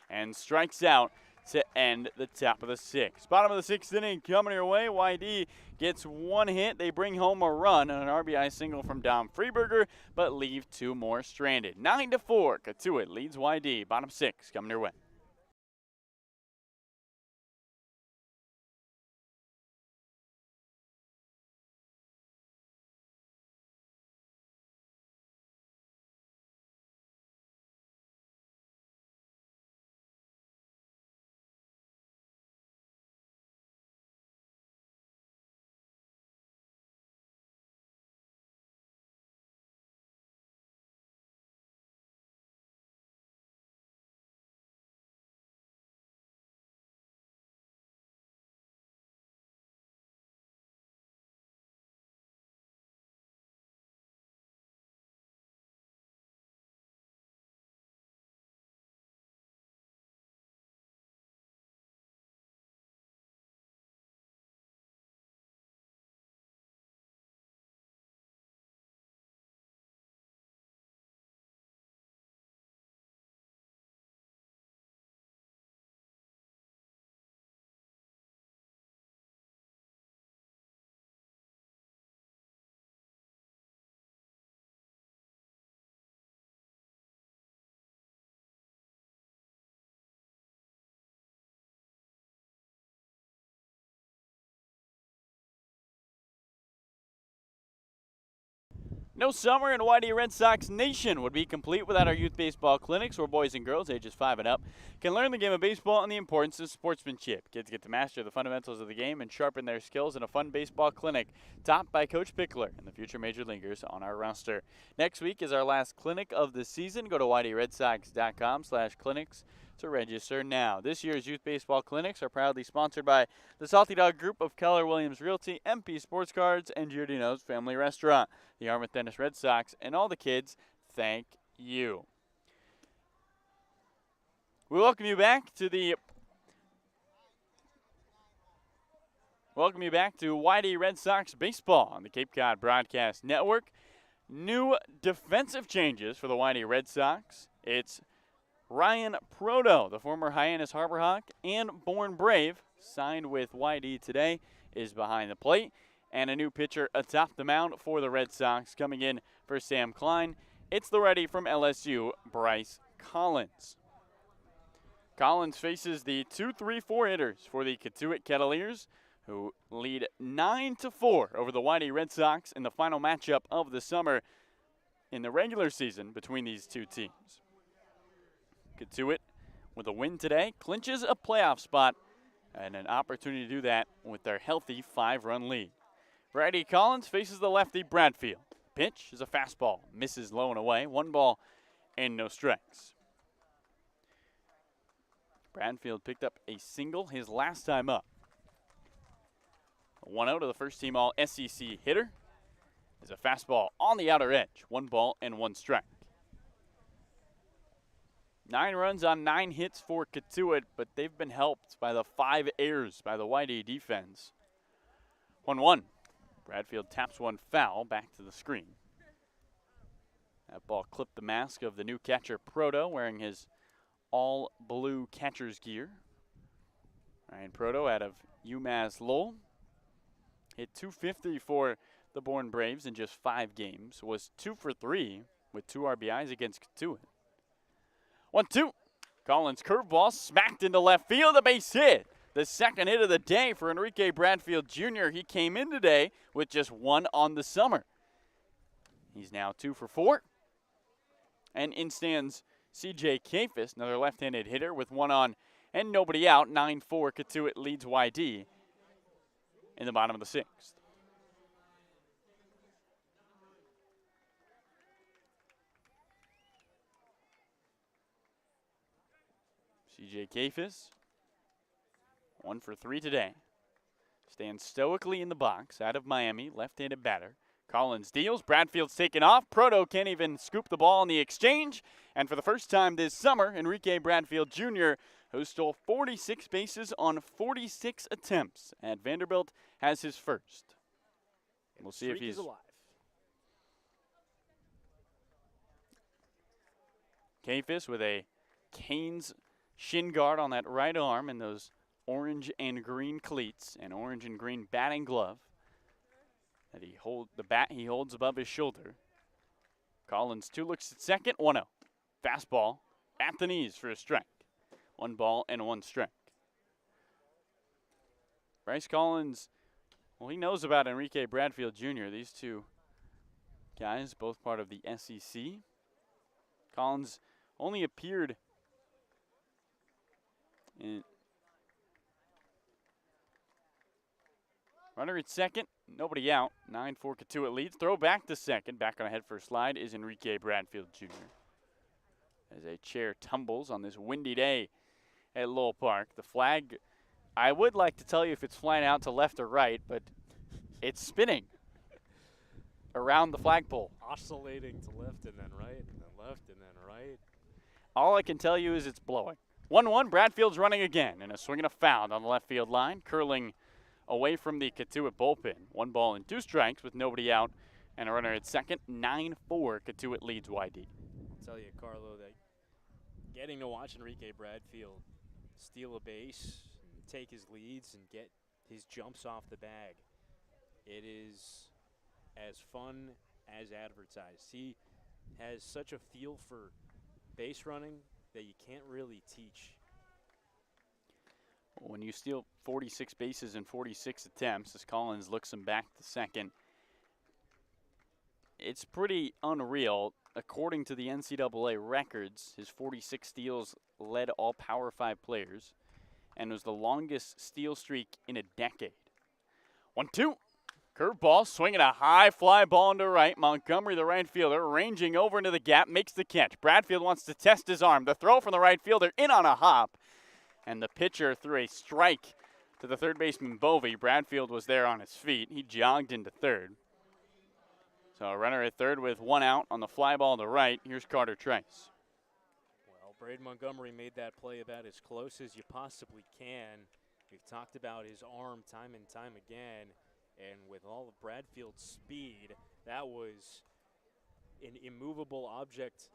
and strikes out to end the top of the 6th. Bottom of the 6th inning coming your way. YD gets 1 hit. They bring home a run and an RBI single from Dom Freeberger, but leave 2 more stranded. 9-4, Cotuit leads YD. Bottom 6 coming your way. No summer in YD Red Sox Nation would be complete without our youth baseball clinics, where boys and girls ages 5 and up can learn the game of baseball and the importance of sportsmanship. Kids get to master the fundamentals of the game and sharpen their skills in a fun baseball clinic taught by Coach Pickler and the future major leaguers on our roster. Next week is our last clinic of the season. Go to ydredsox.com/clinics to register now. This year's youth baseball clinics are proudly sponsored by the Salty Dog Group of Keller Williams Realty, MP Sports Cards, and Giordino's Family Restaurant. The Yarmouth Dennis Red Sox and all the kids, thank you. We welcome you back to YD Red Sox baseball on the Cape Cod Broadcast Network. New defensive changes for the YD Red Sox. It's Ryan Proto, the former Hyannis Harbor Hawk and Born Brave, signed with YD today, is behind the plate. And a new pitcher atop the mound for the Red Sox coming in for Sam Klein. It's the ready from LSU, Bryce Collins. Collins faces the 2-3-4 hitters for the Cotuit Kettleers, who lead 9-4 over the YD Red Sox in the final matchup of the summer in the regular season between these two teams. Cotuit, with a win today, clinches a playoff spot and an opportunity to do that with their healthy 5-run lead. Brady Collins faces the lefty Bradfield. Pitch is a fastball, misses low and away, 1 ball and no strikes. Bradfield picked up a single his last time up. 1-0 to the first team all SEC hitter is a fastball on the outer edge, 1 ball and 1 strike. 9 runs on 9 hits for Cotuit, but they've been helped by the 5 errors by the YD defense. 1-1. Bradfield taps one foul back to the screen. That ball clipped the mask of the new catcher, Proto, wearing his all-blue catcher's gear. Ryan Proto out of UMass Lowell. Hit .250 for the Bourne Braves in just 5 games. Was 2 for 3 with 2 RBIs against Cotuit. 1-2. Collins curveball smacked into left field. A base hit. The second hit of the day for Enrique Bradfield Jr. He came in today with just 1 on the summer. He's now 2 for 4. And in stands C.J. Kafis, another left-handed hitter with 1 on and nobody out. 9-4, Cotuit leads YD in the bottom of the 6th. C.J. Kafis, 1 for 3 today. Stands stoically in the box out of Miami, left-handed batter. Collins deals. Bradfield's taken off. Proto can't even scoop the ball on the exchange. And for the first time this summer, Enrique Bradfield Jr., who stole 46 bases on 46 attempts at Vanderbilt, has his first. We'll see if he's alive. Kafis with a Canes shin guard on that right arm and those orange and green cleats and orange and green batting glove. That the bat he holds above his shoulder. Collins 2 looks at second, 1-0. Fastball at the knees for a strike. 1 ball and 1 strike. Bryce Collins, well, he knows about Enrique Bradfield Jr. These two guys, both part of the SEC. Collins only appeared in runner at second, nobody out. 9-4 Cotuit leads. Throw back to second. Back on a head first slide is Enrique Bradfield Jr. As a chair tumbles on this windy day at Lowell Park. The flag, I would like to tell you if it's flying out to left or right, but it's spinning around the flagpole. Oscillating to left and then right, and then left and then right. All I can tell you is it's blowing. 1-1, Bradfield's running again, and a swing and a foul on the left field line, curling away from the Cotuit bullpen. 1 ball and 2 strikes with nobody out and a runner at second. 9-4, Cotuit leads YD. I'll tell you, Carlo, that getting to watch Enrique Bradfield steal a base, and take his leads, and get his jumps off the bag, it is as fun as advertised. He has such a feel for base running that you can't really teach. When you steal 46 bases in 46 attempts, as Collins looks him back to second, it's pretty unreal. According to the NCAA records, his 46 steals led all Power 5 players and was the longest steal streak in a decade. 1-2. Curveball, swinging a high fly ball into right. Montgomery, the right fielder, ranging over into the gap, makes the catch. Bradfield wants to test his arm. The throw from the right fielder in on a hop. And the pitcher threw a strike to the third baseman, Bovey. Bradfield was there on his feet. He jogged into third. So a runner at third with 1 out on the fly ball to right. Here's Carter Trice. Well, Braden Montgomery made that play about as close as you possibly can. We've talked about his arm time and time again. And with all of Bradfield's speed, that was an immovable object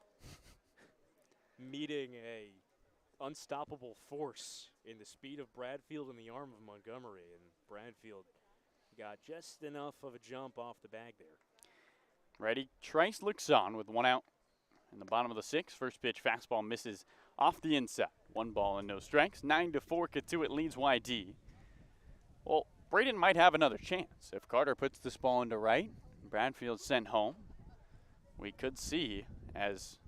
meeting a unstoppable force in the speed of Bradfield and the arm of Montgomery. And Bradfield got just enough of a jump off the bag there. Ready? Trice looks on with 1 out in the bottom of the 6th. First pitch fastball misses off the inside. 1 ball and no strikes. 9-4 Cotuit leads YD. Well, Braden might have another chance. If Carter puts this ball into right, Bradfield sent home. We could see as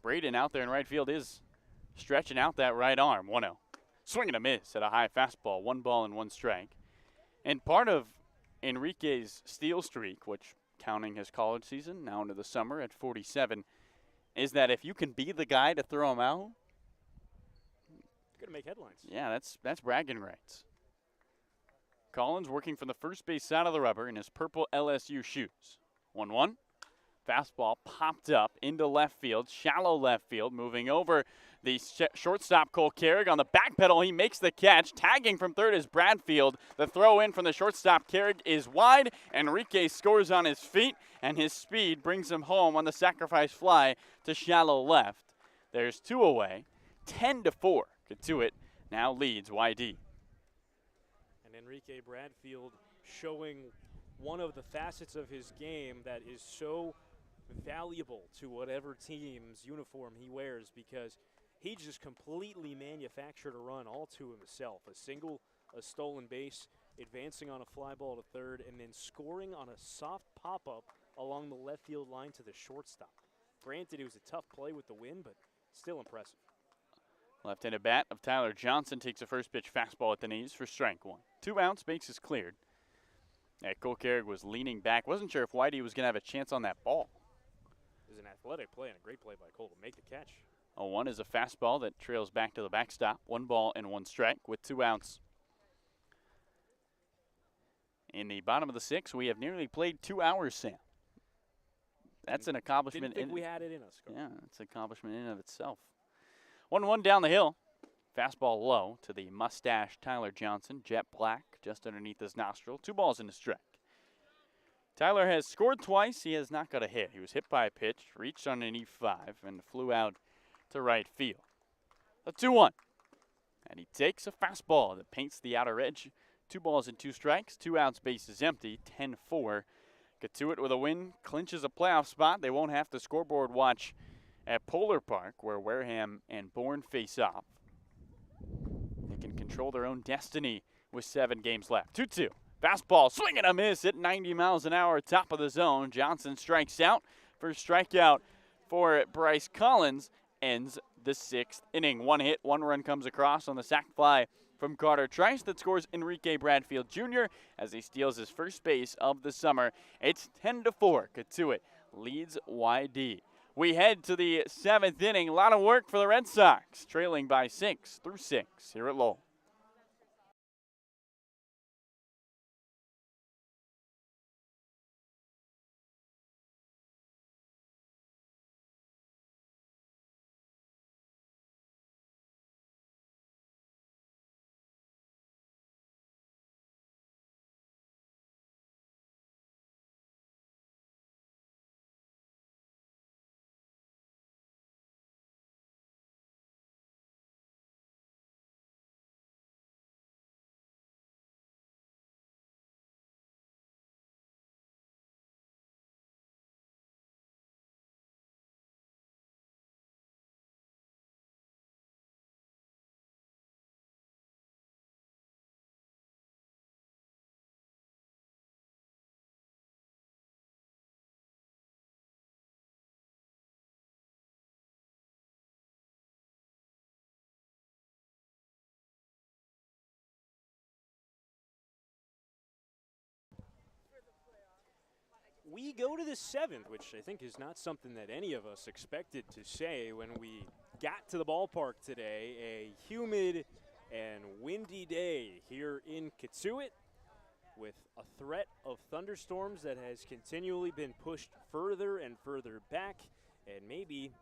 Braden out there in right field is stretching out that right arm. 1-0. Swing and a miss at a high fastball. 1 ball and 1 strike. And part of Enrique's steal streak, which counting his college season now into the summer at 47, is that if you can be the guy to throw him out, you're going to make headlines. Yeah, that's bragging rights. Collins working from the first base side of the rubber in his purple LSU shoes. 1-1. Fastball popped up into left field, shallow left field, moving over the shortstop Cole Carrick. On the back pedal, he makes the catch. Tagging from third is Bradfield. The throw in from the shortstop Carrick is wide. Enrique scores on his feet, and his speed brings him home on the sacrifice fly to shallow left. There's 2 away, 10-4. Cotuit now leads YD. And Enrique Bradfield showing one of the facets of his game that is so valuable to whatever team's uniform he wears, because he just completely manufactured a run all to himself. A single, a stolen base, advancing on a fly ball to third, and then scoring on a soft pop-up along the left field line to the shortstop. Granted, it was a tough play with the wind, but still impressive. Left-handed bat of Tyler Johnson takes a first pitch fastball at the knees for strike 1. 2 outs, base is cleared. Cole Carrick was leaning back. Wasn't sure if Whitey was going to have a chance on that ball. It was an athletic play and a great play by Cole to make the catch. 0-1 is a fastball that trails back to the backstop. 1 ball and 1 strike with 2 outs. In the bottom of the 6th, we have nearly played 2 hours, Sam. That's an accomplishment. Didn't think we had it in us, Carl. Yeah, that's an accomplishment in and of itself. 1-1 down the hill. Fastball low to the mustache Tyler Johnson. Jet black just underneath his nostril. 2 balls and a strike. Tyler has scored twice. He has not got a hit. He was hit by a pitch, reached on an E5, and flew out to right field. A 2-1. And he takes a fastball that paints the outer edge. 2 balls and 2 strikes. 2 outs, base is empty. 10-4. Cotuit with a win clinches a playoff spot. They won't have to scoreboard watch at Polar Park, where Wareham and Bourne face off. They can control their own destiny with 7 games left. 2-2. Fastball, swing and a miss at 90 miles an hour, top of the zone. Johnson strikes out. First strikeout for Bryce Collins ends the 6th inning. 1 hit, 1 run comes across on the sac fly from Carter Trice that scores Enrique Bradfield Jr. as he steals his first base of the summer. It's 10-4. Cotuit leads YD. We head to the 7th inning. A lot of work for the Red Sox, trailing by 6 through 6 here at Lowell. We go to the 7th, which I think is not something that any of us expected to say when we got to the ballpark today. A humid and windy day here in Cotuit with a threat of thunderstorms that has continually been pushed further and further back. And maybe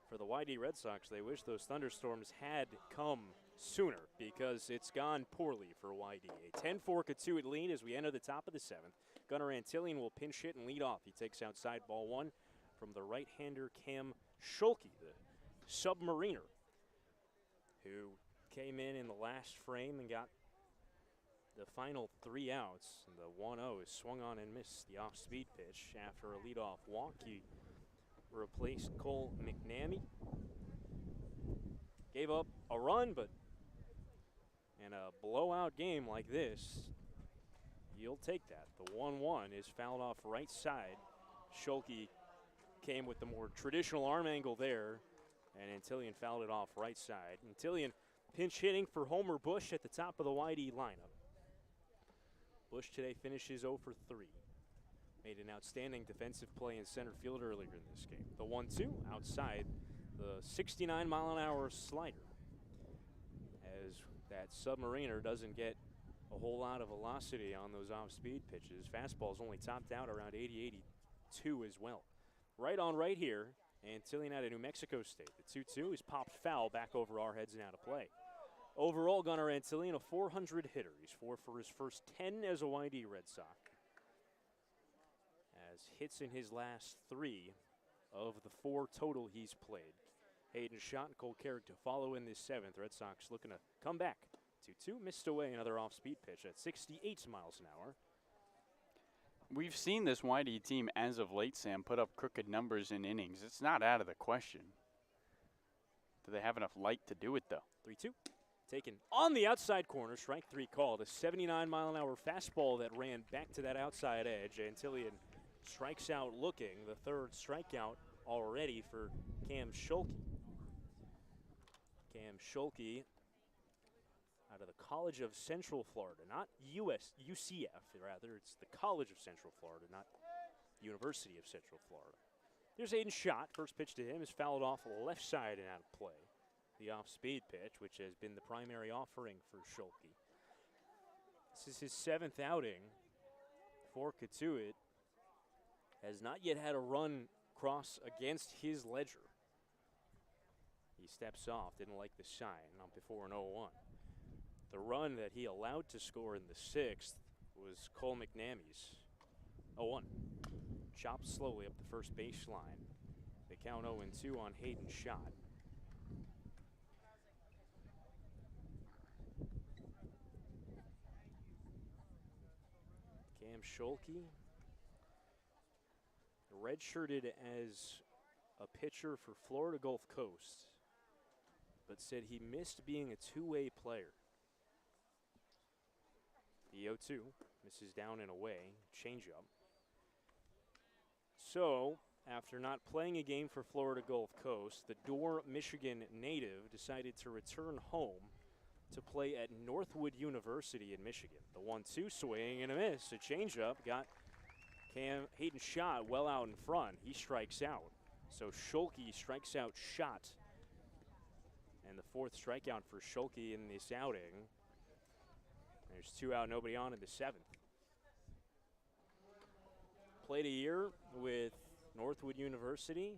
for the YD Red Sox, they wish those thunderstorms had come sooner, because it's gone poorly for YD. A 10-4 Cotuit lead as we enter the top of the 7th. Gunnar Antillian will pinch hit and lead off. He takes outside ball 1 from the right-hander Cam Schulke, the submariner, who came in the last frame and got the final 3 outs. And the 1-0 is swung on and missed the off-speed pitch after a leadoff walk. He replaced Cole McNamee. Gave up a run, but in a blowout game like this, you'll take that. The 1-1 is fouled off right side. Schulke came with the more traditional arm angle there, and Antillian fouled it off right side. Antillian pinch hitting for Homer Bush at the top of the YD lineup. Bush today finishes 0 for 3. Made an outstanding defensive play in center field earlier in this game. The 1-2 outside, the 69-mile-an-hour slider, as that submariner doesn't get a whole lot of velocity on those off-speed pitches. Fastball's only topped out around 80, 82 as well. right on right here. Antillean out of New Mexico State. The 2-2 is popped foul back over our heads and out of play. Overall, Gunnar Antillean, a 400 hitter. He's 4 for his first 10 as a YD Red Sox. As hits in his last 3 of the 4 total he's played. Hayden Schott and Cole Carrick to follow in this 7th. Red Sox looking to come back. 2-2, missed away another off-speed pitch at 68 miles an hour. We've seen this YD team as of late, Sam, put up crooked numbers in innings. It's not out of the question. Do they have enough light to do it, though? 3-2. Taken on the outside corner, strike 3 called. A 79-mile-an-hour fastball that ran back to that outside edge. Antillean strikes out looking. The 3rd strikeout already for Cam Schulke. Cam Schulke out of the College of Central Florida, not UCF, rather. It's the College of Central Florida, not University of Central Florida. There's Hayden Schott. First pitch to him is fouled off left side and out of play. The off-speed pitch, which has been the primary offering for Schulke. This is his 7th outing for Cotuit. Has not yet had a run cross against his ledger. He steps off, didn't like the sign, not before an 0-1. The run that he allowed to score in the 6th was Cole McNamee's 0-1. Chopped slowly up the first baseline. The count 0-2 on Hayden Schott. Cam Schulke, redshirted as a pitcher for Florida Gulf Coast, but said he missed being a two-way player. The 0-2 misses down and away, changeup. So, after not playing a game for Florida Gulf Coast, the Dorr, Michigan native decided to return home to play at Northwood University in Michigan. The 1-2 swing and a miss. A changeup got Hayden Schott well out in front. He strikes out. So Schulke strikes out Schott. And the 4th strikeout for Schulke in this outing. There's 2 out, nobody on in the 7th. Played a year with Northwood University.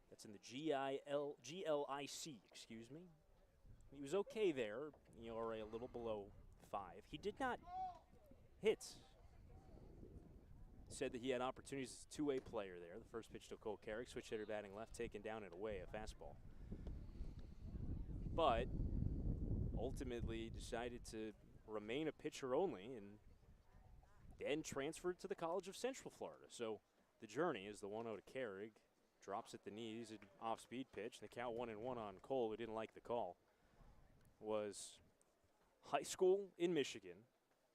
That's in the GLIC, excuse me. He was okay there, ERA a little below 5. He did not hit. Said that he had opportunities as a two-way player there. The first pitch to Cole Carrick, switch hitter batting left, taken down and away, a fastball. But ultimately decided to remain a pitcher only and then transferred to the College of Central Florida. So the journey is the 1-0 to Carrick, drops at the knees, an off-speed pitch, and the count 1-1 on Cole, who didn't like the call. Was high school in Michigan,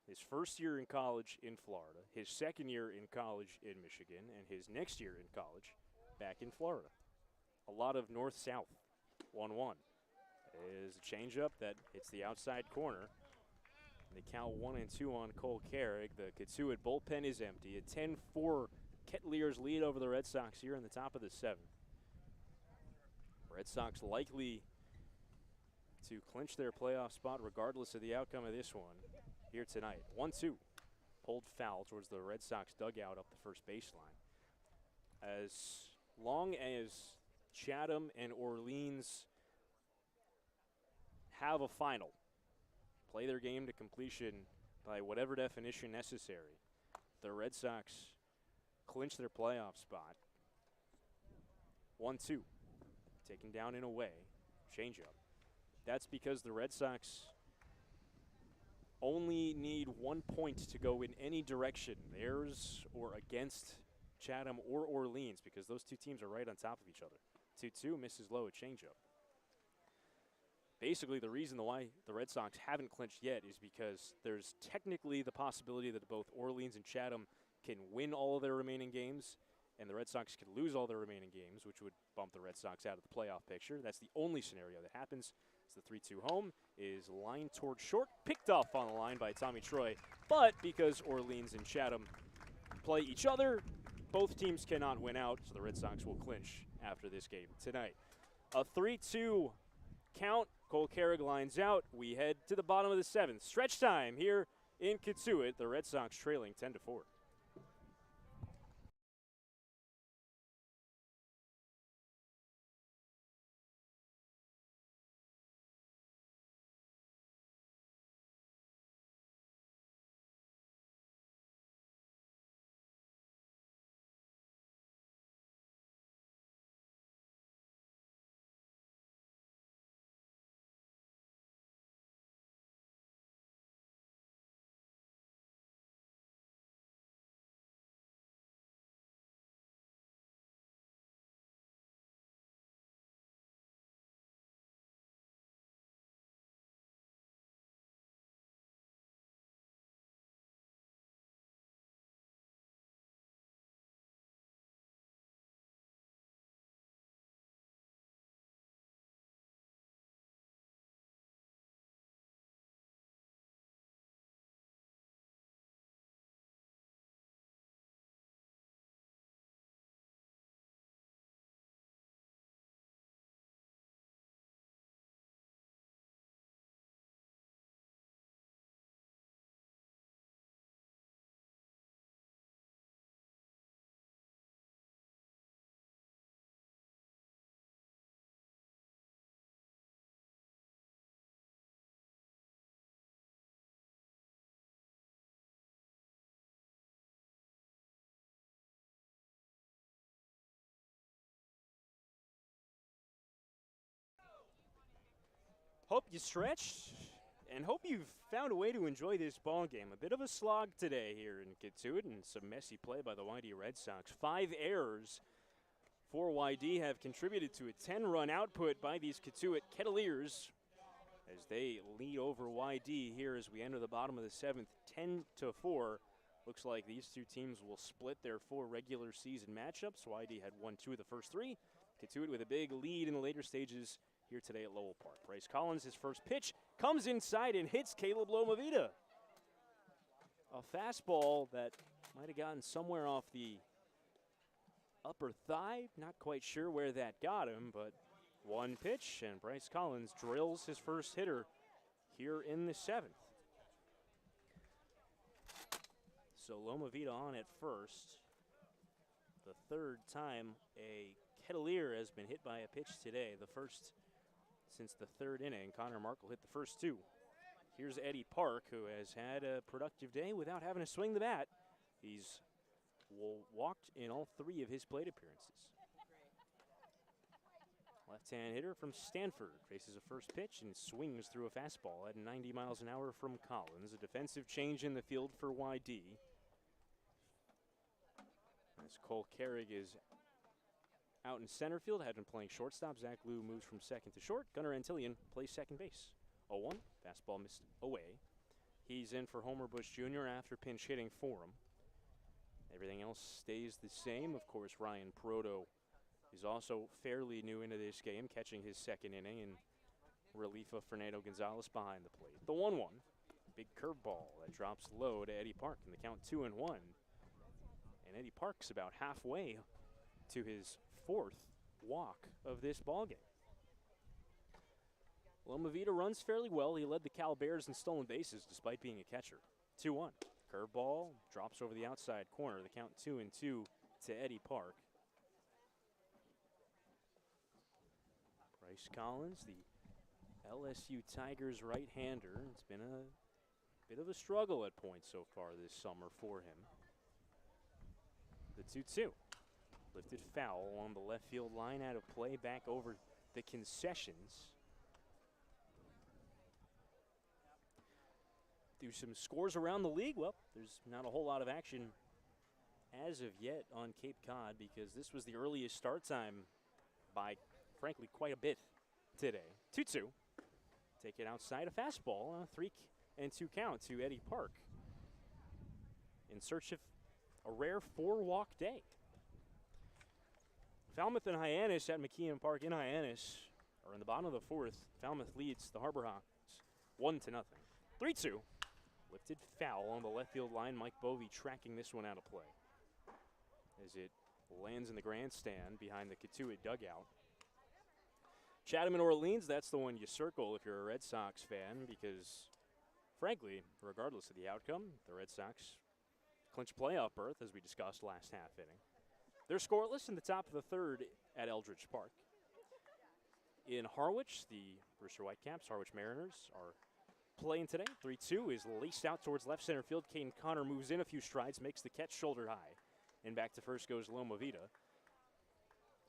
his first year in college in Florida, his second year in college in Michigan, and his next year in college back in Florida. A lot of north-south. 1-1 is a changeup that hits the outside corner. They count 1-2 on Cole Carrick. The Cotuit bullpen is empty. A 10-4 Kettleers lead over the Red Sox here in the top of the 7th. Red Sox likely to clinch their playoff spot regardless of the outcome of this one here tonight. 1-2, pulled foul towards the Red Sox dugout up the first baseline. As long as Chatham and Orleans have a final, play their game to completion by whatever definition necessary, the Red Sox clinch their playoff spot. 1-2, taken down and away, changeup. That's because the Red Sox only need 1 point to go in any direction, theirs or against Chatham or Orleans, because those two teams are right on top of each other. 2-2, misses low, a changeup. Basically, the reason why the Red Sox haven't clinched yet is because there's technically the possibility that both Orleans and Chatham can win all of their remaining games, and the Red Sox could lose all their remaining games, which would bump the Red Sox out of the playoff picture. That's the only scenario that happens. The 3-2 home is lined toward short, picked off on the line by Tommy Troy. But because Orleans and Chatham play each other, both teams cannot win out, so the Red Sox will clinch after this game tonight. A 3-2 count. Cole Carrick lines out. We head to the bottom of the 7th. Stretch time here in Cotuit. The Red Sox trailing 10-4. Hope you stretched and hope you've found a way to enjoy this ball game. A bit of a slog today here in Cotuit and some messy play by the YD Red Sox. 5 errors for YD have contributed to a 10-run output by these Cotuit Kettleers as they lead over YD here as we enter the bottom of the 7th, 10-4. Looks like these two teams will split their 4 regular season matchups. YD had won 2 of the first 3. Cotuit with a big lead in the later stages here today at Lowell Park. Bryce Collins, his first pitch, comes inside and hits Caleb Lomavita. A fastball that might have gotten somewhere off the upper thigh. Not quite sure where that got him, but one pitch, and Bryce Collins drills his first hitter here in the 7th. So Lomavita on at first. The third time a Kettleer has been hit by a pitch today. The first since the 3rd inning. Connor Markle hit the first 2. Here's Eddie Park, who has had a productive day without having to swing the bat. He's walked in all 3 of his plate appearances. Left-hand hitter from Stanford faces a first pitch and swings through a fastball at 90 miles an hour from Collins. A defensive change in the field for YD. As Cole Carrig is out in center field, had been playing shortstop. Zach Lou moves from second to short. Gunnar Antillion plays second base. 0-1, fastball missed away. He's in for Homer Bush Jr. after pinch hitting for him. Everything else stays the same. Of course, Ryan Proto is also fairly new into this game, catching his 2nd inning in relief of Fernando Gonzalez behind the plate. The 1-1, big curveball that drops low to Eddie Park in the count 2-1. And Eddie Park's about halfway to his 4th walk of this ballgame. Lomavita runs fairly well. He led the Cal Bears in stolen bases despite being a catcher. 2-1. Curveball drops over the outside corner. The count 2-2 to Eddie Park. Bryce Collins, the LSU Tigers right-hander. It's been a bit of a struggle at points so far this summer for him. The 2-2. Lifted foul on the left field line, out of play, back over the concessions. Do some scores around the league. Well, there's not a whole lot of action as of yet on Cape Cod because this was the earliest start time by, frankly, quite a bit today. 2-2. Take it outside, a fastball, a 3-2 count to Eddie Park in search of a rare 4-walk day. Falmouth and Hyannis at McKeon Park in Hyannis are in the bottom of the 4th. Falmouth leads the Harbor Hawks 1-0. 3-2. Lifted foul on the left field line. Mike Bovey tracking this one out of play as it lands in the grandstand behind the Cotuit dugout. Chatham and Orleans, that's the one you circle if you're a Red Sox fan because, frankly, regardless of the outcome, the Red Sox clinch playoff berth as we discussed last half inning. They're scoreless in the top of the 3rd at Eldridge Park. In Harwich, the Brewster Whitecaps, Harwich Mariners, are playing today. 3-2 is laced out towards left center field. Caden Connor moves in a few strides, makes the catch shoulder high. And back to first goes Lomavita.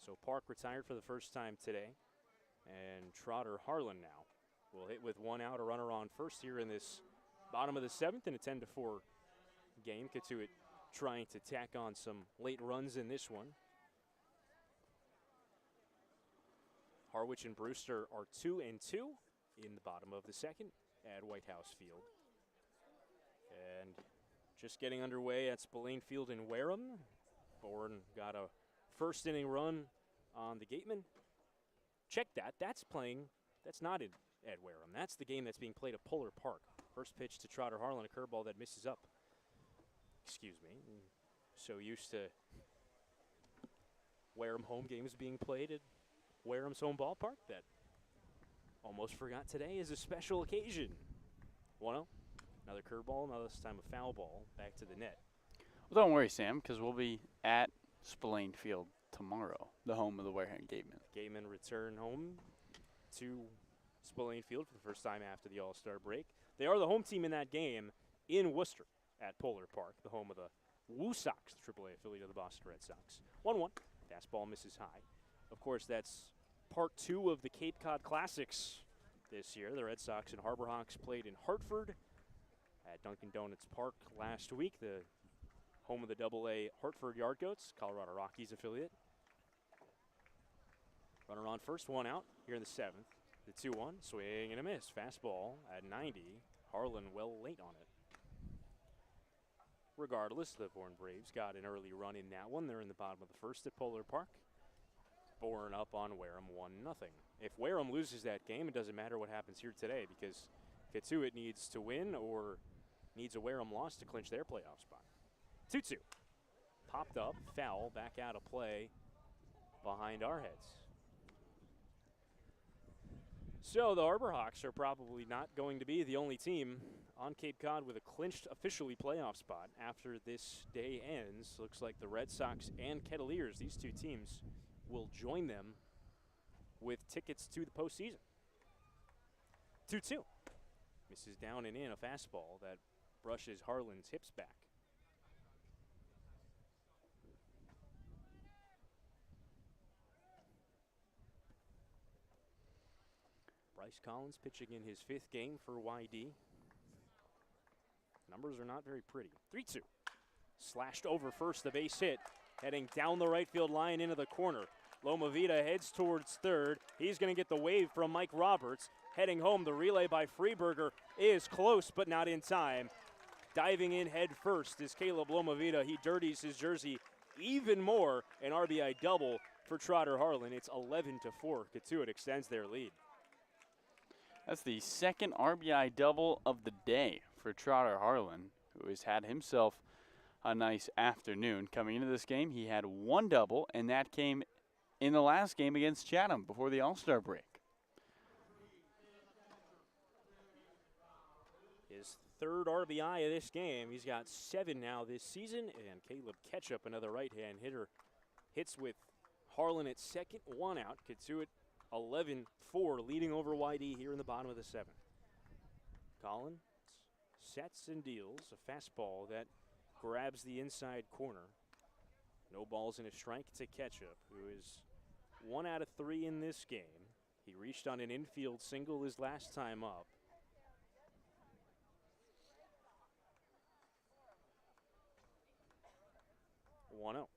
So Park retired for the first time today. And Trotter Harlan now will hit with 1 out, a runner on first here in this bottom of the 7th in a 10-4 game. Cotuit trying to tack on some late runs in this one. Harwich and Brewster are 2-2 in the bottom of the 2nd at White House Field. And just getting underway at Spillane Field in Wareham. Bourne got a first inning run on the Gateman. Check that. That's not at Wareham. That's the game that's being played at Polar Park. First pitch to Trotter Harlan, a curveball that misses up. Excuse me. So used to Wareham home games being played at Wareham's home ballpark that almost forgot today is a special occasion. 1-0. Another curveball, now this time a foul ball back to the net. Well, don't worry, Sam, because we'll be at Spillane Field tomorrow, the home of the Wareham Gatemen. Gatemen return home to Spillane Field for the first time after the All-Star break. They are the home team in that game in Worcester at Polar Park, the home of the Woo Sox, the AAA affiliate of the Boston Red Sox. 1-1. Fastball misses high. Of course, that's part 2 of the Cape Cod Classics this year. The Red Sox and Harbor Hawks played in Hartford at Dunkin' Donuts Park last week, the home of the AA Hartford Yard Goats, Colorado Rockies affiliate. Runner on first, one out here in the seventh. The 2-1, swing and a miss. Fastball at 90. Harlan well late on it. Regardless, the Bourne Braves got an early run in that one. They're in the bottom of the first at Polar Park. Bourne up on Wareham 1-0. If Wareham loses that game, it doesn't matter what happens here today because Cotuit needs to win or needs a Wareham loss to clinch their playoff spot. 2-2. Popped up, foul, back out of play behind our heads. So the Harbor Hawks are probably not going to be the only team on Cape Cod with a clinched officially playoff spot after this day ends. Looks like the Red Sox and Kettleers, these two teams, will join them with tickets to the postseason. 2-2. Misses down and in a fastball that brushes Harlan's hips back. Bryce Collins pitching in his 5th game for YD. Numbers are not very pretty. 3-2. Slashed over first, the base hit. Heading down the right field line into the corner. Loma Vida heads towards third. He's going to get the wave from Mike Roberts. Heading home, the relay by Freeberger is close, but not in time. Diving in head first is Caleb Loma Vida. He dirties his jersey even more. An RBI double for Trotter Harlan. It's 11-4. Cotuit extends their lead. That's the second RBI double of the day for Trotter Harlan, who has had himself a nice afternoon. Coming into this game, he had 1 double, and that came in the last game against Chatham before the All-Star break. His 3rd RBI of this game. He's got 7 now this season, and Caleb Ketchup, another right-hand hitter, hits with Harlan at second, 1 out. Cotuit 11-4, leading over YD here in the bottom of the 7th. Collins sets and deals a fastball that grabs the inside corner. No balls and a strike to Ketchup, who is 1 out of 3 in this game. He reached on an infield single his last time up. One 0.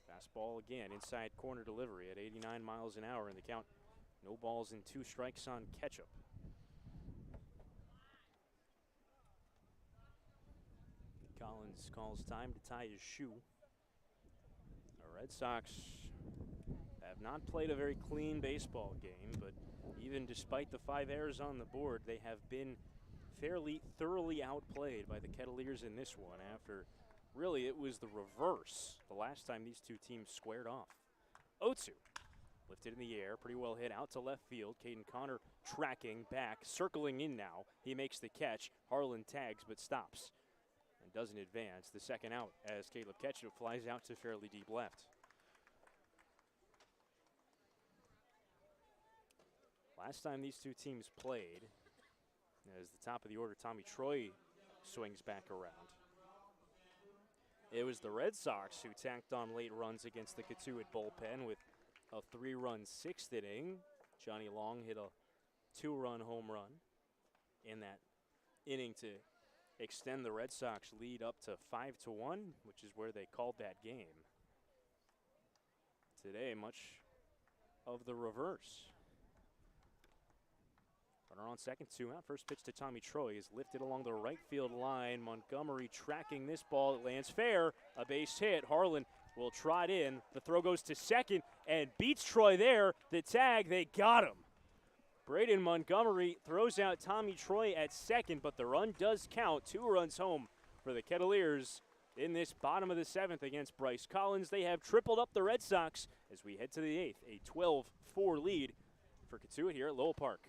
Fastball again, inside corner delivery at 89 miles an hour in the count. No balls and 2 strikes on Ketchup. Collins calls time to tie his shoe. The Red Sox have not played a very clean baseball game, but even despite the 5 errors on the board, they have been fairly thoroughly outplayed by the Kettleers in this one after really it was the reverse the last time these two teams squared off. 0-2. Lifted in the air, pretty well hit out to left field. Caden Connor tracking back, circling in now. He makes the catch. Harlan tags but stops and doesn't advance. The second out as Caleb Ketchup flies out to fairly deep left. Last time these two teams played, as the top of the order, Tommy Troy swings back around. It was the Red Sox who tacked on late runs against the Cotuit bullpen with a 3-run 6th inning. Johnny Long hit a 2-run home run in that inning to extend the Red Sox lead up to 5-1, which is where they called that game. Today, much of the reverse. Runner on second, 2 out. First pitch to Tommy Troy is lifted along the right field line. Montgomery tracking this ball. It lands fair. A base hit. Harlan will trot in. The throw goes to second and beats Troy there. The tag, they got him. Braden Montgomery throws out Tommy Troy at second, but the run does count. 2 runs home for the Kettleers in this bottom of the 7th against Bryce Collins. They have tripled up the Red Sox as we head to the 8th. A 12-4 lead for Cotuit here at Lowell Park.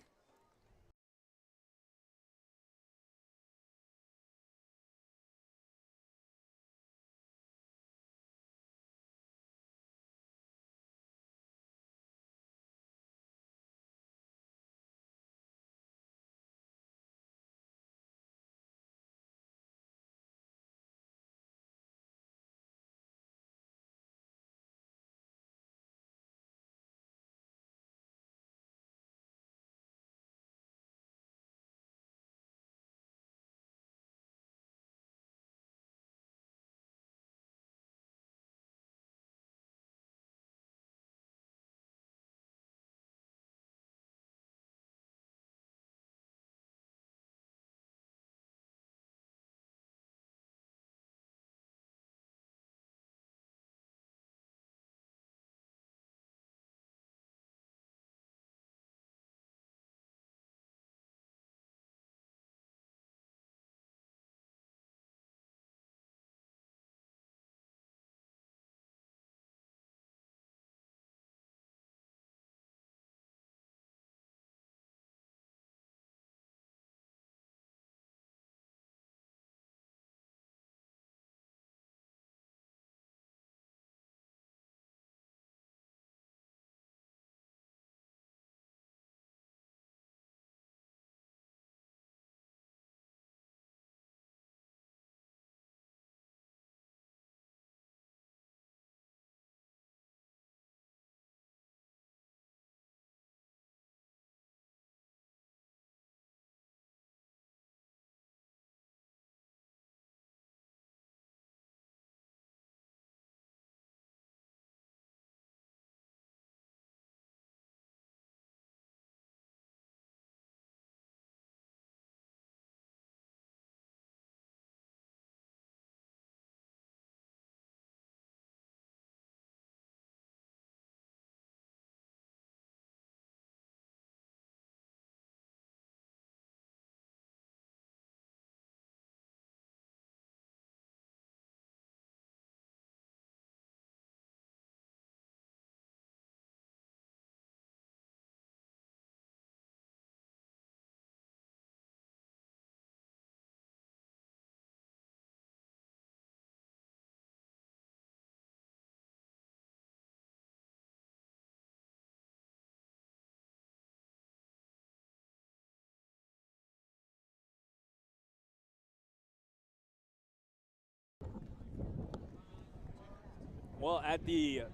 Well, at the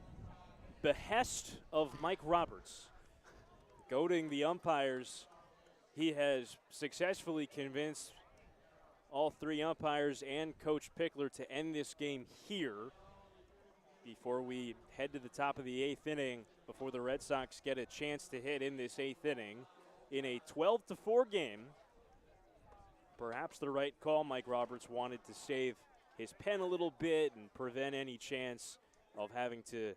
behest of Mike Roberts, goading the umpires, he has successfully convinced all three umpires and Coach Pickler to end this game here before we head to the top of the 8th inning, before the Red Sox get a chance to hit in this 8th inning in a 12-4 game. Perhaps the right call. Mike Roberts wanted to save his pen a little bit and prevent any chance of having to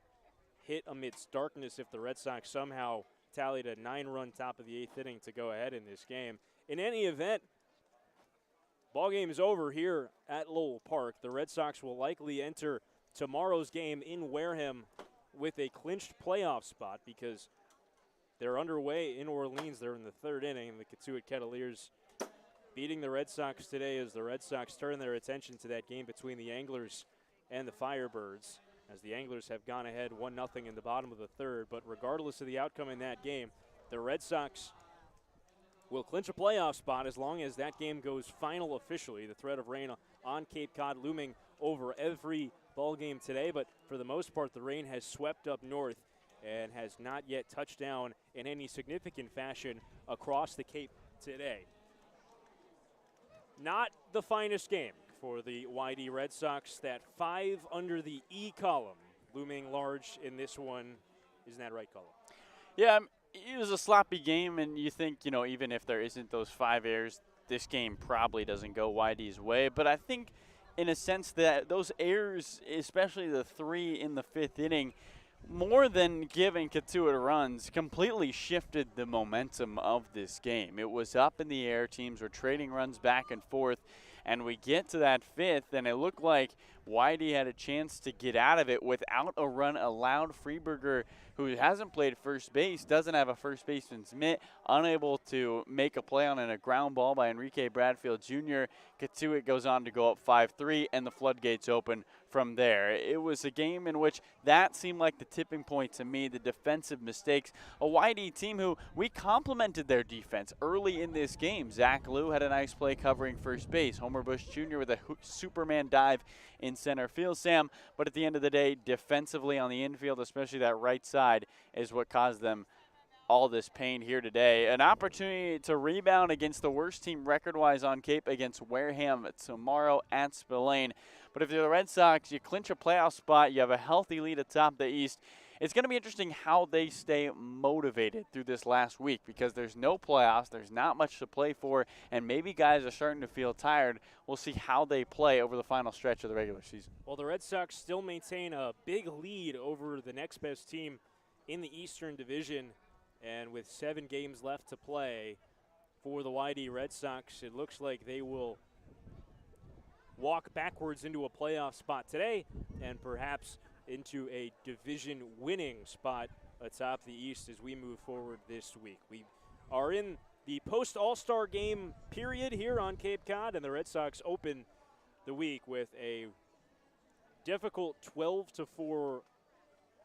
hit amidst darkness if the Red Sox somehow tallied a 9-run top of the 8th inning to go ahead in this game. In any event, ball game is over here at Lowell Park. The Red Sox will likely enter tomorrow's game in Wareham with a clinched playoff spot because they're underway in Orleans. They're in the 3rd inning. The Cotuit Kettleers beating the Red Sox today as the Red Sox turn their attention to that game between the Anglers and the Firebirds, as the Anglers have gone ahead 1-0 in the bottom of the 3rd. But regardless of the outcome in that game, the Red Sox will clinch a playoff spot as long as that game goes final officially. The threat of rain on Cape Cod looming over every ball game today, but for the most part, the rain has swept up north and has not yet touched down in any significant fashion across the Cape today. Not the finest game for the YD Red Sox. That 5 under the E column looming large in this one. Isn't that right, Carlo? Yeah, it was a sloppy game, and you think, even if there isn't those 5 errors, this game probably doesn't go YD's way. But I think in a sense that those errors, especially the 3 in the 5th inning, more than giving Cotuit runs, completely shifted the momentum of this game. It was up in the air. Teams were trading runs back and forth. And we get to that 5th, and it looked like Whitey had a chance to get out of it without a run allowed. Freeberger, who hasn't played first base, doesn't have a first baseman's mitt, unable to make a play on a ground ball by Enrique Bradfield Jr. Cotuit goes on to go up 5-3, and the floodgates open from there. It was a game in which that seemed like the tipping point to me, the defensive mistakes. A YD team who we complimented their defense early in this game. Zach Liu had a nice play covering first base. Homer Bush Jr. with a Superman dive in center field, Sam. But at the end of the day, defensively on the infield, especially that right side, is what caused them all this pain here today. An opportunity to rebound against the worst team record-wise on Cape against Wareham tomorrow at Spillane. But if you're the Red Sox, you clinch a playoff spot, you have a healthy lead atop the East. It's going to be interesting how they stay motivated through this last week because there's no playoffs, there's not much to play for, and maybe guys are starting to feel tired. We'll see how they play over the final stretch of the regular season. Well, the Red Sox still maintain a big lead over the next best team in the Eastern Division, and with 7 games left to play for the YD Red Sox, it looks like they will walk backwards into a playoff spot today and perhaps into a division-winning spot atop the East as we move forward this week. We are in the post-All-Star game period here on Cape Cod, and the Red Sox open the week with a difficult 12-4,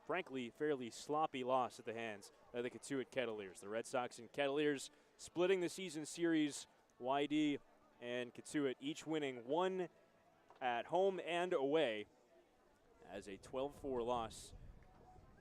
frankly, fairly sloppy loss at the hands of the Cotuit Kettleers. The Red Sox and Kettleers splitting the season series, YD and Cotuit each winning 1 at home and away, as a 12-4 loss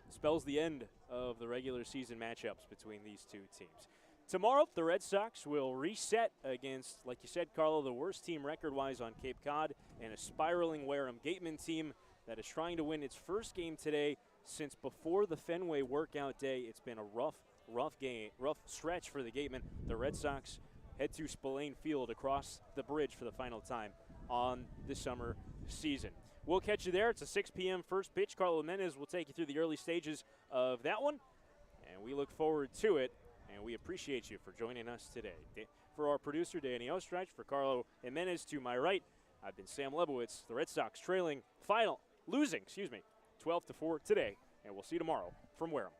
spells the end of the regular season matchups between these two teams. Tomorrow, the Red Sox will reset against, like you said, Carlo, the worst team record-wise on Cape Cod, and a spiraling Wareham Gateman team that is trying to win its first game today since before the Fenway workout day. It's been a rough stretch for the Gatemen. The Red Sox head to Spillane Field across the bridge for the final time on the summer season. We'll catch you there. It's a 6 p.m. first pitch. Carlo Jimenez will take you through the early stages of that one, and we look forward to it, and we appreciate you for joining us today. For our producer, Danie Oestreich, for Carlo Jimenez to my right, I've been Sam Lebowitz. The Red Sox losing 12-4 today, and we'll see you tomorrow from Wareham.